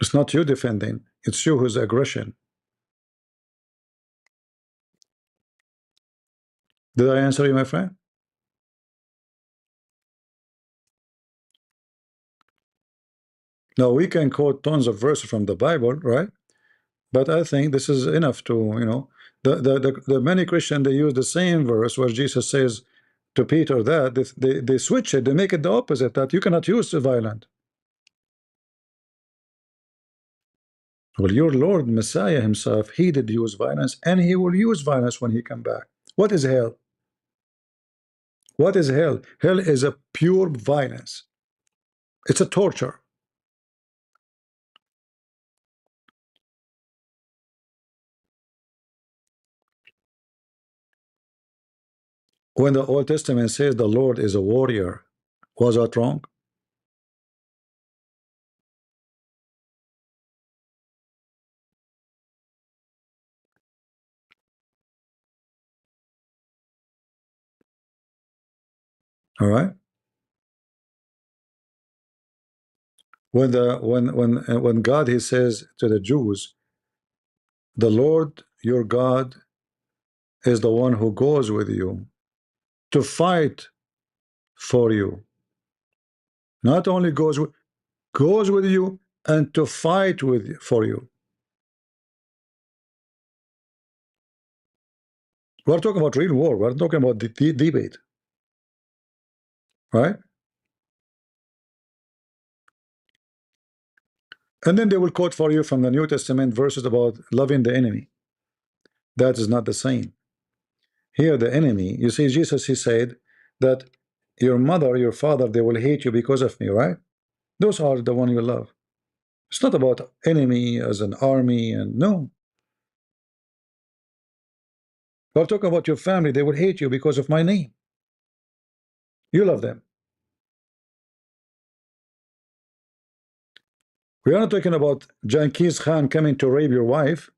It's not you defending, it's you who's aggression. Did I answer you, my friend? Now we can quote tons of verses from the Bible, right? But I think this is enough to, the many Christians, they use the same verse where Jesus says to Peter that they switch it, they make it the opposite, that you cannot use the violent. Well, your Lord Messiah himself, he did use violence, and he will use violence when he come back. What is hell? What is hell? Hell is a pure violence. It's a torture. When the Old Testament says the Lord is a warrior, was that wrong? All right. When God, he says to the Jews, the Lord your God is the one who goes with you. to fight for you. Not only goes with you, and to fight for you. We're talking about real war. We're talking about the debate, right? And then they will quote for you from the New Testament verses about loving the enemy. That is not the same. Here, the enemy, you see, Jesus, he said that your mother, your father, they will hate you because of me, right? Those are the one you love. It's not about enemy as an army, and no. We're talking about your family. They will hate you because of my name. You love them. We are not talking about Genghis Khan coming to rape your wife.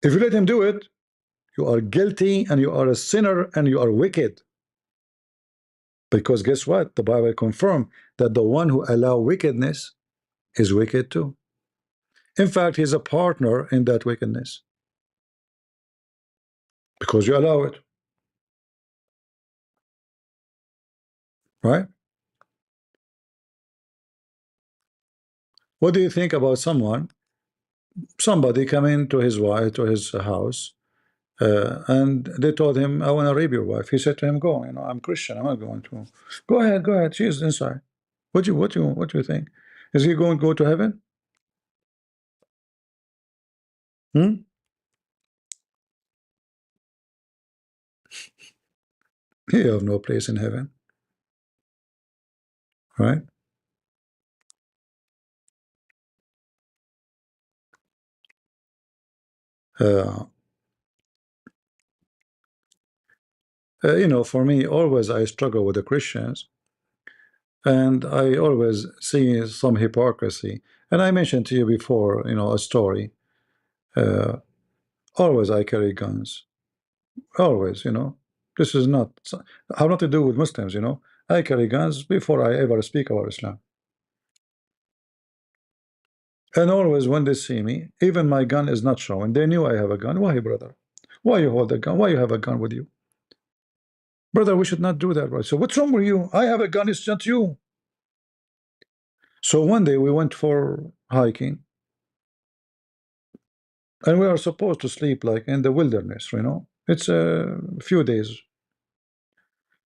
If you let him do it, you are guilty and you are a sinner and you are wicked. Because guess what? The Bible confirms that the one who allows wickedness is wicked too. In fact, he's a partner in that wickedness. Because you allow it. Right? What do you think about somebody coming to his wife, to his house, and they told him, I want to rape your wife. He said to him, go, I'm Christian, I'm not going to. Go ahead, she's inside. What do you think? Is he going to go to heaven? Hmm? He have no place in heaven, right? Uh, for me, always I struggle with the Christians, and I always see some hypocrisy. And I mentioned to you before, a story. Uh, always I carry guns. Always, This is not have not to do with Muslims, I carry guns before I ever speak about Islam. And always when they see me, even my gun is not showing. They knew I have a gun. Why, brother? Why you hold a gun? Why you have a gun with you? Brother, we should not do that, right? So what's wrong with you? I have a gun, it's not you. So one day we went for hiking, and we are supposed to sleep like in the wilderness, It's a few days.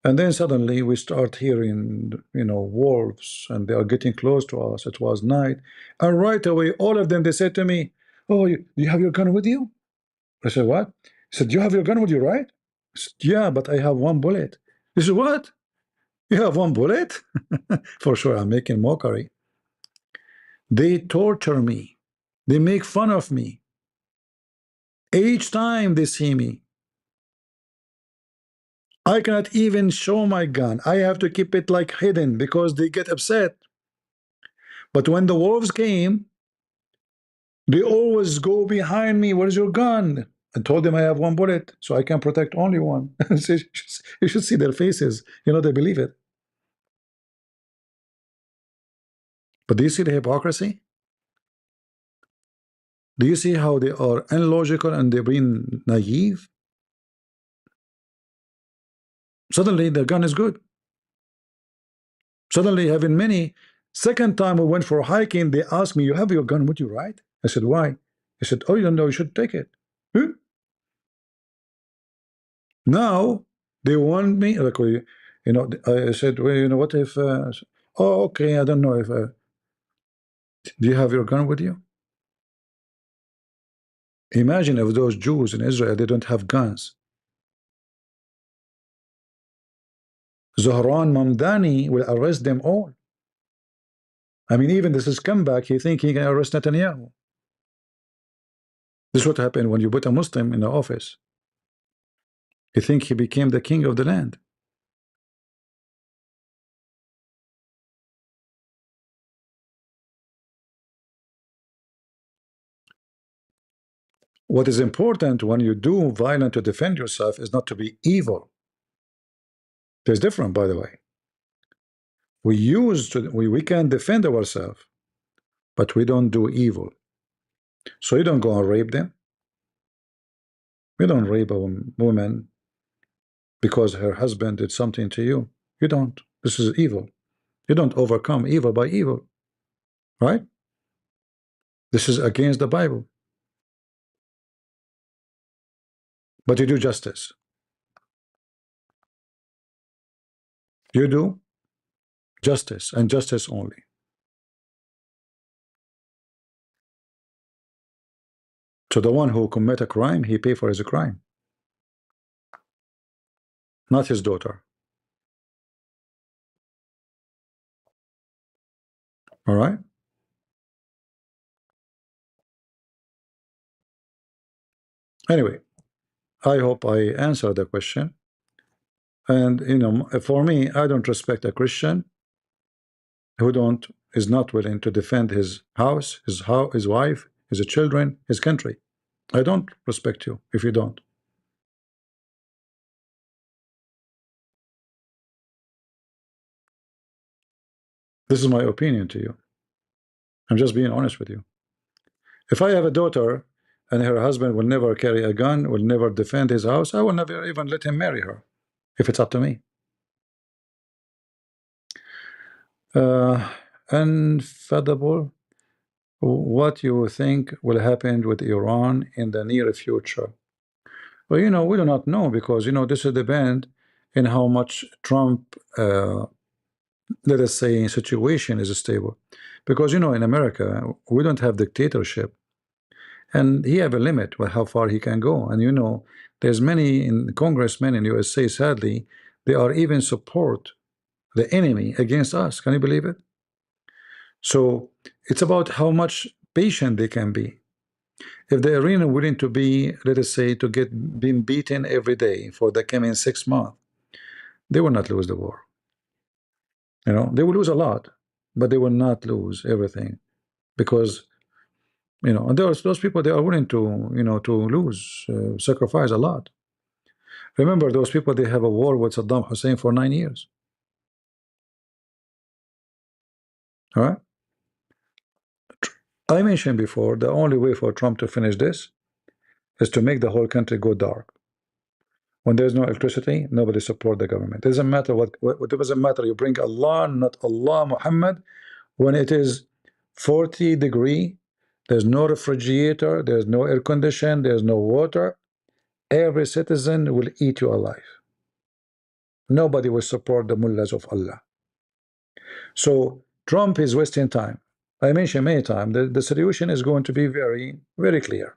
And then suddenly we start hearing, wolves, and they are getting close to us. It was night. And right away, all of them, they said to me, oh, you have your gun with you? I said, what? He said, you have your gun with you, right? I said, yeah, but I have one bullet. He said, what? You have one bullet? For sure, I'm making mockery. They torture me. They make fun of me. Each time they see me, I cannot even show my gun. I have to keep it like hidden because they get upset. But when the wolves came, they always go behind me. Where's your gun? I told them I have one bullet, so I can protect only one. So you should see their faces. They believe it. But do you see the hypocrisy? Do you see how they are illogical and they're being naive? Suddenly, their gun is good. Suddenly, having many. Second time we went for hiking, they asked me, you have your gun with you, right? I said, why? He said, oh, you don't know, you should take it. Huh? Now, they want me, like, I said, well, what if, oh, okay, I don't know if, do you have your gun with you? Imagine if those Jews in Israel, they don't have guns. Zohran Mamdani will arrest them all. I mean, even this is comeback, he think he can arrest Netanyahu. This is what happened when you put a Muslim in the office. You think he became the king of the land. What is important when you do violence to defend yourself is not to be evil. There's different, by the way. We can defend ourselves, but we don't do evil. So you don't go and rape them. We don't rape a woman. because her husband did something to you. You don't. This is evil. You don't overcome evil by evil, right? This is against the Bible. But you do justice. You do justice and justice only. So the one who commit a crime, he pay for his crime, not his daughter. All right. Anyway, I hope I answered the question. And you know, for me, I don't respect a Christian who is not willing to defend his house, his wife, his children, his country. I don't respect you if you don't. This is my opinion to you. I'm just being honest with you. If I have a daughter and her husband will never carry a gun, will never defend his house, I will never even let him marry her, if it's up to me. Unfathomable. What you think will happen with Iran in the near future? Well, you know, we do not know, because, you know, this will depend in how much Trump, let us say, situation is stable. Because, you know, in America, we don't have dictatorship. And he have a limit with how far he can go. And, you know, there's many in congressmen in USA, sadly, they are even support the enemy against us. Can you believe it? So it's about how much patient they can be. If the arena willing to be, let us say, to get being beaten every day for the coming 6 months, they will not lose the war. You know, they will lose a lot, but they will not lose everything, because, you know, and those people, they are willing to, you know, to lose, sacrifice a lot. Remember, those people, they have a war with Saddam Hussein for 9 years. All right. I mentioned before, the only way for Trump to finish this is to make the whole country go dark. When there's no electricity, nobody support the government. It doesn't matter what it doesn't matter. You bring Allah, not Allah, Muhammad. When it is 40°, there's no refrigerator, there's no air condition, there's no water. Every citizen will eat you alive. Nobody will support the mullahs of Allah. So Trump is wasting time. I mentioned many times that the solution is going to be very, very clear.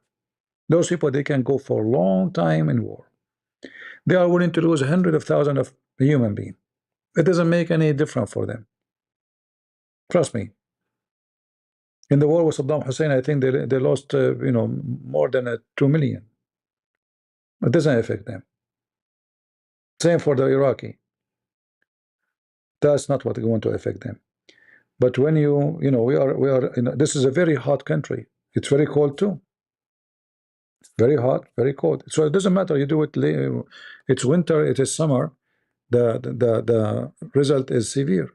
Those people, they can go for a long time in war. They are willing to lose hundreds of thousands of human beings. It doesn't make any difference for them. Trust me. In the war with Saddam Hussein, I think they lost, you know, more than 2 million. It doesn't affect them. Same for the Iraqi. That's not what is going to affect them. But when you know, we are, you know, this is a very hot country. It's very cold too. Very hot, very cold. So it doesn't matter. You do it. It's winter. It is summer. The result is severe.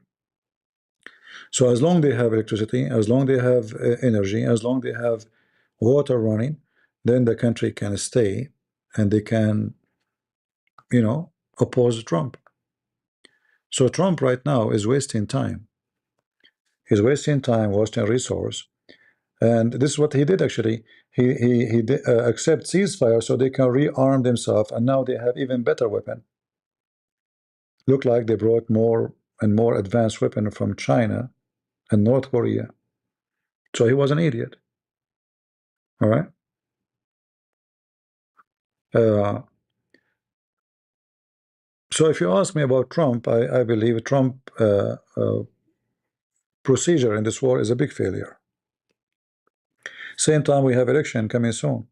So as long they have electricity, as long they have energy, as long they have water running, then the country can stay, and they can, you know, oppose Trump. So Trump right now is wasting time. He's wasting time, wasting resource, and this is what he did actually. He did, accept ceasefire so they can rearm themselves, and now they have even better weapon. Look like they brought more and more advanced weapon from China and North Korea. So he was an idiot. All right. So if you ask me about Trump, I believe Trump procedure in this war is a big failure. Same time we have election coming soon.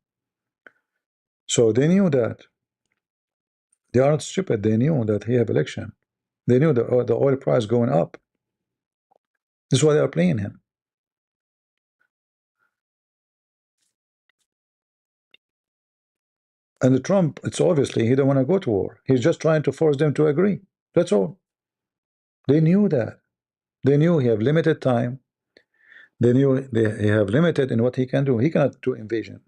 So they knew that. They aren't stupid. They knew that he have election. They knew the oil price going up. This is why they are playing him. And the Trump, it's obviously he don't want to go to war. He's just trying to force them to agree. That's all. They knew that. They knew he have limited time. They knew he have limited in what he can do. He cannot do invasion.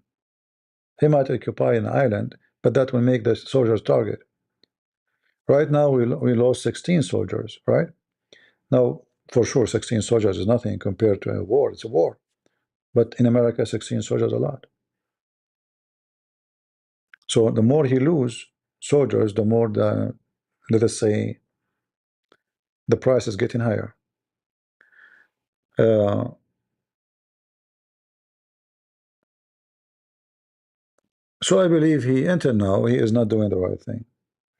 He might occupy an island, but that will make the soldiers target. Right now, we lost 16 soldiers, right? Now, for sure, 16 soldiers is nothing compared to a war. It's a war. But in America, 16 soldiers is a lot. So the more he lose soldiers, the more the, let us say, the price is getting higher. Uh, so I believe until now, he is not doing the right thing.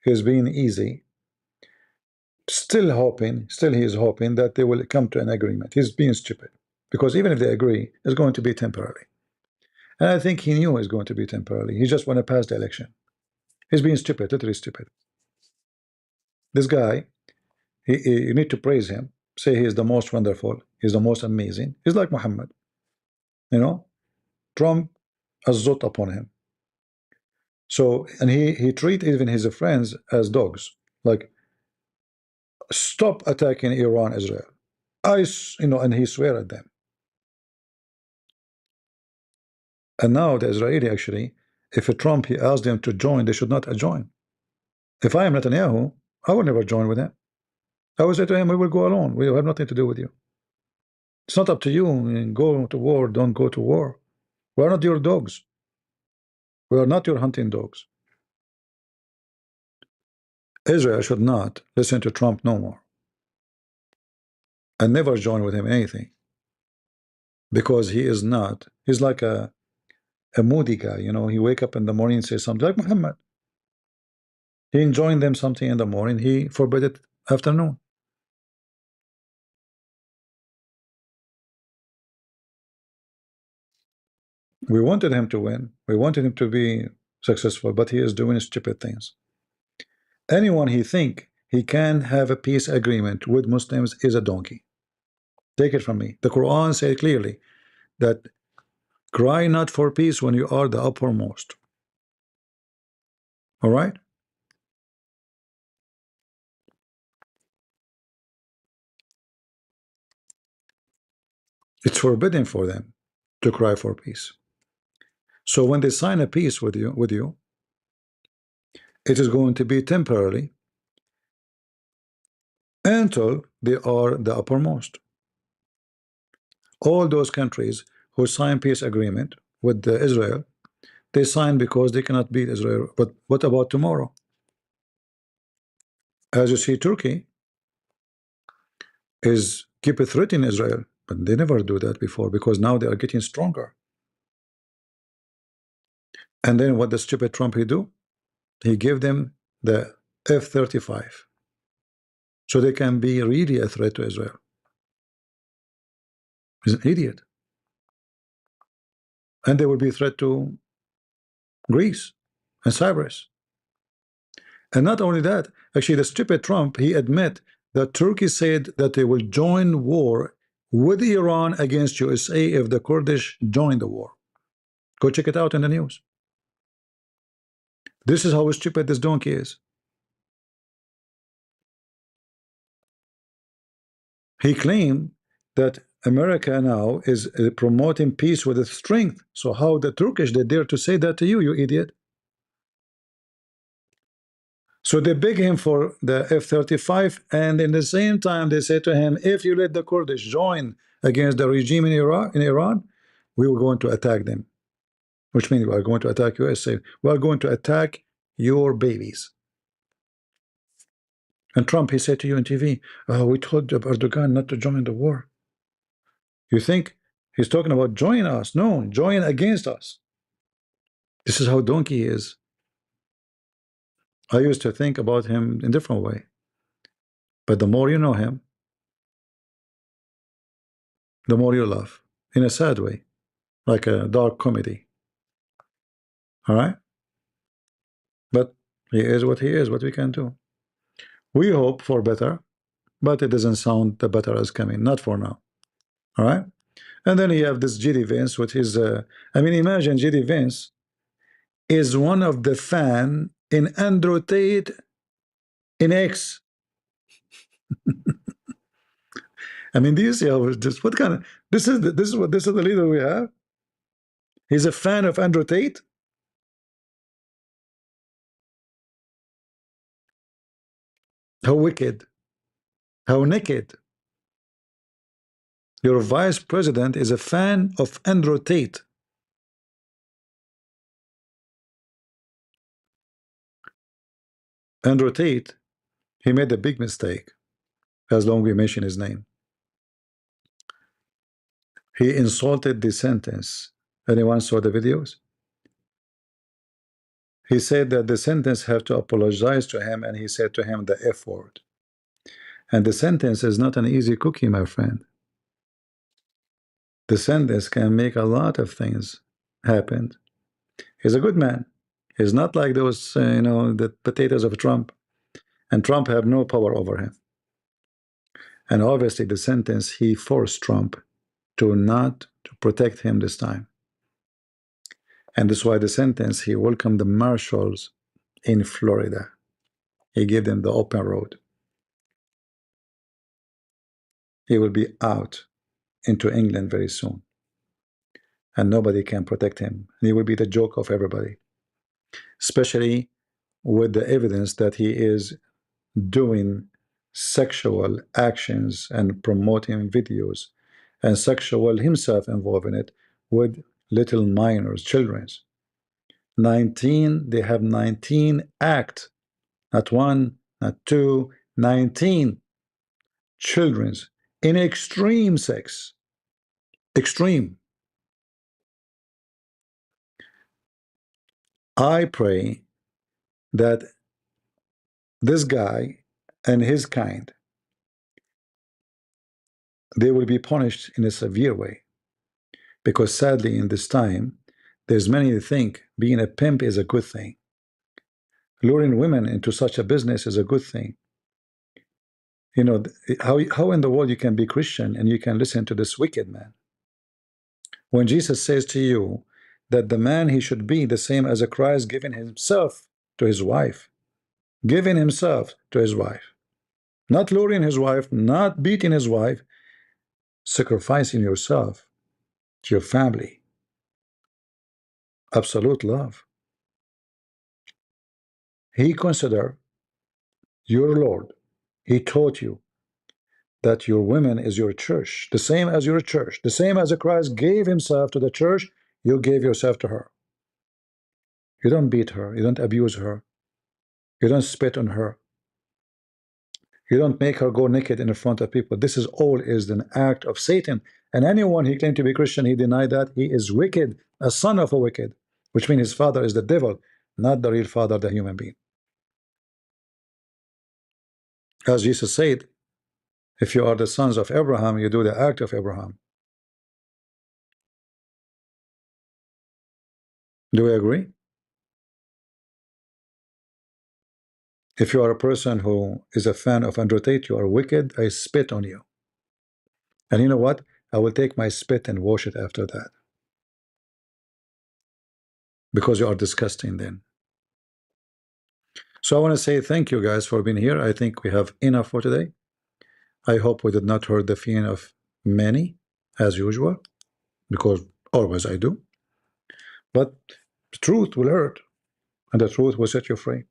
He's being easy. Still he is hoping that they will come to an agreement. He's being stupid. Because even if they agree, it's going to be temporary. And I think he knew it's going to be temporary. He just want to pass the election. He's being stupid, literally stupid. This guy, you need to praise him. Say he is the most wonderful. He's the most amazing. He's like Muhammad. You know, Trump has zot upon him. So, and he treat even his friends as dogs. Like, stop attacking Iran, Israel. And he swear at them. And now the Israeli actually, if a Trump he asked them to join, they should not join. If I am Netanyahu, I will never join with him. I will say to him, we will go alone. We have nothing to do with you. It's not up to you. Go to war, don't go to war. We are not your dogs. We are not your hunting dogs. Israel should not listen to Trump no more. And never join with him anything. Because he's like a moody guy, he wake up in the morning and say something like Muhammad. He enjoined them something in the morning, he forbid it afternoon. We wanted him to win. We wanted him to be successful, but he is doing stupid things. Anyone he think he can have a peace agreement with Muslims is a donkey. Take it from me. The Quran says clearly that cry not for peace when you are the uppermost. All right? It's forbidden for them to cry for peace. So when they sign a peace with you, it is going to be temporarily until they are the uppermost. All those countries who sign peace agreement with Israel, they sign because they cannot beat Israel. But what about tomorrow? As you see, Turkey is keep threatening Israel, but they never do that before because now they are getting stronger. And then what the stupid Trump he do? He gave them the F-35, so they can be really a threat to Israel. He's an idiot. And they will be a threat to Greece and Cyprus. And not only that, actually the stupid Trump, he admit that Turkey said that they will join war with Iran against USA if the Kurdish join the war. Go check it out in the news. This is how stupid this donkey is. He claimed that America now is promoting peace with its strength. So how the Turkish, they dare to say that to you, you idiot? So they beg him for the F-35, and in the same time they say to him, if you let the Kurdish join against the regime in Iran, we are going to attack them. Which means we are going to attack USA. We are going to attack your babies. And Trump, he said to you on TV, oh, we told Erdogan not to join the war. You think he's talking about join us? No, join against us. This is how donkey he is. I used to think about him in a different way. But the more you know him, the more you love. In a sad way. Like a dark comedy. All right? But he is, what we can do. We hope for better, but it doesn't sound the better is coming. Not for now. All right? And then you have this J.D. Vance, which is, I mean, imagine J.D. Vance is one of the fan in Andrew Tate in X. I mean, do you see how this? What kind of this is the leader we have? He's a fan of Andrew Tate. How wicked. How naked. Your vice president is a fan of Andrew Tate. Andrew Tate, he made a big mistake, as long as we mention his name. He insulted the sentence. Anyone saw the videos? He said that the sentence have to apologize to him, and he said to him the F word. And the sentence is not an easy cookie, my friend. The sentence can make a lot of things happen. He's a good man. He's not like those, the potatoes of Trump. And Trump have no power over him. And obviously the sentence, he forced Trump to not to protect him this time. And that's why the sentence, he welcomed the marshals in Florida. He gave them the open road. He will be out into England very soon. And nobody can protect him. He will be the joke of everybody. Especially with the evidence that he is doing sexual actions and promoting videos and sexual himself involved in it with little minors, children. 19, they have 19 act, not one, not two, 19 children's in extreme sex. Extreme. I pray that this guy and his kind, they will be punished in a severe way. Because sadly, in this time, there's many who think being a pimp is a good thing. Luring women into such a business is a good thing. You know, how in the world you can be Christian and you can listen to this wicked man? When Jesus says to you that the man, he should be the same as a Christ, giving himself to his wife. Giving himself to his wife. Not luring his wife, not beating his wife, sacrificing yourself to your family. Absolute love. He considered your Lord. He taught you that your women is your church, the same as your church, the same as Christ gave himself to the church, you gave yourself to her. You don't beat her, you don't abuse her, you don't spit on her, you don't make her go naked in front of people. This is all is an act of Satan. And anyone he claimed to be Christian, he denied that. He is wicked, a son of a wicked, which means his father is the devil, not the real father, the human being. As Jesus said, if you are the sons of Abraham, you do the act of Abraham. Do we agree? If you are a person who is a fan of Andrew Tate, you are wicked, I spit on you. And you know what? I will take my spit and wash it after that. Because you are disgusting then. So I want to say thank you guys for being here. I think we have enough for today. I hope we did not hurt the feeling of many, as usual, because always I do. But the truth will hurt, and the truth will set you free.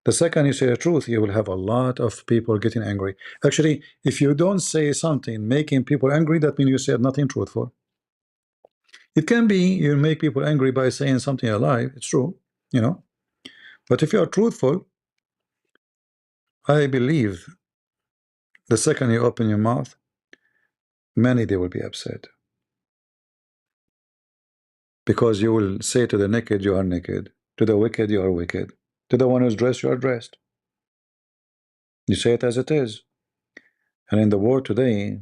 The second you say the truth, you will have a lot of people getting angry. Actually, if you don't say something making people angry, that means you said nothing truthful. It can be you make people angry by saying something a lie. It's true, you know. But if you are truthful, I believe the second you open your mouth, many they will be upset. Because you will say to the naked, you are naked. To the wicked, you are wicked. To the one who's dressed, you are dressed. You say it as it is. And in the world today,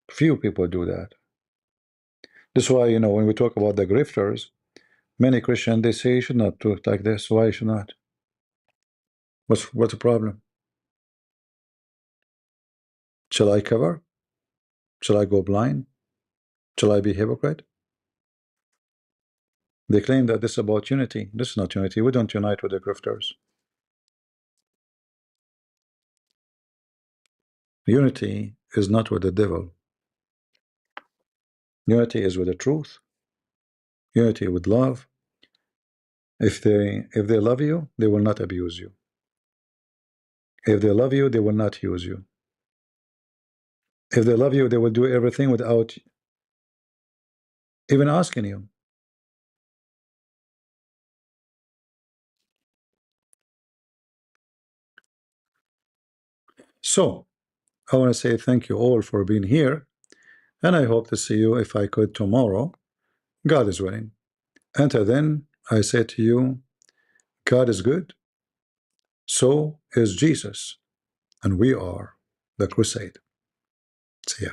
few people do that. That's why, you know, when we talk about the grifters, many Christians, they say you should not do it like this. Why you should not? What's the problem? Shall I cover? Shall I go blind? Shall I be hypocrite? They claim that this is about unity. This is not unity. We don't unite with the grifters. Unity is not with the devil. Unity is with the truth. Unity with love. If they love you, they will not abuse you. If they love you, they will not use you. If they love you, they will do everything without even asking you. So I want to say thank you all for being here, and I hope to see you, if I could, tomorrow, God is willing. Until then, I say to you, God is good, so is Jesus, and we are the crusade. See ya.